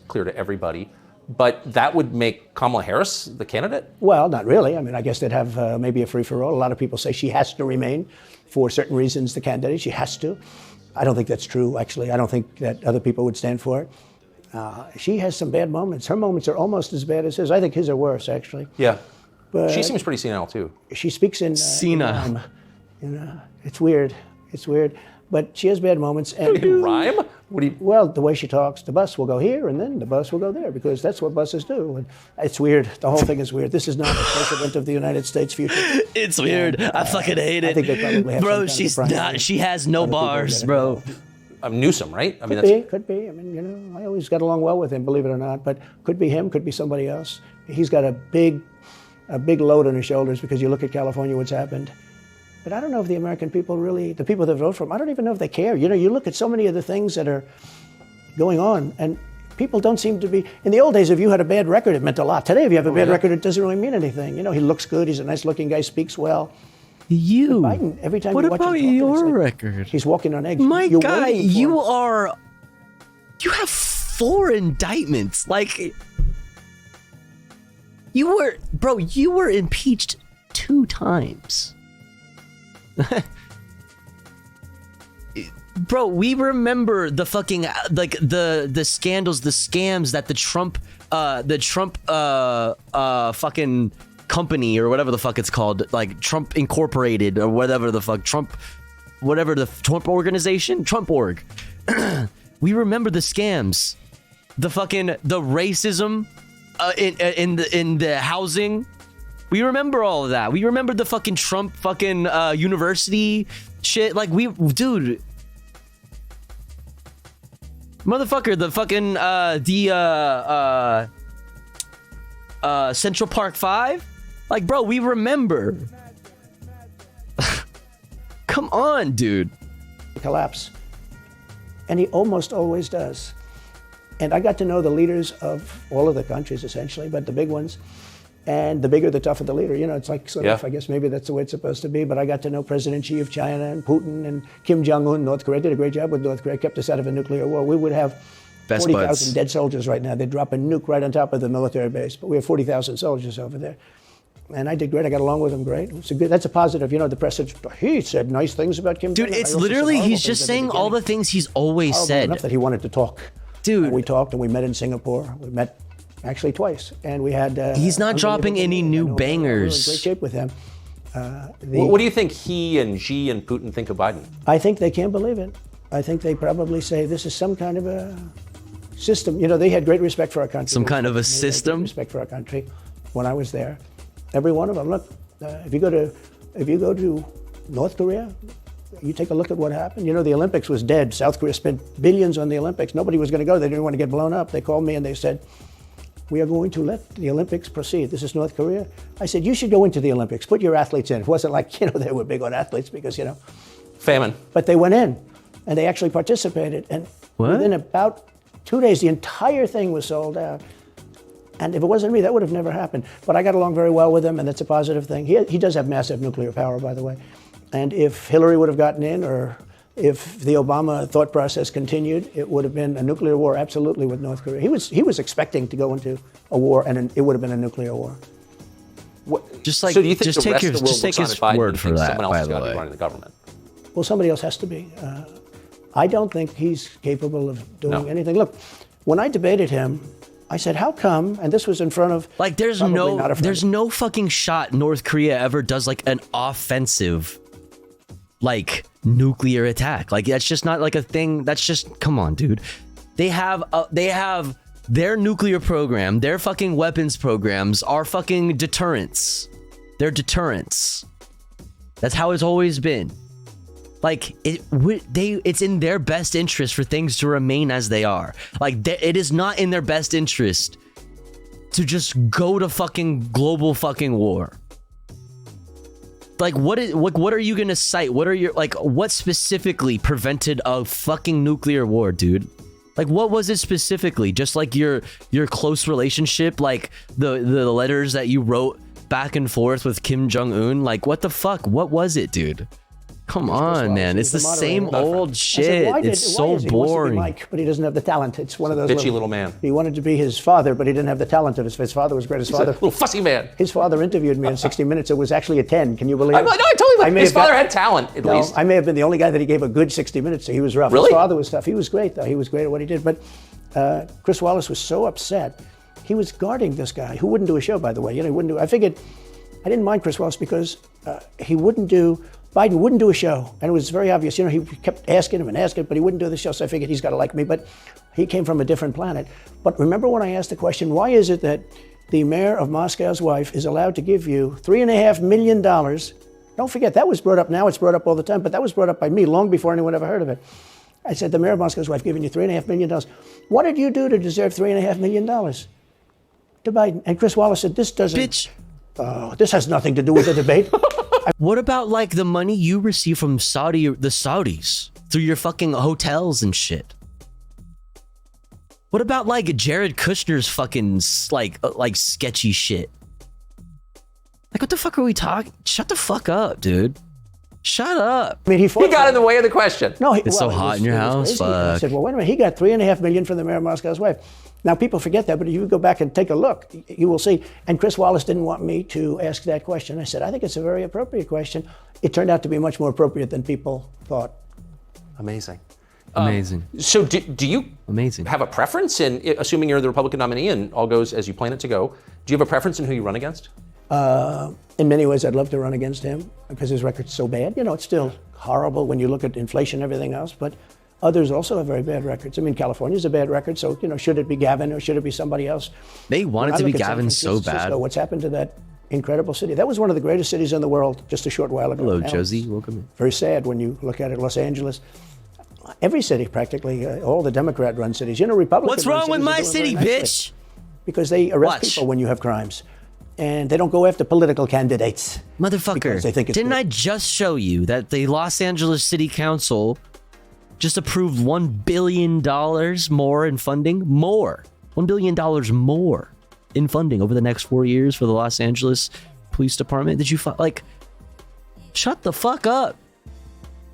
Clear to everybody. But that would make Kamala Harris the candidate? Well, not really. I mean, I guess they'd have maybe a free-for-all. A lot of people say she has to remain for certain reasons, the candidate. She has to. I don't think that's true, actually. I don't think that other people would stand for it. She has some bad moments. Her moments are almost as bad as his. I think his are worse, actually. Yeah. But she seems pretty senile, too. She speaks in senile. It's weird. But she has bad moments. And rhyme? Well, the way she talks, the bus will go here and then the bus will go there because that's what buses do. And it's weird. The whole thing is weird. This is not a president of the United States future. It's weird. I fucking hate it. I think they probably have bro, she's not. She has no bars, bro. Newsom, right? I mean, could be. I mean, I always got along well with him, believe it or not. But could be him, could be somebody else. He's got a big load on his shoulders because you look at California, what's happened. But I don't know if the American people really, the people that vote for him, I don't even know if they care. You know, you look at so many of the things that are going on, and people don't seem to be. In the old days, if you had a bad record, it meant a lot. Today, if you have a bad record, it doesn't really mean anything. You know, he looks good. He's a nice-looking guy. Speaks well. Biden, every time what you watch about him talk, your record? He's walking on eggs. My guy, you have 4 indictments. Like, you were impeached 2 times. Bro, we remember the fucking the scandals, the scams that the Trump fucking company or whatever the fuck it's called, like Trump Incorporated or whatever the fuck Trump organization, Trump org. We remember the scams, the racism in the housing. We remember all of that. We remember the fucking Trump university shit. Like, dude. Motherfucker, the fucking, Central Park 5? Like, bro, we remember. Come on, dude. Collapse. And he almost always does. And I got to know the leaders of all of the countries, essentially, but the big ones. And the bigger, the tougher the leader. You know, it's like sort of, I guess maybe that's the way it's supposed to be. But I got to know President Xi of China and Putin and Kim Jong-un, North Korea. Did a great job with North Korea, kept us out of a nuclear war. We would have 40,000 dead soldiers right now. They'd drop a nuke right on top of the military base. But we have 40,000 soldiers over there. And I did great. I got along with him great. That's a positive. You know, the press said, he said nice things about Kim Dude, Jong-un. it's literally, he's just saying all the things he's always said. Enough that he wanted to talk. Dude. And we talked and we met in Singapore. We met actually twice. And we had... he's not dropping any new bangers. We're in great shape with him. What do you think he and Xi and Putin think of Biden? I think they can't believe it. I think they probably say this is some kind of a system. You know, they had great respect for our country. Some kind of a system? Respect for our country when I was there. Every one of them. Look, if you go to North Korea, you take a look at what happened. You know, the Olympics was dead. South Korea spent billions on the Olympics. Nobody was going to go. They didn't want to get blown up. They called me and they said, we are going to let the Olympics proceed. This is North Korea. I said, you should go into the Olympics. Put your athletes in. It wasn't like, you know, they were big on athletes because, you know. Famine. But they went in and they actually participated. And within about 2 days, the entire thing was sold out. And if it wasn't me, that would have never happened. But I got along very well with him, and that's a positive thing. He does have massive nuclear power, by the way. And if Hillary would have gotten in, or if the Obama thought process continued, it would have been a nuclear war, absolutely, with North Korea. He was expecting to go into a war, and it would have been a nuclear war. Just like, so do you think just the take rest of the world just take looks his on Biden word and for thinks that, someone else by has the got to way. be running the government? Well, somebody else has to be. I don't think he's capable of doing anything. Look, when I debated him, I said, how come, and this was in front of... Like, there's no fucking shot North Korea ever does, like, an offensive, like, nuclear attack. Like, that's just not, like, a thing. That's just... Come on, dude. They have their nuclear program, their fucking weapons programs are fucking deterrents. They're deterrents. That's how it's always been. Like, it's in their best interest for things to remain as they are. Like, it is not in their best interest to just go to fucking global fucking war. Like, what are you gonna cite? What are your, like, what specifically prevented a fucking nuclear war, dude? Like, what was it specifically? Just like your close relationship, like the letters that you wrote back and forth with Kim Jong-un? Like, what the fuck? What was it, dude? Come on, man. It's the same old shit. It's so boring. Mike, but he doesn't have the talent. It's one of those bitchy little man. He wanted to be his father, but he didn't have the talent of his father. Was great. His father, little fussy man. His father interviewed me in 60 Minutes. It was actually a 10. Can you believe it? No, I totally like his father had talent, at least. I may have been the only guy that he gave a good 60 Minutes to. He was rough. Really? His father was tough. He was great, though. He was great at what he did. But Chris Wallace was so upset. He was guarding this guy, who wouldn't do a show, by the way. You know, he wouldn't do. I figured I didn't mind Chris Wallace because Biden wouldn't do a show, and it was very obvious. You know, he kept asking him, but he wouldn't do the show, so I figured he's got to like me. But he came from a different planet. But remember when I asked the question, why is it that the mayor of Moscow's wife is allowed to give you $3.5 million? Don't forget, that was brought up. Now it's brought up all the time, but that was brought up by me long before anyone ever heard of it. I said, the mayor of Moscow's wife giving you $3.5 million. What did you do to deserve $3.5 million? To Biden. And Chris Wallace said, this doesn't... Bitch. This has nothing to do with the debate. What about, like, the money you receive from the Saudis through your fucking hotels and shit? What about, like, Jared Kushner's fucking like sketchy shit? Like, what the fuck are we talking? Shut the fuck up, dude. Shut up. I mean, he got in the way of the question. No, it's so hot in your house. Fuck. I said, well, wait a minute. He got $3.5 million from the mayor of Moscow's wife. Now, people forget that, but if you go back and take a look, you will see. And Chris Wallace didn't want me to ask that question. I said, I think it's a very appropriate question. It turned out to be much more appropriate than people thought. Amazing. Amazing. So do you have a preference in, assuming you're the Republican nominee and all goes as you plan it to go, do you have a preference in who you run against? In many ways, I'd love to run against him because his record's so bad. You know, it's still horrible when you look at inflation and everything else, but others also have very bad records. I mean, California's a bad record, so, you know, should it be Gavin or should it be somebody else? They want it to be Gavin so bad. What's happened to that incredible city? That was one of the greatest cities in the world just a short while ago. Hello, now, Josie. Welcome in. Very sad when you look at it. Los Angeles. Every city, practically, all the Democrat-run cities. You know, Republican. What's wrong with my city, bitch? Because they arrest people when you have crimes. And they don't go after political candidates. Motherfucker, they think it's didn't good. I just show you that the Los Angeles City Council just approved $1 billion more in funding? More. $1 billion more in funding over the next 4 years for the Los Angeles Police Department. Did you, like, shut the fuck up.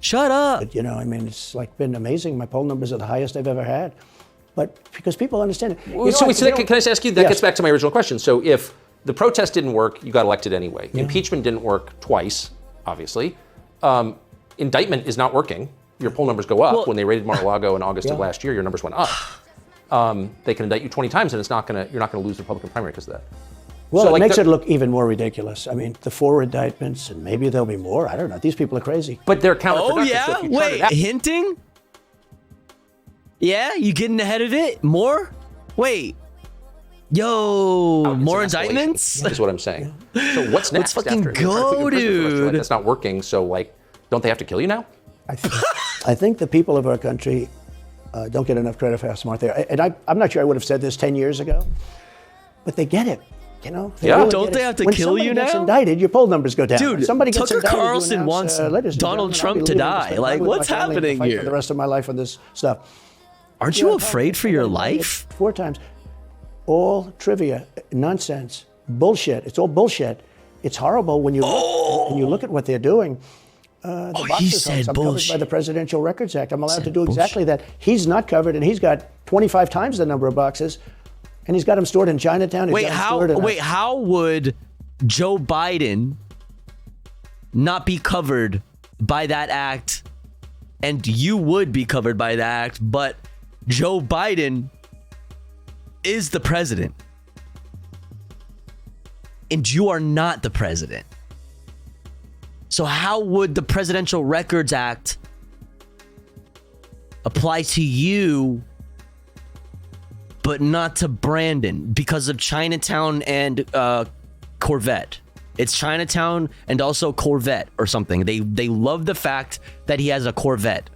Shut up. But, you know, I mean, it's like been amazing. My poll numbers are the highest I've ever had. But because people understand it. Can I just ask you, that gets back to my original question. So if the protest didn't work. You got elected anyway. Yeah. Impeachment didn't work twice, obviously. Indictment is not working. Your poll numbers go up. When they raided Mar-a-Lago in August of last year, your numbers went up. They can indict you 20 times, and you're not gonna lose the Republican primary because of that. Well, so it makes it look even more ridiculous. I mean, the 4 indictments, and maybe there'll be more. I don't know. These people are crazy. But they're counterproductive. Oh, yeah? So wait, hinting? Yeah? You getting ahead of it? More? Wait. Yo, more indictments? Is what I'm saying. So what's next? Let's fucking go, dude. That's not working, so, like, don't they have to kill you now? I think the people of our country don't get enough credit for how smart they are. And I'm not sure I would have said this 10 years ago, but they get it. You know, really don't they have to kill you now? When somebody gets indicted, your poll numbers go down. Dude, when somebody gets Tucker indicted, Carlson wants Donald Trump to die. Like, what's happening here? For the rest of my life on this stuff. Aren't you afraid for your life? 4 times. All trivia, nonsense, bullshit. It's all bullshit. It's horrible when you look at what they're doing. He said I'm bullshit. covered by the Presidential Records Act. I'm allowed to do exactly that. He's not covered, and he's got 25 times the number of boxes. And he's got them stored in Chinatown. How would Joe Biden not be covered by that act? And you would be covered by that act, but Joe Biden is the president. And you are not the president. So how would the Presidential Records Act apply to you but not to Brandon because of Chinatown and Corvette? It's Chinatown and also Corvette or something. They love the fact that he has a Corvette.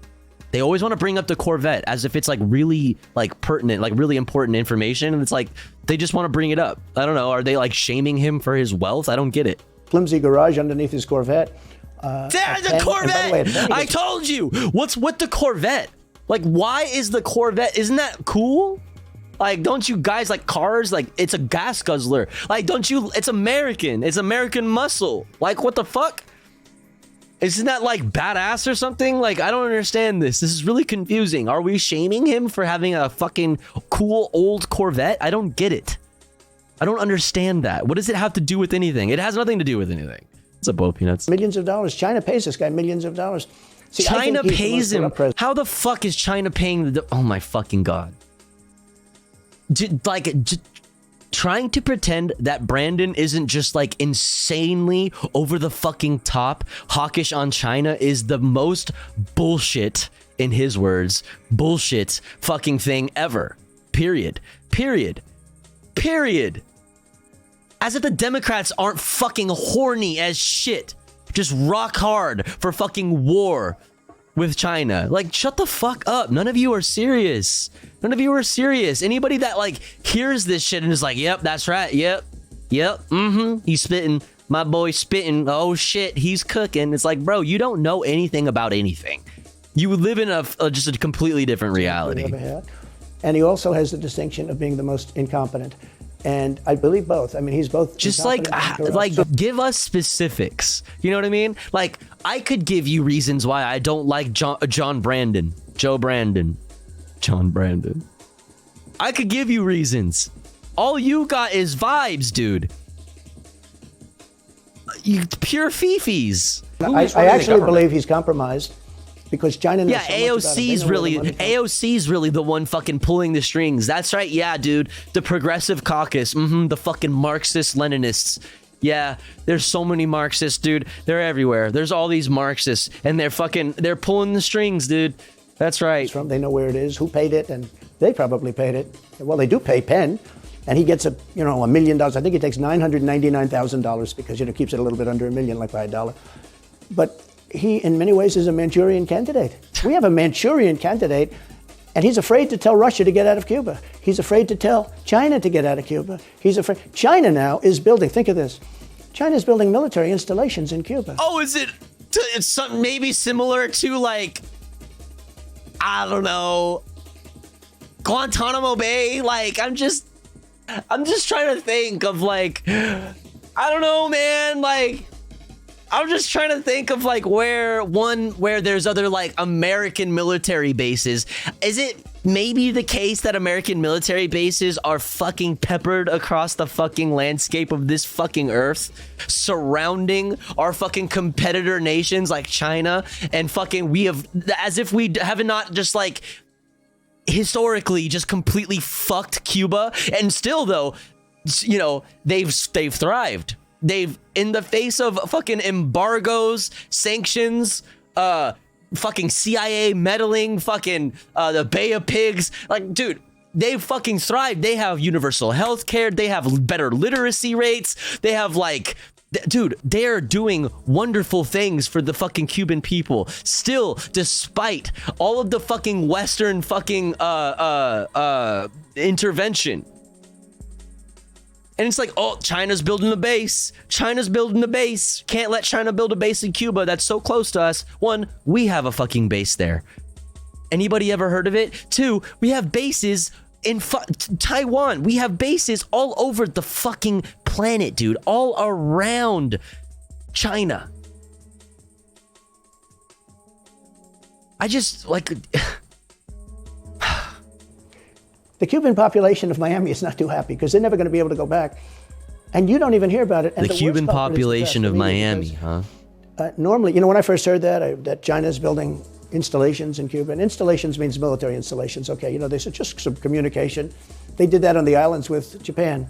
They always want to bring up the Corvette as if it's like really like pertinent, like really important information. And it's like, they just want to bring it up. I don't know. Are they like shaming him for his wealth? I don't get it. Flimsy garage underneath his Corvette. There's a Corvette! I told you! What's with the Corvette? Like, why is the Corvette? Isn't that cool? Like, don't you guys like cars? Like, it's a gas guzzler. Like, don't you? It's American. It's American muscle. Like, what the fuck? Isn't that like badass or something? Like, I don't understand this. This is really confusing. Are we shaming him for having a fucking cool old Corvette? I don't get it. I don't understand that. What does it have to do with anything? It has nothing to do with anything. What's up, Bo Peanuts? Millions of dollars. China pays this guy millions of dollars. See, China pays him. How the fuck is China paying the... Oh my fucking God. Trying to pretend that Brandon isn't just like insanely over the fucking top hawkish on China is the most bullshit, in his words, bullshit fucking thing ever. Period. As if the Democrats aren't fucking horny as shit. Just rock hard for fucking war with China. Like, shut the fuck up. None of you are serious. Anybody that like hears this shit and is like, yep, that's right. Yep. He's spitting. My boy spitting. Oh shit, he's cooking. It's like, bro, you don't know anything about anything. You live in just a completely different reality. And he also has the distinction of being the most incompetent. And I believe both. I mean, he's both. Just like give us specifics. You know what I mean? Like, I could give you reasons why I don't like Joe Brandon. I could give you reasons. All you got is vibes, dude. You pure fifis. I actually believe he's compromised. Because China knows AOC's really the one fucking pulling the strings. That's right. Yeah, dude. The Progressive Caucus. The fucking Marxist Leninists. Yeah, there's so many Marxists, dude. They're everywhere. There's all these Marxists, and they're pulling the strings, dude. That's right. They know where it is, who paid it, and they probably paid it. Well, they do pay Penn, and he gets $1 million. I think he takes $999,000 because keeps it a little bit under $1 million, like by $1. But he, in many ways, is a Manchurian candidate. We have a Manchurian candidate, and he's afraid to tell Russia to get out of Cuba. He's afraid to tell China to get out of Cuba. He's afraid. China now is building, think of this, China's building military installations in Cuba. Oh, is it? It's something maybe similar to, like, I don't know, Guantanamo Bay? Like, I'm just trying to think of, like, I don't know, man, like, I'm just trying to think of like where there's other like American military bases. Is it maybe the case that American military bases are fucking peppered across the fucking landscape of this fucking earth, surrounding our fucking competitor nations like China, and fucking we have, as if we have not just like historically just completely fucked Cuba, and still though, you know, they've thrived. They've, in the face of fucking embargoes, sanctions, fucking CIA meddling, fucking the Bay of Pigs, like, dude, they've fucking thrived. They have universal health care. They have better literacy rates. They have like, dude, they're doing wonderful things for the fucking Cuban people. Still, despite all of the fucking Western fucking intervention. And it's like, oh, China's building a base. China's building a base. Can't let China build a base in Cuba. That's so close to us. One, we have a fucking base there. Anybody ever heard of it? Two, we have bases in Taiwan. We have bases all over the fucking planet, dude. All around China. I just, like... The Cuban population of Miami is not too happy because they're never going to be able to go back. And you don't even hear about it. And the Cuban population of Miami, huh? Normally, you know, when I first heard that China's building installations in Cuba, and installations means military installations. Okay, you know, they said just some communication. They did that on the islands with Japan.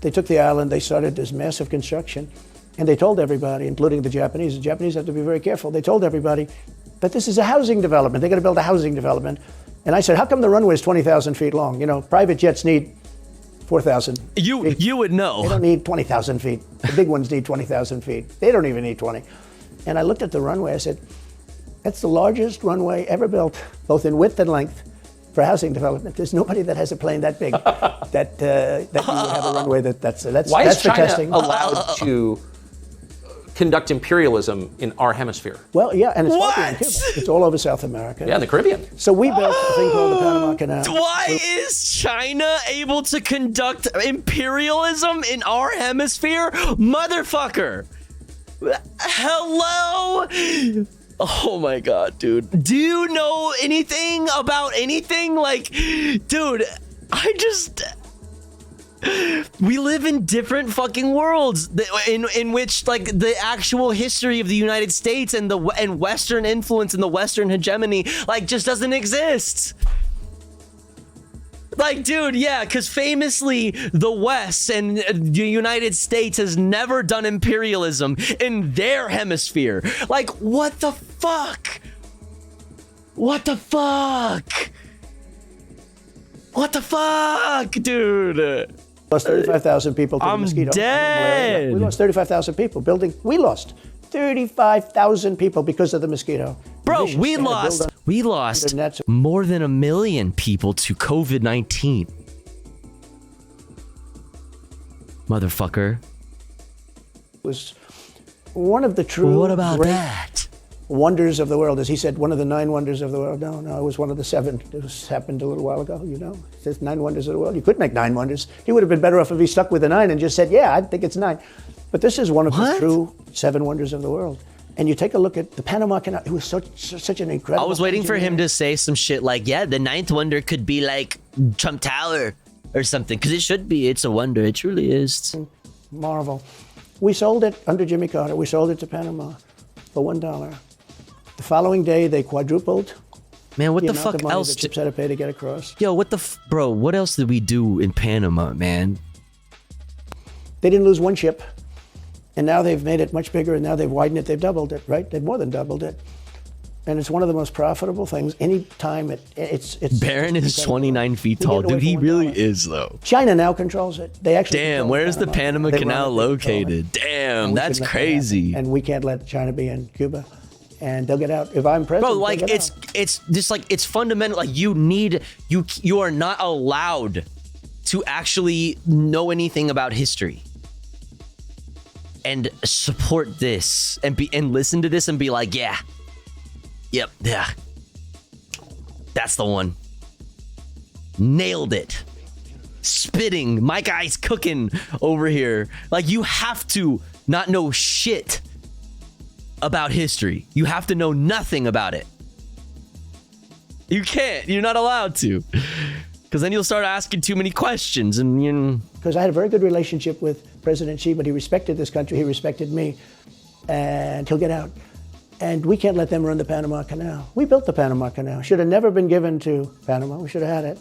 They took the island, they started this massive construction, and they told everybody, including the Japanese have to be very careful. They told everybody that this is a housing development. They're going to build a housing development. And I said, how come the runway is 20,000 feet long? You know, private jets need 4,000. You would know. They don't need 20,000 feet. The big ones need 20,000 feet. They don't even need 20. And I looked at the runway. I said, that's the largest runway ever built, both in width and length, for housing development. There's nobody that has a plane that big that you would have a runway that's Why that's is for China testing. allowed to conduct imperialism in our hemisphere? Well, yeah, and it's not in Cuba. It's all over South America. Yeah, in the Caribbean. So we built a thing called the Panama Canal. Why is China able to conduct imperialism in our hemisphere? Motherfucker. Hello? Oh my god, dude. Do you know anything about anything? Like, dude, we live in different fucking worlds in which, like, the actual history of the United States and Western influence and the Western hegemony, like, just doesn't exist. Like, dude, yeah, because famously the West and the United States has never done imperialism in their hemisphere. Like, what the fuck? What the fuck? What the fuck, dude? Lost 35,000 people to the mosquito. I'm dead. We lost 35,000 people building. We lost 35,000 people because of the mosquito. Bro, we lost more than 1 million people to COVID-19. Motherfucker. It was one of the true What about great that? wonders of the world. As he said, one of the 9 wonders of the world. No, it was one of the 7. It happened a little while ago, you know. It says 9 wonders of the world. You could make 9 wonders. He would have been better off if he stuck with the 9 and just said, yeah, I think it's 9. But this is one of the true 7 wonders of the world. And you take a look at the Panama Canal. It was such an incredible... I was waiting for him to say some shit like, yeah, the 9th wonder could be like Trump Tower or something. Because it should be. It's a wonder. It truly is. Marvel. We sold it under Jimmy Carter. We sold it to Panama for $1. The following day, they quadrupled. Man, what the amount fuck of money else? the ships had to pay to get across. Yo, bro, what else did we do in Panama, man? They didn't lose one ship. And now they've made it much bigger, and now they've widened it. They've doubled it, right? They've more than doubled it. And it's one of the most profitable things. Anytime it's Barron is 29 feet tall. Dude, he really is, though. China now controls it. They actually. Damn, where's the Panama Canal located? Damn, that's crazy. And we can't let China be in Cuba. And they'll get out. If I'm president, bro, like it's just like it's fundamental. Like you are not allowed to actually know anything about history and support this and listen to this and be like, yeah, yep, yeah, that's the one. Nailed it. Spitting. My guy's cooking over here. Like, you have to not know shit about history. You have to know nothing about it. You can't. You're not allowed to. Because then you'll start asking too many questions. And you. Because I had a very good relationship with President Xi, but he respected this country. He respected me. And he'll get out. And we can't let them run the Panama Canal. We built the Panama Canal. Should have never been given to Panama. We should have had it.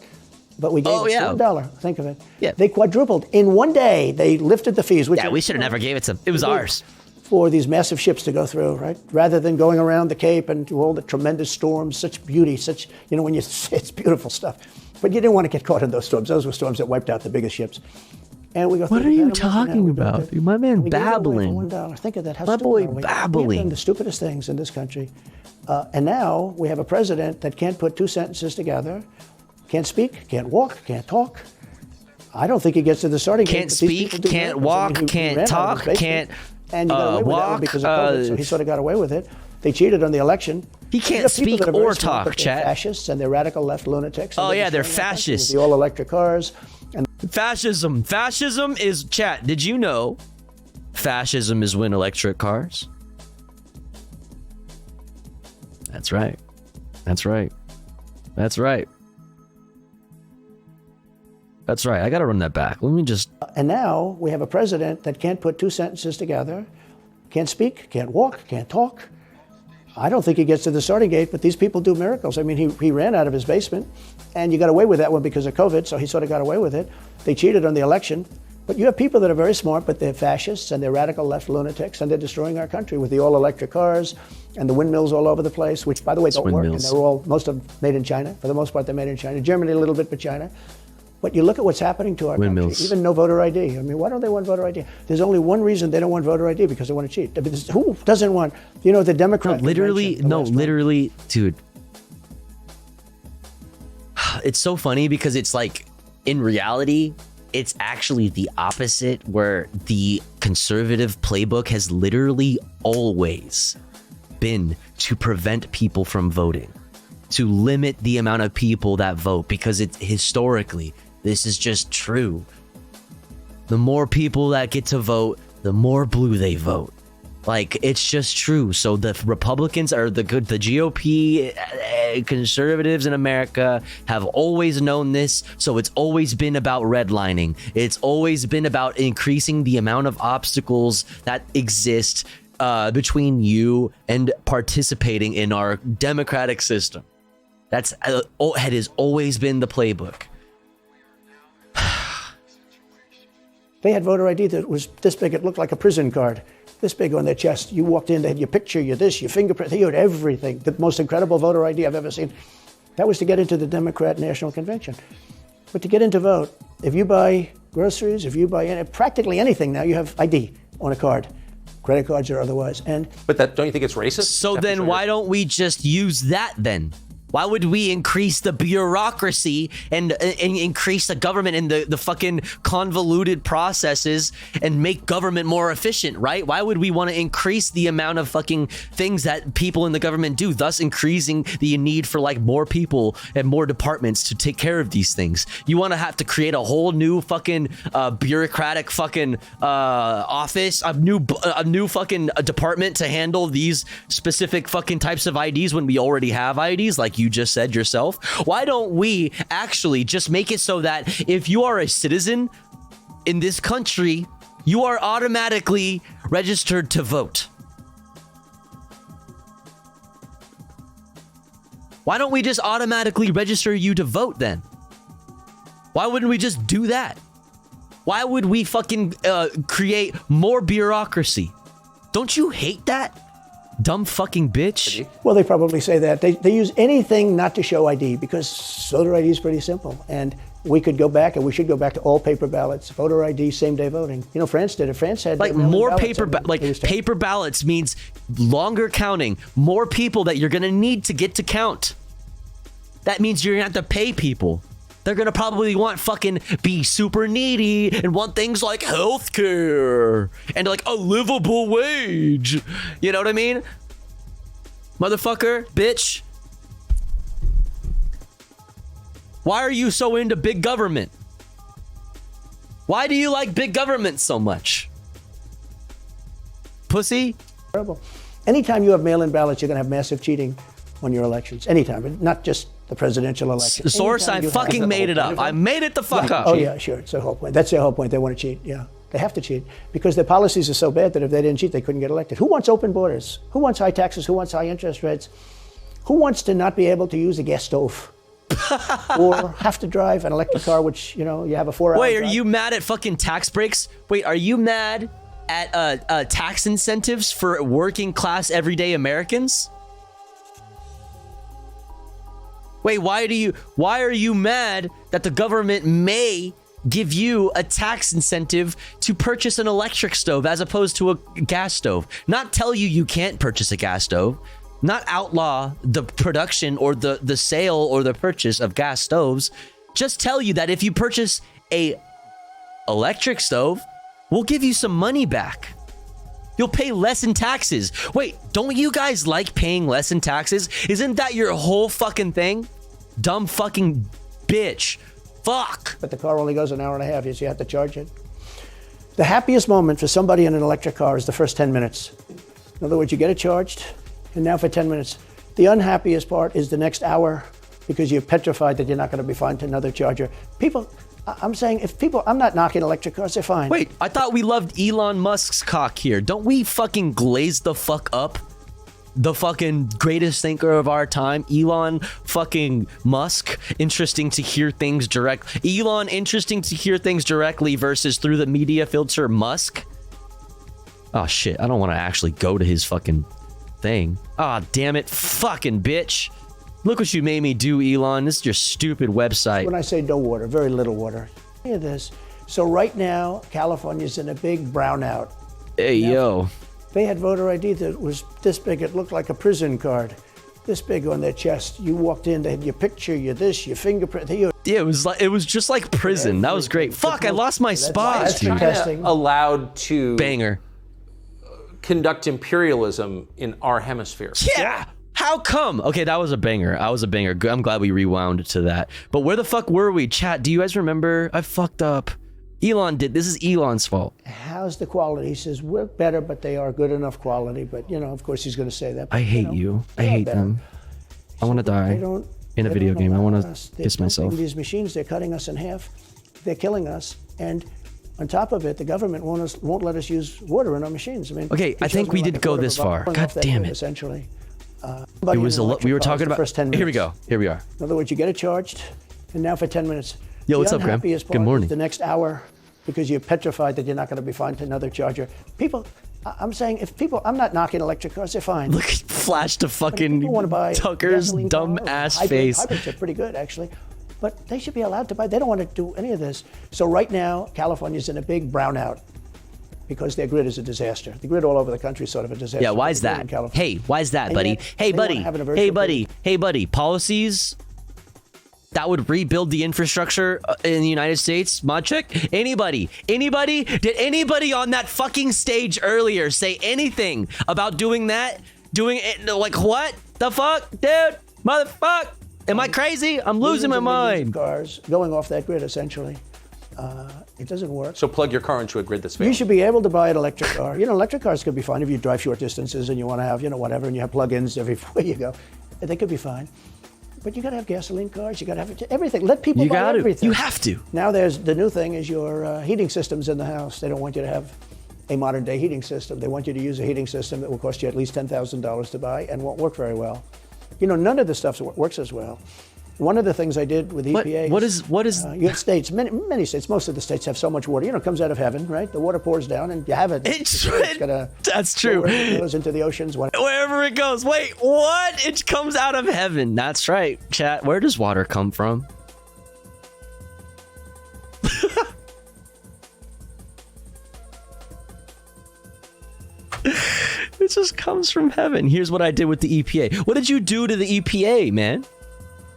But we gave it $1. Think of it. Yeah. They quadrupled. In one day, they lifted the fees. Which we should have never gave it to them. It was ours. For these massive ships to go through, right? Rather than going around the Cape and do all the tremendous storms, such beauty, such, when it's beautiful stuff. But you didn't want to get caught in those storms. Those were storms that wiped out the biggest ships. And we go. What are you talking about? Dude, my man babbling. $1. Think of that. How my boy we babbling. We've done the stupidest things in this country. And now we have a president that can't put two sentences together, can't speak, can't walk, can't talk. I don't think he gets to the starting gate. Can't speak, can't walk, can't talk, can't and you got away with that because of COVID, so he sort of got away with it. They cheated on the election. He can't speak or talk, Chat. Fascists and they're radical left lunatics. Oh yeah, they're fascists. The all-electric cars. And fascism. Fascism is, Chat, did you know fascism is when electric cars? That's right. That's right. That's right. That's right. I got to run that back. Let me just. And now we have a president that can't put two sentences together, can't speak, can't walk, can't talk. I don't think he gets to the starting gate, but these people do miracles. I mean, he ran out of his basement, and you got away with that one because of COVID, so he sort of got away with it. They cheated on the election. But you have people that are very smart, but they're fascists and they're radical left lunatics, and they're destroying our country with the all-electric cars and the windmills all over the place, which, by the way, don't work. And they're all, most of them made in China. For the most part, they're made in China. Germany a little bit, but China. But you look at what's happening to our country, even no voter ID. I mean, why don't they want voter ID? There's only one reason they don't want voter ID, because they want to cheat. I mean, who doesn't want, the Democrat? Literally, dude. It's so funny because it's like, in reality, it's actually the opposite, where the conservative playbook has literally always been to prevent people from voting, to limit the amount of people that vote, because it's historically, this is just true. The more people that get to vote, the more blue they vote. Like, it's just true. So the Republicans are the GOP, conservatives in America have always known this. So it's always been about redlining. It's always been about increasing the amount of obstacles that exist between you and participating in our democratic system. That has always been the playbook. They had voter ID that was this big. It looked like a prison card. This big on their chest. You walked in, they had your picture, your this, your fingerprint, they had everything. The most incredible voter ID I've ever seen. That was to get into the Democrat National Convention. But to get in to vote, if you buy groceries, if you buy practically anything now, you have ID on a card. Credit cards or otherwise. But don't you think it's racist? So then why don't we just use that then? Why would we increase the bureaucracy and increase the government and the fucking convoluted processes and make government more efficient, right? Why would we want to increase the amount of fucking things that people in the government do, thus increasing the need for like more people and more departments to take care of these things? You want to have to create a whole new fucking bureaucratic fucking office, a new fucking department to handle these specific fucking types of IDs when we already have IDs, like you just said yourself. Why don't we actually just make it so that if you are a citizen in this country, you are automatically registered to vote? Why don't we just automatically register you to vote then? Why wouldn't we just do that? Why would we fucking create more bureaucracy? Don't you hate that? Dumb fucking bitch. Well, they probably say that. They use anything not to show ID, because voter ID is pretty simple. And we could go back, and we should go back to all paper ballots, voter ID, same-day voting. France did it. France had like more paper paper ballots means longer counting, more people that you're gonna need to get to count. That means you're gonna have to pay people. They're gonna probably be super needy and want things like healthcare and like a livable wage. You know what I mean? Motherfucker, bitch. Why are you so into big government? Why do you like big government so much? Pussy? Terrible. Anytime you have mail-in ballots, you're gonna have massive cheating on your elections. Anytime, not just the presidential election. Source, I fucking made it up. I made it the fuck up. Oh, yeah, sure. It's the whole point. That's their whole point. They want to cheat. Yeah. They have to cheat because their policies are so bad that if they didn't cheat, they couldn't get elected. Who wants open borders? Who wants high taxes? Who wants high interest rates? Who wants to not be able to use a gas stove? Or have to drive an electric car, which, you know, you have a 4-hour Wait, are drive? you mad at fucking tax breaks? Wait, are you mad at tax incentives for working class everyday Americans? Wait, why are you mad that the government may give you a tax incentive to purchase an electric stove as opposed to a gas stove? Not tell you can't purchase a gas stove, not outlaw the production or the sale or the purchase of gas stoves. Just tell you that if you purchase a electric stove, we'll give you some money back. You'll pay less in taxes. Wait, don't you guys like paying less in taxes? Isn't that your whole fucking thing? Dumb fucking bitch. Fuck. But the car only goes an hour and a half, so you have to charge it. The happiest moment for somebody in an electric car is the first 10 minutes. In other words, you get it charged, and now for 10 minutes. The unhappiest part is the next hour because you're petrified that you're not going to be fine to another charger. People, I'm saying, I'm not knocking electric cars, they're fine. Wait, I thought we loved Elon Musk's cock here. Don't we fucking glaze the fuck up? The fucking greatest thinker of our time, Elon fucking Musk. Interesting to hear things Elon, interesting to hear things directly versus through the media filter Musk. Oh shit, I don't want to actually go to his fucking thing. Ah, damn it, fucking bitch. Look what you made me do, Elon. This is your stupid website. When I say no water, very little water. Look at this. So right now, California's in a big brownout. Hey, yo. They had voter ID that was this big. It looked like a prison card, this big on their chest. You walked in, they had your picture, your this, your fingerprint. Yeah, it was just like prison. That was great. Fuck, I lost my spot. China allowed to banger conduct imperialism in our hemisphere. Yeah. How come? Okay, that was a banger. I'm glad we rewound to that. But where the fuck were we? Chat, do you guys remember? I fucked up. Elon did. This is Elon's fault. How's the quality? He says, we're better, but they are good enough quality. But, you know, of course, he's going to say that. But, I hate you. I hate them. I want to die in a video game. I want to kiss myself. These machines, they're cutting us in half. They're killing us. And on top of it, the government won't let us use water in our machines. I mean, okay, I think we did go this far. God damn it. Essentially. It was we were talking about. Here we go. Here we are. In other words, you get it charged, and now for 10 minutes. Yo, what's up, Graham? Good morning. The next hour, because you're petrified that you're not going to be fine to another charger. I'm saying, I'm not knocking electric cars, they're fine. Look, flash to fucking Tucker's dumb ass face. Hybrids are pretty good, actually. But they should be allowed to buy. They don't want to do any of this. So right now, California's in a big brownout because their grid is a disaster. The grid all over the country is sort of a disaster. Yeah, why is that? Hey, why is that, buddy? Hey, buddy. Policies that would rebuild the infrastructure in the United States. Mod check. Anybody? Did anybody on that fucking stage earlier say anything about doing that? Doing it? Like, what the fuck, dude? Motherfuck. Am I crazy? I'm losing my mind. Cars going off that grid, essentially. It doesn't work. So plug your car into a grid that's failing. You should be able to buy an electric car. You know, electric cars could be fine if you drive short distances and you want to have, you know, whatever, and you have plug-ins everywhere you go. They could be fine. But you got to have gasoline cars. You got to have everything. Let people buy everything. You have to. Now the new thing is your heating systems in the house. They don't want you to have a modern-day heating system. They want you to use a heating system that will cost you at least $10,000 to buy and won't work very well. You know, none of this stuff works as well. One of the things I did with EPA. What is? You have states, many states, most of the states have so much water. You know, it comes out of heaven, right? The water pours down, and you have it. That's true. It goes into the oceans. Wherever it goes. Wait, what? It comes out of heaven. That's right, chat. Where does water come from? It just comes from heaven. Here's what I did with the EPA. What did you do to the EPA, man?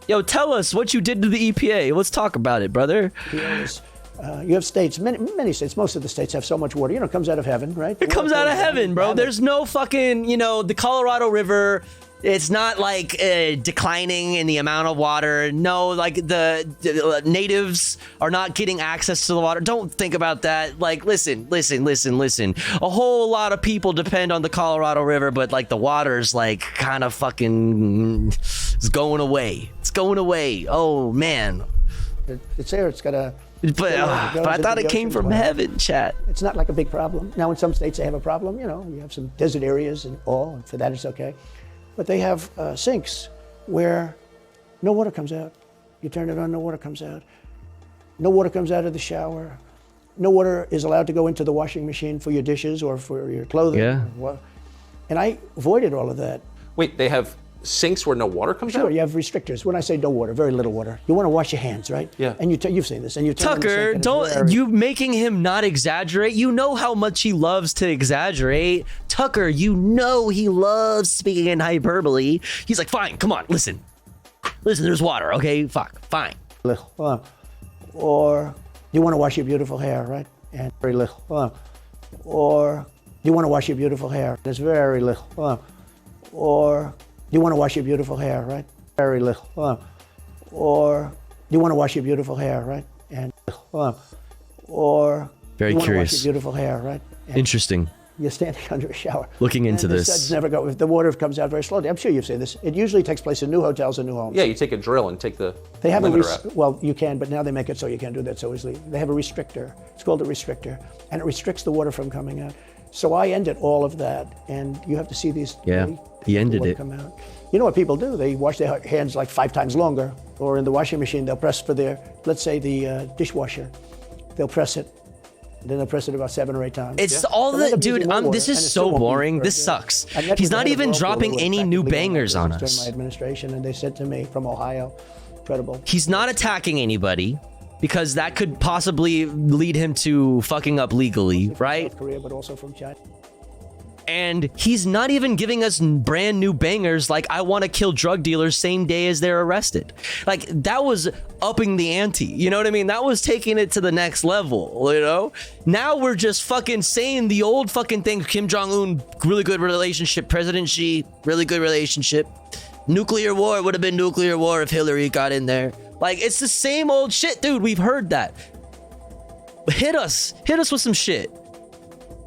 Yo, tell us what you did to the EPA. Let's talk about it, brother. You have states, many states, most of the states have so much water. You know, it comes out of heaven, right? It comes out of heaven, bro. There's no fucking, you know, the Colorado River It's not like declining in the amount of water. No, like the natives are not getting access to the water. Don't think about that. Like, listen. A whole lot of people depend on the Colorado River, but like the water's like kind of fucking it's going away. It's going away. Oh man. It's there. It's got a. But I thought it came from heaven, chat. It's not like a big problem. Now, in some states they have a problem. You know, you have some desert areas and all, and for that it's okay. But they have sinks where no water comes out. You turn it on, no water comes out. No water comes out of the shower. No water is allowed to go into the washing machine for your dishes or for your clothing. Yeah. And I avoided all of that. Wait, they have sinks where no water comes out? Sure, you have restrictors. When I say no water, very little water. You want to wash your hands, right? Yeah. And you've seen this. And you turn on the sink Tucker, and don't you making him not exaggerate? You know how much he loves to exaggerate. Tucker, you know he loves speaking in hyperbole. He's like, fine, come on, listen, there's water, okay? Fuck, fine. Or you want to wash your beautiful hair, right? And very little. Or you want to wash your beautiful hair. There's very little. Or you want to wash your beautiful hair, right? Very little. Or you want to wash your beautiful hair, right? And or very you want to wash curious. your beautiful hair, right? And Interesting. you're standing under a shower. Looking into and the this. suds never go. The water comes out very slowly. I'm sure you've seen this. It usually takes place in new hotels and new homes. Yeah, you take a drill and take the They have limiter out. well, you can, but now they make it so you can't do that so easily. They have a restrictor. It's called a restrictor, and it restricts the water from coming out. So I ended all of that, and you have to see these. Yeah, he ended water it. Come out. You know what people do? They wash their hands like 5 times longer, or in the washing machine, they'll press for their, let's say the dishwasher, they'll press it. Then they'll press it about 7 or 8 times. It's all the dude. This is so boring. This sucks. He's not even dropping any new bangers on During us. my administration, and they said to me from Ohio, incredible. He's not attacking anybody because that could possibly lead him to fucking up legally, right? South Korea, but also from China. And he's not even giving us brand new bangers like I want to kill drug dealers same day as they're arrested. Like that was upping the ante. You know what I mean? That was taking it to the next level, you know? Now we're just fucking saying the old fucking thing. Kim Jong-un, really good relationship. President Xi, really good relationship. Nuclear war, it would have been nuclear war if Hillary got in there. Like it's the same old shit, dude. We've heard that. Hit us with some shit.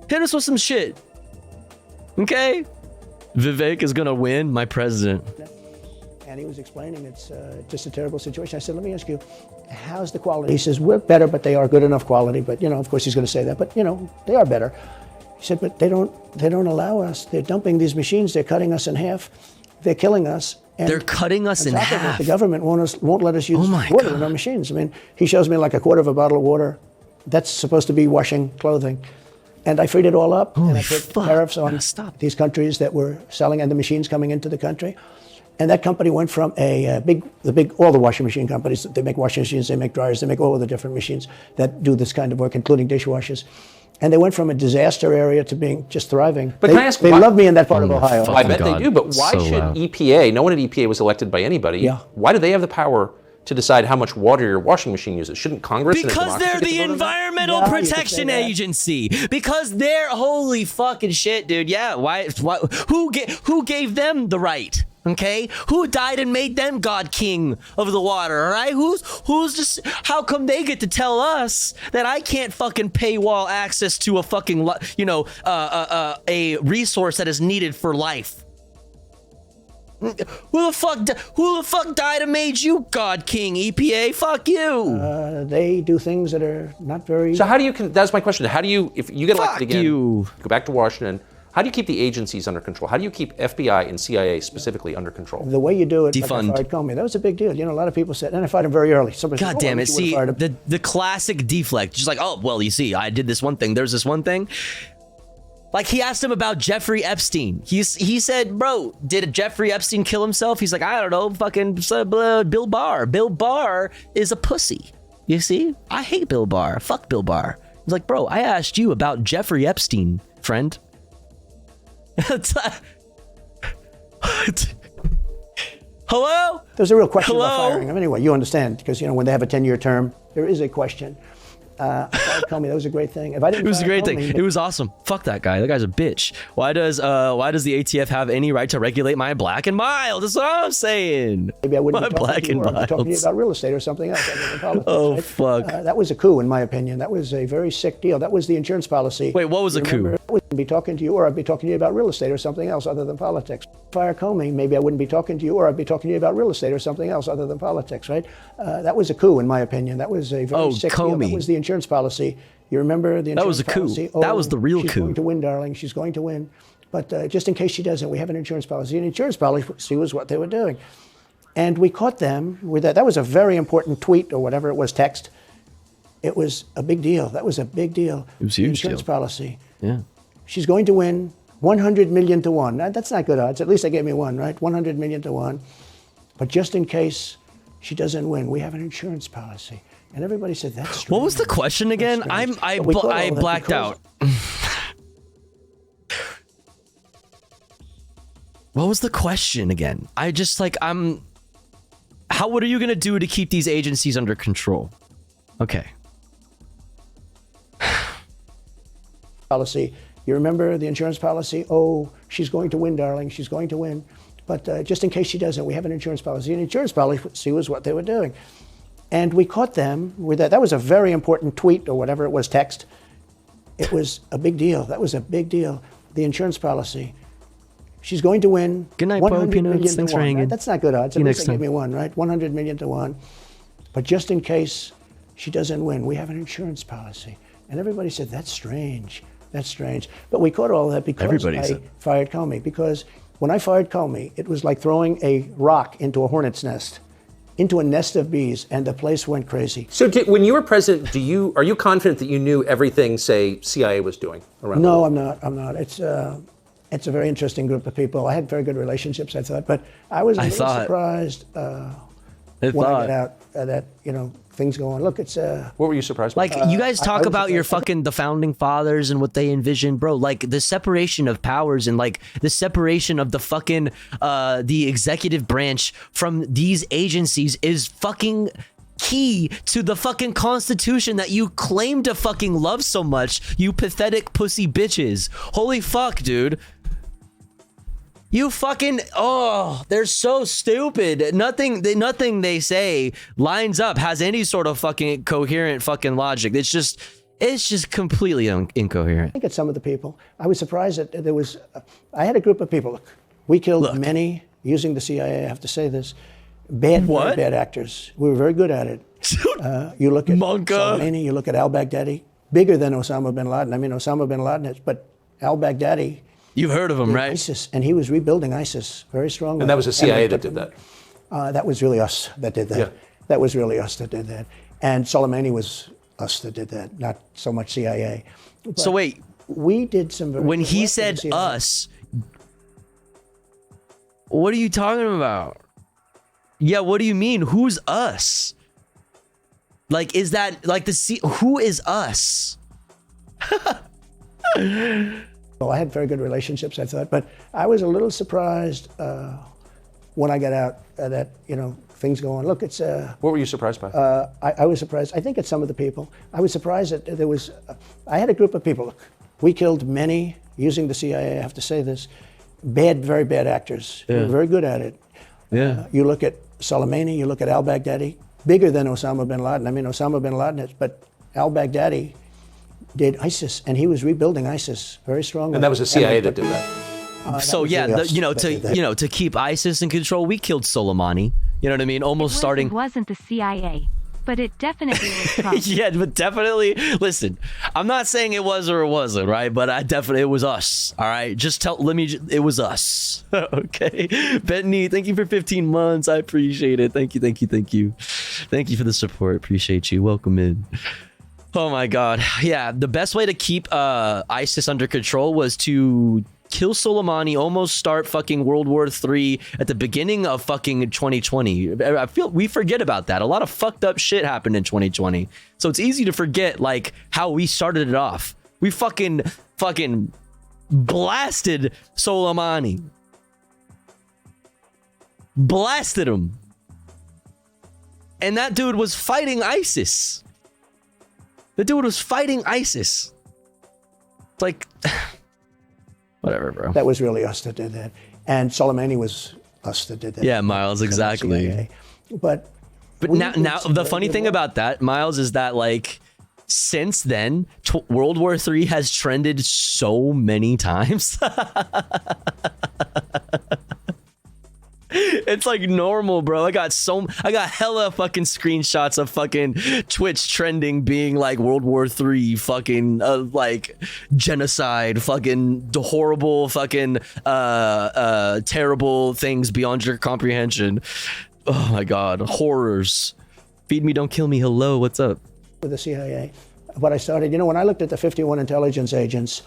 Hit us with some shit. Okay, Vivek is gonna win, my president. And he was explaining it's just a terrible situation. I said, let me ask you, how's the quality? He says, we're better, but they are good enough quality. But, you know, of course he's going to say that, but, you know, they are better. He said, but they don't allow us. They're dumping these machines. They're cutting us in half. They're killing us. And they're cutting us in on top of half. it, the government won't let us use water in our machines. I mean, he shows me like a quarter of a bottle of water. That's supposed to be washing clothing. And I freed it all up, and I put tariffs on these countries that were selling and the machines coming into the country. And that company went from all the washing machine companies, they make washing machines, they make dryers, they make all of the different machines that do this kind of work, including dishwashers. And they went from a disaster area to being just thriving. But they, can I ask they why, love me in that part of Ohio. I bet they do, but why should EPA, no one at EPA was elected by anybody, why do they have the power to decide how much water your washing machine uses? Shouldn't Congress in a Because democracy they're get to the vote on that? Environmental Protection Agency. Because they're holy fucking shit, dude. Yeah, why who gave them the right? Okay? Who died and made them God King of the water, all right? Who's just how come they get to tell us that I can't fucking paywall access to a fucking a resource that is needed for life? Who the fuck died and made you God King, EPA? Fuck you. They do things that are not very... So how do you, that's my question, how do you, if you get elected again, go back to Washington, how do you keep the agencies under control? How do you keep FBI and CIA specifically under control? The way you do it, Defund. like I fired Comey, that was a big deal. You know, a lot of people said, and I fired him very early. Somebody God said, damn I it. wish you See, would've fired him. the classic deflect. Just like, oh, well, you see, I did this one thing. There's this one thing. Like, he asked him about Jeffrey Epstein. He said, bro, did Jeffrey Epstein kill himself? He's like, I don't know, fucking Bill Barr. Bill Barr is a pussy. You see? I hate Bill Barr. Fuck Bill Barr. He's like, bro, I asked you about Jeffrey Epstein, friend. Hello? There's a real question about firing him. Anyway, you understand, because, you know, when they have a 10-year term, there is a question. Fired Comey. That was a great thing. If I didn't It was a fire great thing. Comey, It was awesome. Fuck that guy. That guy's a bitch. Why does the ATF have any right to regulate my black and mild? That's what I'm saying. maybe I wouldn't My be talking black to you, and or I'd be talking to you milds. about real estate or something else other than politics. Oh, right? fuck. That was a coup, in my opinion. That was a very sick deal. That was the insurance policy. Wait, what was a coup? I wouldn't be talking to you, or I'd be talking to you about real estate or something else other than politics. Fire Comey, maybe I wouldn't be talking to you, or I'd be talking to you about real estate or something else other than politics, right? That was a coup, in my opinion. That was a very sick deal. Comey. That was the insurance policy. You remember the insurance That was a coup. policy? That was the real she's coup. going to win, darling. She's going to win. But just in case she doesn't, we have an insurance policy. An insurance policy was what they were doing. And we caught them with that. That was a very important tweet or whatever it was, text. It was a big deal. That was a big deal. It was a huge insurance deal. policy. Yeah. She's going to win 100 million to 1. Now, that's not good odds. At least they gave me one, right? 100 million to 1. But just in case she doesn't win, we have an insurance policy. And everybody said, that's strange. What was the question again? I blacked out. What was the question again? What are you going to do to keep these agencies under control? Okay. Policy. You remember the insurance policy? Oh, she's going to win, darling. She's going to win. But just in case she doesn't, we have an insurance policy. An insurance policy was what they were doing. And we caught them with that. That was a very important tweet or whatever it was, text. It was a big deal. That was a big deal. The insurance policy. She's going to win. Good night, 100 Peanuts. million Thanks to for 1. hanging. That's not good odds. See you At next least they time. gave me one, right? 100 million to 1. But just in case she doesn't win, we have an insurance policy. And everybody said, that's strange. That's strange. But we caught all that because I fired Comey. Because when I fired Comey, it was like throwing a rock into a hornet's nest, into a nest of bees, and the place went crazy. So when you were president, are you confident that you knew everything, say, CIA was doing around the world? No, I'm not. It's a very interesting group of people. I had very good relationships, I thought. But I was a little surprised when I got out that, things go on. Look, it's what were you surprised by? Like, you guys talk about your the founding fathers and what they envisioned, bro. Like, the separation of powers and like the separation of the fucking the executive branch from these agencies is fucking key to the fucking Constitution that you claim to fucking love so much, you pathetic pussy bitches. Holy fuck, dude. You fucking, they're so stupid. Nothing they say lines up, has any sort of fucking coherent fucking logic. It's just completely incoherent. I think it's some of the people. I was surprised that there was, I had a group of people. Look, we killed many using the CIA, I have to say this. Very bad actors. We were very good at it. You look at Soleimani, you look at al-Baghdadi, bigger than Osama bin Laden. I mean, Osama bin Laden is, but al-Baghdadi. You've heard of him, right? ISIS, and he was rebuilding ISIS very strongly. And that was the CIA that did that? That was really us that did that. Yeah. That was really us that did that. And Soleimani was us that did that, not so much CIA. But so wait, we did some very when good he work said for the CIA. us, what are you talking about? Yeah, what do you mean? Who's us? Like, is that like who is us? Well, I had very good relationships, I thought, but I was a little surprised when I got out that, things go on. Look, it's... what were you surprised by? I was surprised. I think it's some of the people. I was surprised that there was... I had a group of people. Look, we killed many using the CIA, I have to say this. Very bad actors. We were very good at it. Yeah. You look at Soleimani, you look at al-Baghdadi, bigger than Osama bin Laden. I mean, Osama bin Laden is, but al-Baghdadi did ISIS, and he was rebuilding ISIS very strongly. And that was the CIA that did that. So yeah, to keep ISIS in control, we killed Soleimani. You know what I mean? Almost starting. It wasn't the CIA, but it definitely was Trump. Yeah, but definitely. Listen, I'm not saying it was or it wasn't, right? But it was us. All right, it was us. Okay, Bethany, thank you for 15 months. I appreciate it. Thank you for the support. Appreciate you. Welcome in. Oh my God. Yeah, the best way to keep ISIS under control was to kill Soleimani, almost start fucking World War III at the beginning of fucking 2020. I feel we forget about that. A lot of fucked up shit happened in 2020. So it's easy to forget like how we started it off. We fucking blasted Soleimani. Blasted him. And that dude was fighting ISIS. The dude was fighting ISIS. It's like, whatever, bro. That was really us that did that. And Soleimani was us that did that. Yeah, Miles, exactly. But now the funny thing about that, Miles, is that like since then, World War III has trended so many times. It's like normal, bro. I got hella fucking screenshots of fucking Twitch trending being like World War III, fucking like genocide, fucking horrible, fucking terrible things beyond your comprehension. Oh my God, horrors. Feed me, don't kill me. Hello, what's up? With the CIA, what I started, when I looked at the 51 intelligence agents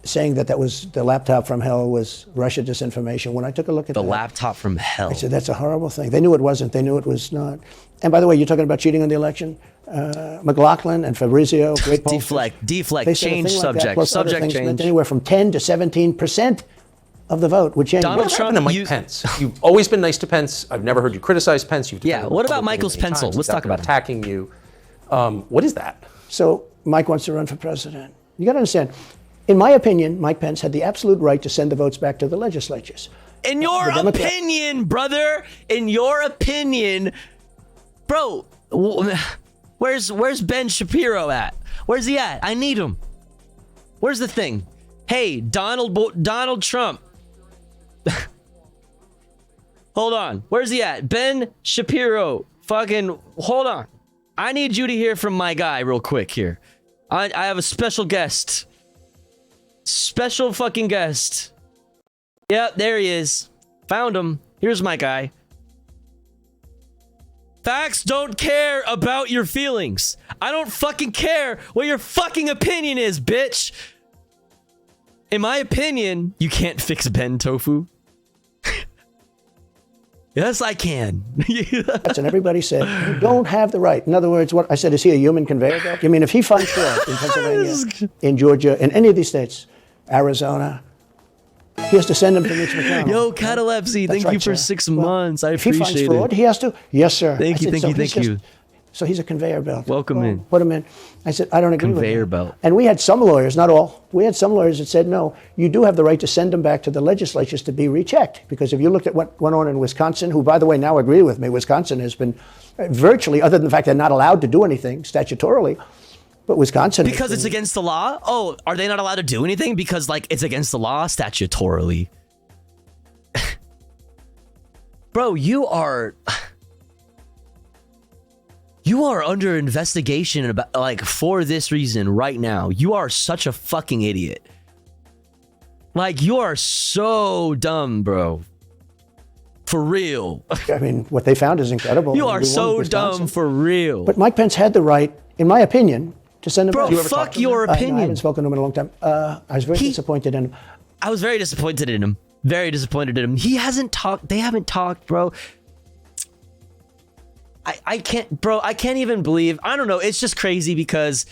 saying that was the laptop from hell was Russia disinformation. When I took a look at the laptop from hell, I said that's a horrible thing. They knew it wasn't. They knew it was not. And by the way, you're talking about cheating on the election. McLaughlin and Fabrizio, great pollsters, deflect, change subject, like subject change. Anywhere from 10 to 17% of the vote would change. Donald Trump and Mike Pence. You've always been nice to Pence. I've never heard you criticize Pence. What about Michael's pencil? Let's talk about attacking you. What is that? So Mike wants to run for president. You got to understand. In my opinion, Mike Pence had the absolute right to send the votes back to the legislatures. In your opinion, brother, in your opinion, bro, where's Ben Shapiro at? Where's he at? I need him. Where's the thing? Hey, Donald Trump. Hold on. Where's he at? Ben Shapiro. Fucking hold on. I need you to hear from my guy real quick here. I have a special guest. Special fucking guest. Yep, there he is. Found him. Here's my guy. Facts don't care about your feelings. I don't fucking care what your fucking opinion is, bitch. In my opinion, you can't fix Ben Tofu. Yes, I can. And everybody said, you don't have the right. In other words, what I said, is he a human conveyor belt? You mean if he finds short in Pennsylvania, in Georgia, in any of these states, Arizona, he has to send them to Mitch McConnell. Yo, Catalepsy, thank you for 6 months. I appreciate it. If he finds fraud, he has to. Yes, sir. Thank you. So he's a conveyor belt. Welcome in. Put him in. I said, I don't agree with that. Conveyor belt. And we had some lawyers, not all. We had some lawyers that said, no, you do have the right to send them back to the legislatures to be rechecked. Because if you looked at what went on in Wisconsin, who, by the way, now agree with me, Wisconsin has been virtually, other than the fact they're not allowed to do anything statutorily, but Wisconsin. Because it's against the law? Oh, are they not allowed to do anything? Because, like, it's against the law statutorily. Bro, you are under investigation about, like, for this reason right now. You are such a fucking idiot. Like, you are so dumb, bro. For real. I mean, what they found is incredible. You are so dumb for real. But Mike Pence had the right, in my opinion, to send him back. Bro, fuck your opinion. I haven't spoken to him in a long time. I was very disappointed in him. I was very disappointed in him. Very disappointed in him. He hasn't talked. They haven't talked, bro. I can't, bro. I can't even believe. I don't know. It's just crazy because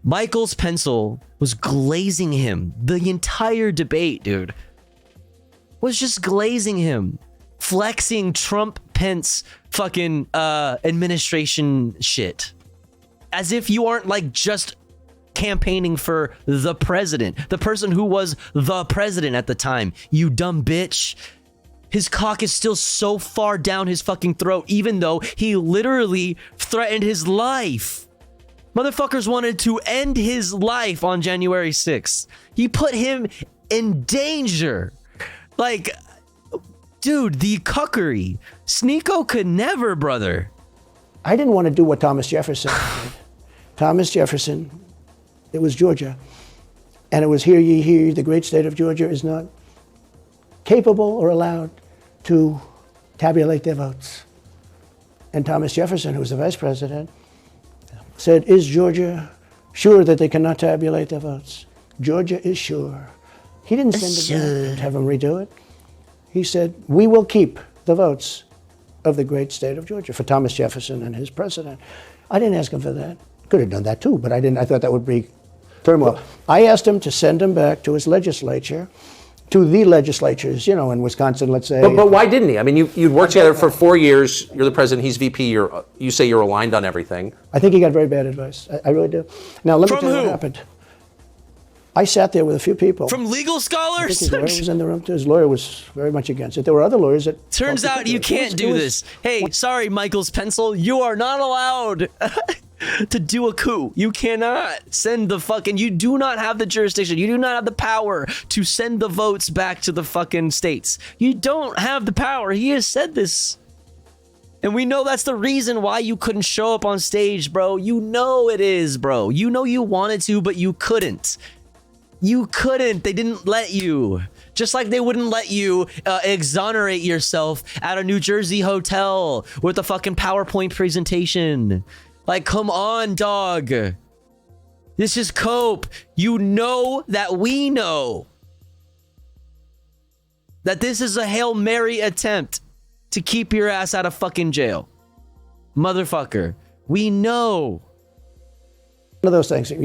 Michael's pencil was glazing him. The entire debate, dude, was just glazing him. Flexing Trump Pence fucking administration shit. As if you aren't like just campaigning for the president, the person who was the president at the time, you dumb bitch. His cock is still so far down his fucking throat, even though he literally threatened his life. Motherfuckers wanted to end his life on January 6th. He put him in danger. Like, dude, the cuckery. Sneeko could never, brother. I didn't want to do what Thomas Jefferson did. Thomas Jefferson, it was Georgia. And it was, hear ye, hear ye, the great state of Georgia is not capable or allowed to tabulate their votes. And Thomas Jefferson, who was the vice president, said, is Georgia sure that they cannot tabulate their votes? Georgia is sure. He didn't send it back to have them redo it. He said, we will keep the votes of the great state of Georgia for Thomas Jefferson and his president. I didn't ask him for that. Could have done that too, but I didn't. I thought that would be turmoil. I asked him to send him back to his legislature to the legislatures, in Wisconsin, let's say. But why didn't he? I mean, you'd worked together for 4 years. You're the president. He's VP. You say you're aligned on everything. I think he got very bad advice. I really do. Now, let me tell you what happened. I sat there with a few people. From legal scholars? I think his lawyer was in the room too. His lawyer was very much against it. There were other lawyers that... Turns out you can't do this. Hey, sorry, Michael's pencil. You are not allowed to do a coup. You cannot send the fucking... You do not have the jurisdiction. You do not have the power to send the votes back to the fucking states. You don't have the power. He has said this. And we know that's the reason why you couldn't show up on stage, bro. You know it is, bro. You know you wanted to, but you couldn't. You couldn't. They didn't let you. Just like they wouldn't let you exonerate yourself at a New Jersey hotel with a fucking PowerPoint presentation. Like, come on, dog. This is cope. You know that we know that this is a Hail Mary attempt to keep your ass out of fucking jail. Motherfucker. We know. One of those things. I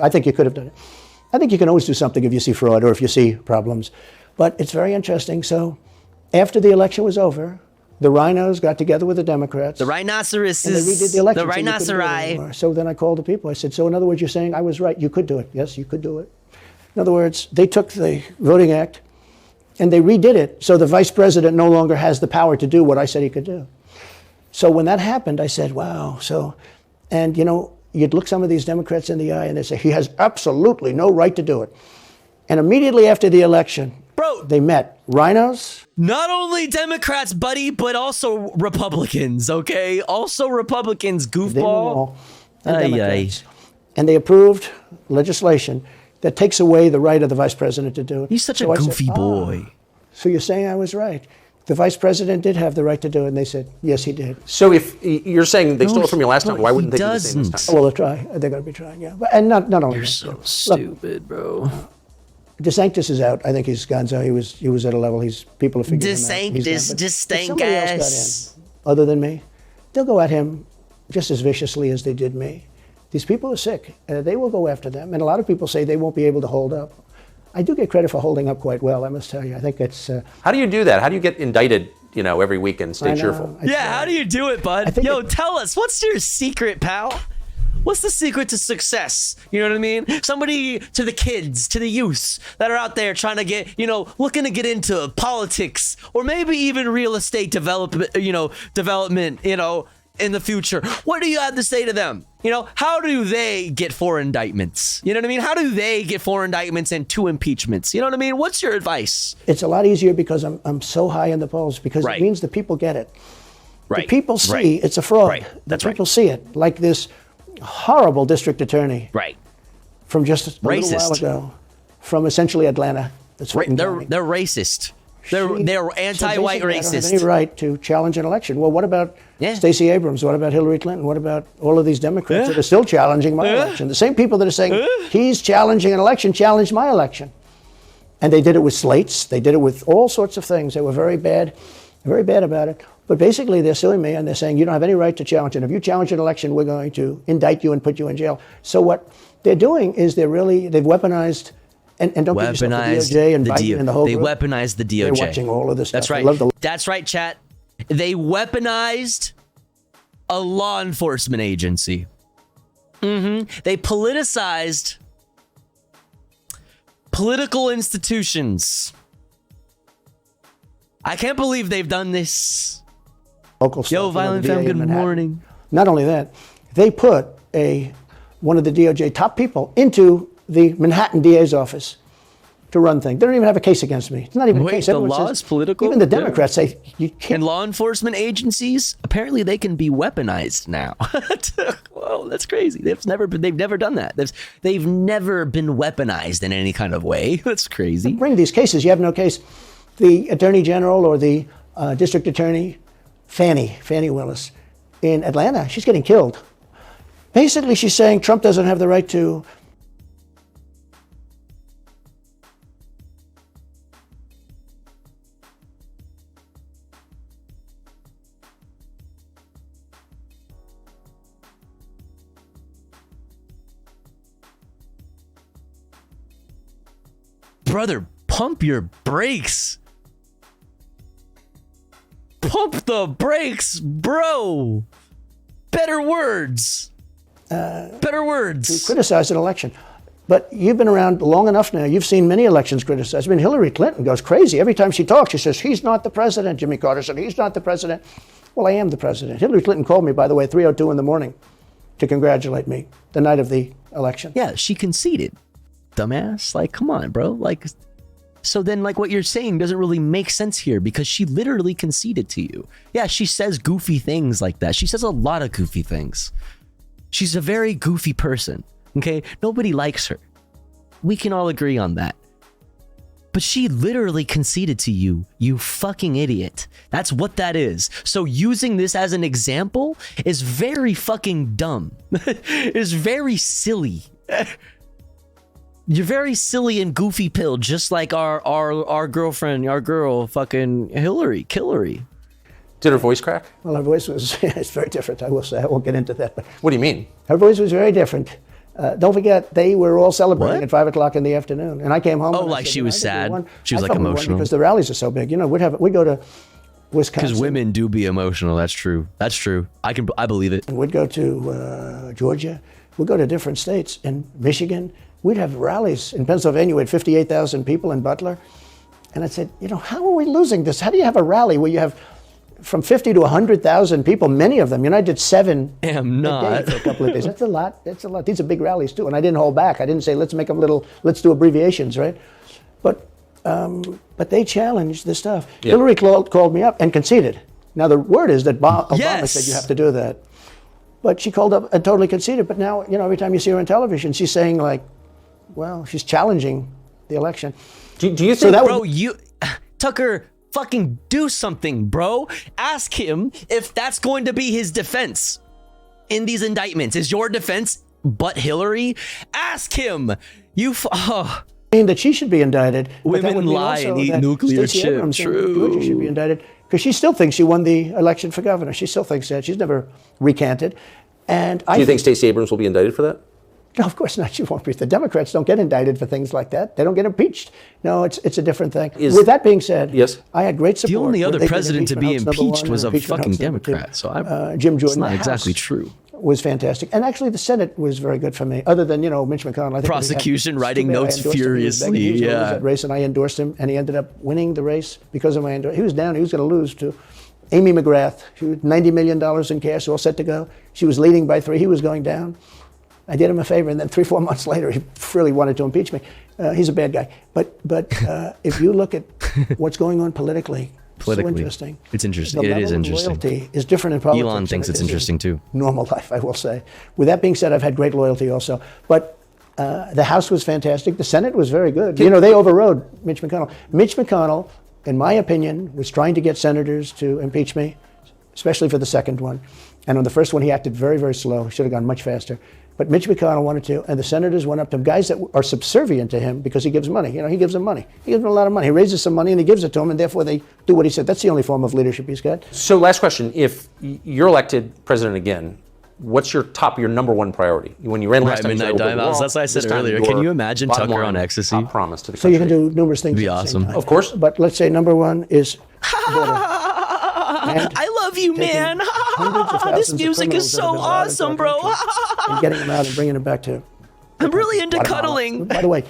think you could have done it. I think you can always do something if you see fraud or if you see problems. But it's very interesting. So after the election was over, the rhinos got together with the Democrats. The rhinoceroses. And they redid the election. The rhinoceri. So then I called the people. I said, so in other words, you're saying I was right. You could do it. Yes, you could do it. In other words, they took the Voting Act and they redid it. So the vice president no longer has the power to do what I said he could do. So when that happened, I said, wow. And you'd look some of these Democrats in the eye and they say, he has absolutely no right to do it. And immediately after the election, bro, they met rhinos. Not only Democrats, buddy, but also Republicans, okay? Also Republicans, goofball. And Democrats. And they approved legislation that takes away the right of the vice president to do it. He's such a goofy boy. So you're saying I was right. The vice president did have the right to do it, and they said, yes, he did. So if you're saying they stole it from you last time, why wouldn't they do the same this time? Well, they'll try. They're going to be trying, yeah. And not only You're that. so stupid, bro. DeSantis is out. I think he's gonzo. He was at a level. People are figuring him out. If somebody else got in, other than me, they'll go at him just as viciously as they did me. These people are sick. They will go after them. And a lot of people say they won't be able to hold up. I do get credit for holding up quite well, I must tell you. I think it's... How do you do that? How do you get indicted, every week and stay cheerful? How do you do it, bud? Yo, tell us. What's your secret, pal? What's the secret to success? You know what I mean? Somebody, to the kids, to the youths that are out there trying to get, looking to get into politics or maybe even real estate development, in the future. What do you have to say to them? How do they get 4 indictments? You know what I mean? How do they get 4 indictments and 2 impeachments? You know what I mean? What's your advice? It's a lot easier because I'm so high in the polls because it means the people get it. Right. The people see it's a fraud. Right. That's the people see it. Like this horrible district attorney. Right. From just a little while ago. From essentially Atlanta. That's right. They're racist. They're anti-white so racist. I don't have any right to challenge an election. Well, what about Stacey Abrams? What about Hillary Clinton? What about all of these Democrats that are still challenging my election? The same people that are saying he's challenging an election challenged my election. And they did it with slates. They did it with all sorts of things. They were very bad about it. But basically, they're suing me and they're saying you don't have any right to challenge it. If you challenge an election, we're going to indict you and put you in jail. So what they're doing is they've weaponized. And don't get yourself the DOJ and Biden and the whole group. They weaponized the DOJ. They're watching all of this stuff. That's right. That's right, chat. They weaponized a law enforcement agency. They politicized political institutions. I can't believe they've done this. Local stuff. Yo, Violent Femme, good morning. Not only that, they put one of the DOJ top people into the Manhattan DA's office to run things. They don't even have a case against me. It's not even a case. The law is political? Even the Democrats say you can't. And law enforcement agencies, apparently they can be weaponized now. Whoa, that's crazy. They've never done that. They've never been weaponized in any kind of way. That's crazy. Bring these cases. You have no case. The Attorney General or the District Attorney, Fannie Willis, in Atlanta, she's getting killed. Basically, she's saying Trump doesn't have the right to brother, Pump your brakes. Pump the brakes, bro. Better words. Better words. To criticize an election. But you've been around long enough now. You've seen many elections criticized. I mean, Hillary Clinton goes crazy. Every time she talks, she says, he's not the president. Jimmy Carter said, he's not the president. Well, I am the president. Hillary Clinton called me, by the way, 3:02 in the morning to congratulate me the night of the election. Yeah, she conceded. Dumbass. Like, come on, bro. Like, so then, like, what you're saying doesn't really make sense here because she literally conceded to you. Yeah, she says goofy things like that. She says a lot of goofy things. She's a very goofy person. Okay, nobody likes her. We can all agree on that. But she literally conceded to you, you fucking idiot. That's what that is. So using this as an example is very fucking dumb. It's very silly. You're very silly and goofy pill, just like our girlfriend, our girl, fucking Hillary. Did her voice crack? Well, her voice was, it's very different, I will say. I won't get into that. But what do you mean? Her voice was very different. Don't forget, they were all celebrating at 5 o'clock in the afternoon. And I came home. Oh, like she was sad? She was like emotional? Because the rallies are so big. You know, we'd go to Wisconsin. Because women do be emotional. That's true. That's true. I believe it. And we'd go to Georgia. We'd go to different states. In Michigan, we'd have rallies. In Pennsylvania, we had 58,000 people in Butler. And I said, you know, how are we losing this? How do you have a rally where you have from 50 to 100,000 people, many of them? You know, I did 7 a day for a couple of days. That's a lot. That's a lot. These are big rallies too. And I didn't hold back. I didn't say, let's make them let's do abbreviations, right? But they challenged this stuff. Yeah. Hillary called me up and conceded. Now the word is that Obama said you have to do that. But she called up and totally conceded. But now, you know, every time you see her on television, she's saying like, well, she's challenging the election. Do you think, bro, Tucker, fucking do something, bro. Ask him if that's going to be his defense in these indictments. Is your defense but Hillary? Ask him. Mean that she should be indicted. Women lie and eat nuclear chips. True. Georgia should be indicted because she still thinks she won the election for governor. She still thinks that. She's never recanted. And do you think Stacey Abrams will be indicted for that? No, of course not. She won't be. The Democrats don't get indicted for things like that. They don't get impeached. No, it's a different thing. With that being said, yes, I had great support. The only other president to be impeached was a fucking Democrat. So Jim Jordan. It's not exactly true. Was fantastic. And actually the Senate was very good for me, other than, you know, Mitch McConnell. I think prosecution writing notes furiously. He was that race, and I endorsed him, and he ended up winning the race because of my endorsement. He was down. He was going to lose to Amy McGrath. She was $90 million in cash, all set to go. She was leading by 3. He was going down. I did him a favor, and then 3-4 months later, he really wanted to impeach me. He's a bad guy. But if you look at what's going on politically, so interesting. It's interesting. It is interesting. Loyalty is different in politics. Elon thinks it's interesting too. Normal life, I will say. With that being said, I've had great loyalty also. But the House was fantastic. The Senate was very good. You know, they overrode Mitch McConnell. Mitch McConnell, in my opinion, was trying to get senators to impeach me, especially for the second one. And on the first one, he acted very, very slow. He should have gone much faster. But Mitch McConnell wanted to, and the senators went up to him, guys that are subservient to him because he gives money. You know, he gives them money. He gives them a lot of money. He raises some money and he gives it to them, and therefore they do what he said. That's the only form of leadership he's got. So last question. If you're elected president again, what's your number one priority? When you ran last time, Midnight Dive. That's what I said earlier. Can you imagine Tucker on ecstasy? Promise to the country. So you can do numerous things. It'd be awesome. Of course. But let's say number one is I love you, man. This music is so awesome, bro. And getting them out and bringing them back to. I'm really into cuddling. By the way,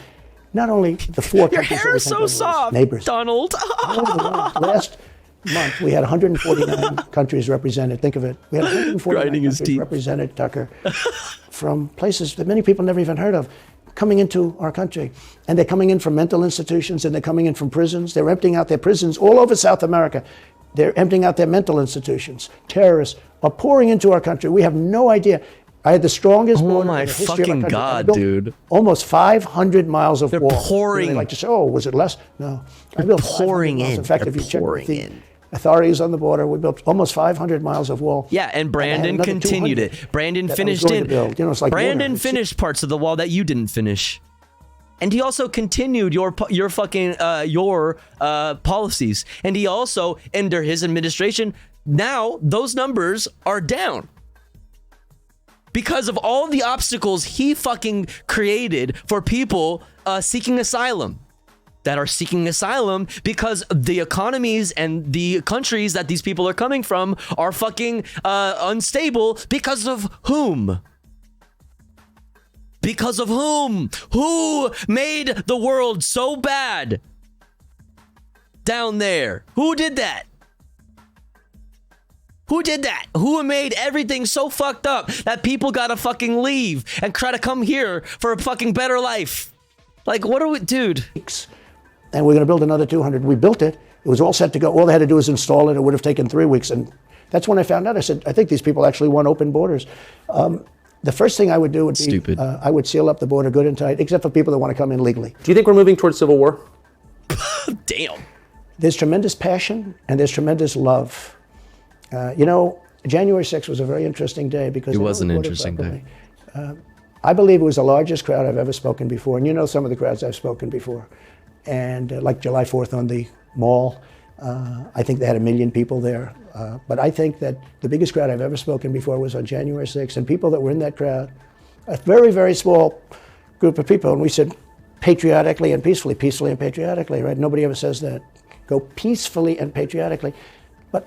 not only the 4 your hair is so soft, neighbors. Donald. Last month we had 149 countries represented. Think of it. We had 149 countries represented, Tucker, from places that many people never even heard of, coming into our country. And they're coming in from mental institutions, and they're coming in from prisons. They're emptying out their prisons all over South America. They're emptying out their mental institutions. Terrorists are pouring into our country. We have no idea. I had the strongest border in the history of our country. Oh my God, dude. Almost 500 miles of wall. They're pouring. They like to say, oh, was it less? No. They're pouring in. In fact, if you check the authorities on the border, we built almost 500 miles of wall. Yeah, and Brandon continued it. Brandon finished it. You know, it's like Brandon finished parts of the wall that you didn't finish. And he also continued your policies. And he also, under his administration, now those numbers are down. Because of all the obstacles he fucking created for people seeking asylum. that are seeking asylum because the economies and the countries that these people are coming from are fucking unstable because of whom? Because of whom? Who made the world so bad down there? Who did that? Who did that? Who made everything so fucked up that people gotta fucking leave and try to come here for a fucking better life? Like, what are we, dude? And we're going to build another 200. We built it. It was all set to go. All they had to do was install it. It would have taken 3 weeks. And that's when I found out. I said, I think these people actually want open borders. The first thing I would do would be, I would seal up the border good and tight, except for people that want to come in legally. Do you think we're moving towards civil war? Damn. There's tremendous passion and there's tremendous love. January 6th was a very interesting day because it was an interesting day. I believe it was the largest crowd I've ever spoken before. And you know some of the crowds I've spoken before. And like July 4th on the Mall, I think they had 1 million people there. But I think that the biggest crowd I've ever spoken before was on January 6th. And people that were in that crowd, a very, very small group of people. And we said patriotically and peacefully, peacefully and patriotically, right? Nobody ever says that. Go peacefully and patriotically. But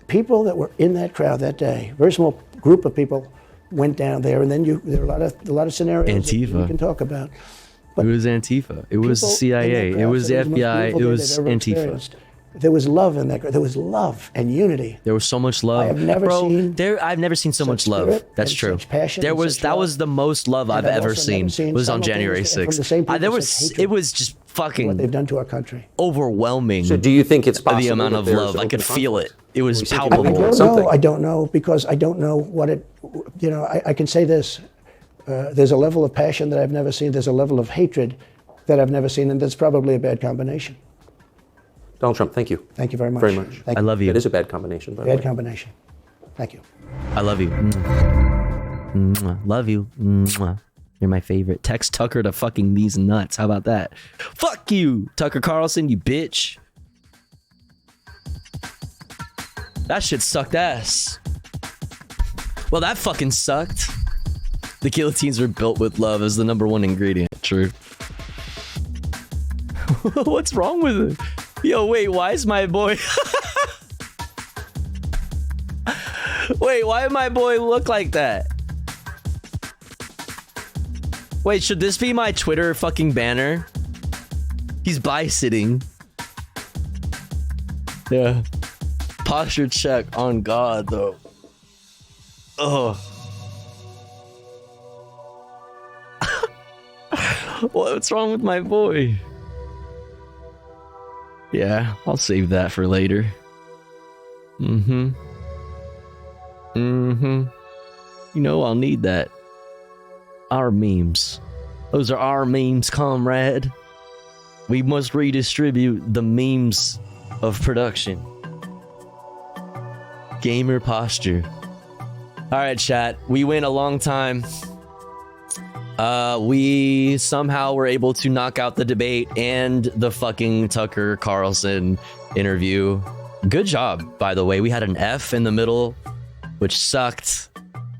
people that were in that crowd that day, very small group of people, went down there. And then there are a lot of scenarios that we can talk about. But it was Antifa. It was the CIA. It was the FBI. It was Antifa. There was love in that. There was love and unity. There was so much love. I have never seen. I've never seen so much love. That's true. That was the most love I've ever seen. Was on January 6th. It was just fucking what they've done to our country. Overwhelming. So do you think it's possible the amount of love? I could feel it. It was palpable. I don't know because I don't know what it. I can say this. There's a level of passion that I've never seen. There's a level of hatred that I've never seen, and that's probably a bad combination. Donald Trump, thank you. Thank you very much. Very much. Thank I love you. It is a bad combination, by the way. Bad combination. Thank you. I love you. Love you. You're my favorite. Text Tucker to fucking these nuts. How about that? Fuck you, Tucker Carlson, you bitch. That shit sucked ass. Well, that fucking sucked. The guillotines are built with love as the #1 ingredient. True. What's wrong with it? Yo, wait, why is my boy... Wait, why did my boy look like that? Wait, should this be my Twitter fucking banner? He's bi-sitting. Yeah. Posture check on God, though. Oh. What's wrong with my boy? Yeah, I'll save that for later. You know I'll need that. Our memes. Those are our memes, comrade. We must redistribute the memes of production. Gamer posture. Alright, chat. We went a long time. We somehow were able to knock out the debate and the fucking Tucker Carlson interview. Good job, by the way. We had an F in the middle, which sucked,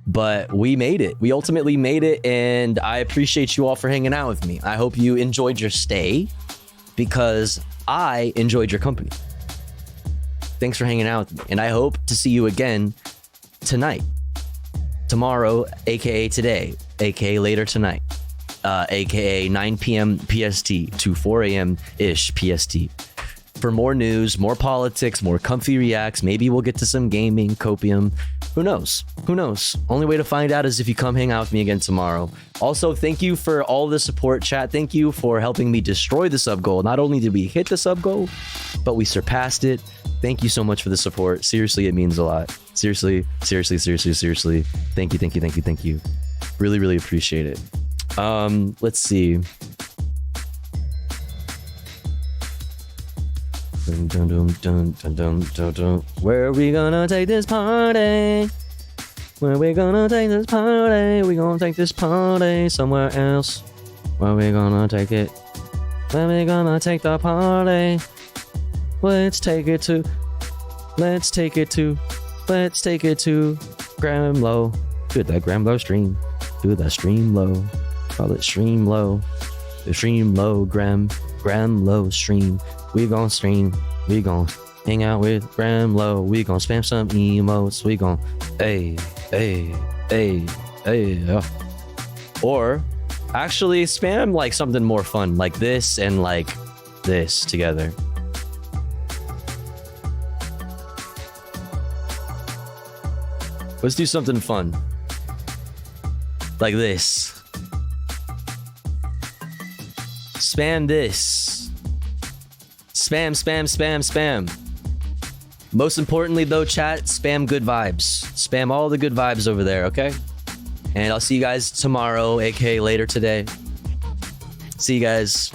but we made it. We ultimately made it, and I appreciate you all for hanging out with me. I hope you enjoyed your stay, because I enjoyed your company. Thanks for hanging out with me, and I hope to see you again tonight. Tomorrow, aka today, aka later tonight, aka 9 p.m. PST to 4 a.m. ish PST. For more news, more politics, more comfy reacts. Maybe we'll get to some gaming, copium. Who knows? Who knows? Only way to find out is if you come hang out with me again tomorrow. Also, thank you for all the support, chat. Thank you for helping me destroy the sub goal. Not only did we hit the sub goal, but we surpassed it. Thank you so much for the support. Seriously, it means a lot. Seriously. Thank you. Really, really appreciate it. Let's see. Where are we gonna take this party? Where we gonna take this party? We gonna take this party somewhere else. Where we gonna take it? Where we gonna take the party? Let's take it to Gramlow. Good, that Gramlow stream. Do the stream low. Call it stream low. The stream low, Gram. Gramlo stream. We gon' stream. We gon' hang out with Gramlo. We gon' spam some emotes. We gon' hey. Or actually spam like something more fun, like this and like this together. Let's do something fun. Like this. Spam this. Spam. Most importantly though, chat, spam good vibes. Spam all the good vibes over there, okay? And I'll see you guys tomorrow, aka later today. See you guys.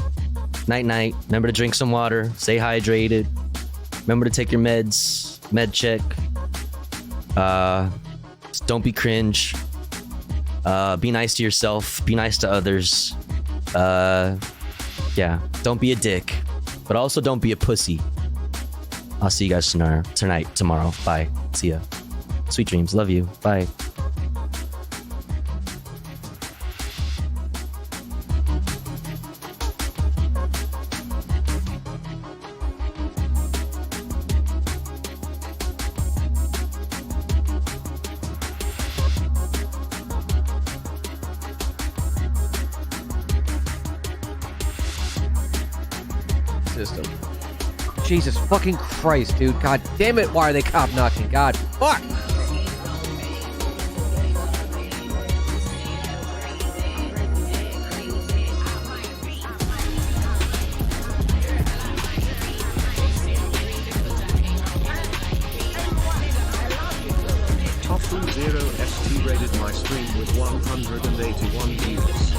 Night. Remember to drink some water. Stay hydrated. Remember to take your meds. Med check. Don't be cringe. Be nice to yourself. Be nice to others. Yeah. Don't be a dick. But also don't be a pussy. I'll see you guys tonight, tomorrow. Bye. See ya. Sweet dreams. Love you. Bye. System. Jesus fucking Christ, dude. God damn it, why are they cop knocking? God fuck! Tofu0ST rated my stream with 181 views.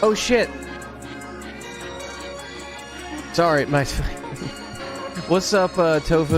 Oh shit. Sorry, my... What's up, Tofu?